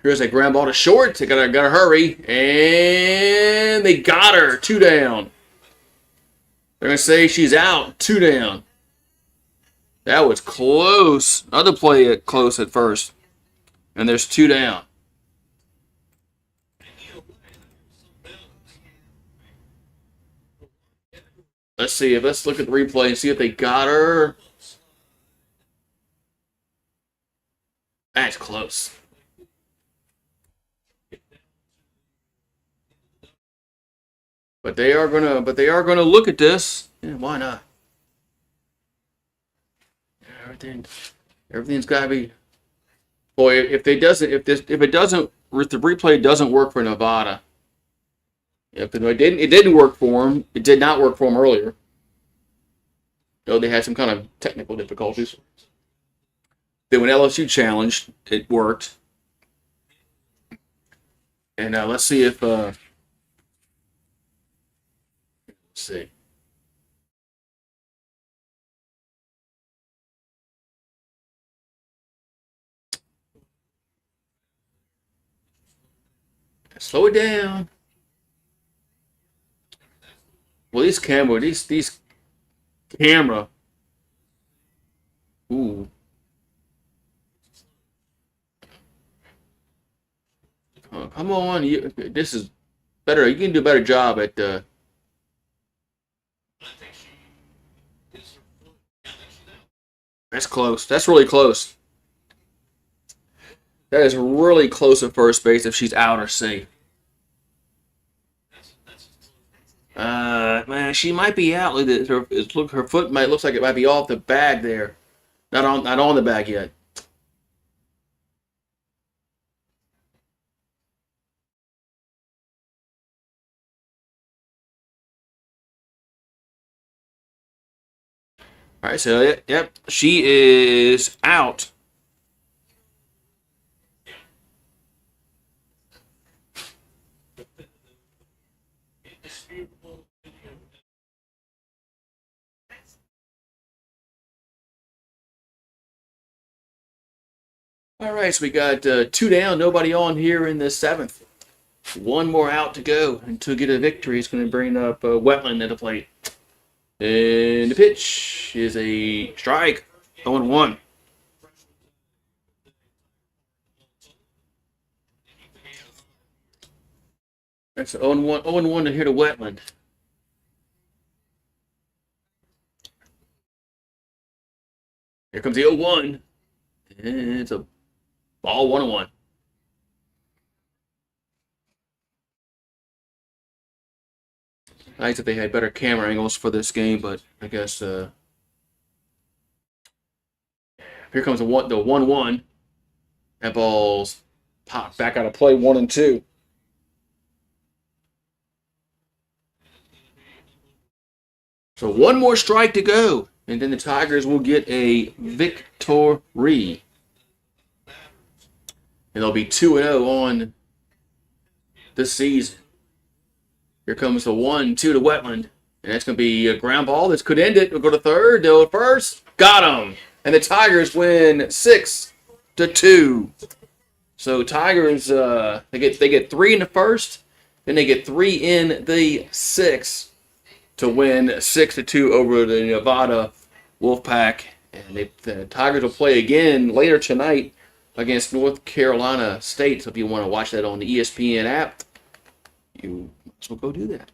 Here's a ground ball to short. They gotta hurry, and they got her. 2 down. They're gonna say she's out. 2 down. That was close. Another play close at first, and there's 2 down. Let's look at the replay and see if they got her. That's close. But they are gonna look at this. Yeah, why not? Everything's gotta be. Boy, if the replay doesn't work for Nevada. If it didn't work for them. It did not work for them earlier. Though they had some kind of technical difficulties. Then when LSU challenged, it worked. And let's see if let's see. Slow it down. Well, these camera. Ooh. Oh, come on, this is better. You can do a better job at. That's close. That's really close. That is really close at first base if she's out or safe. Man, she might be out. Her foot looks like it might be off the bag there. Not on the bag yet. All right, so yep, she is out. All right, so we got 2 down, nobody on here in the 7th. One more out to go, and to get a victory, it's going to bring up Wetland at the plate. And the pitch is a strike. 0-1. That's 0-1. 0-1 to here to Wetland. Here comes the 0-1. And it's a ball 1-1. Nice if they had better camera angles for this game, but I guess here comes the 1-1. That ball's popped back out of play. 1-2. So one more strike to go, and then the Tigers will get a victory. And they'll be 2-0 on this season. Here comes the 1-2 to Wetland. And that's going to be a ground ball. This could end it. We'll go to third. They'll first. Got him. And the Tigers win 6-2. So Tigers, they get 3 in the first. Then they get 3 in the sixth to win 6-2 over the Nevada Wolfpack. And the Tigers will play again later tonight against North Carolina State. So if you want to watch that on the ESPN app, you might as well go do that.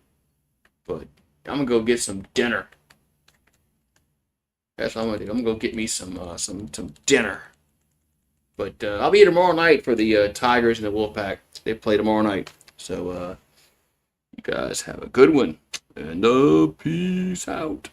But I'm going to go get some dinner. That's what I'm going to do. I'm going to go get me some dinner. But I'll be here tomorrow night for the Tigers and the Wolfpack. They play tomorrow night. So you guys have a good one. And peace out.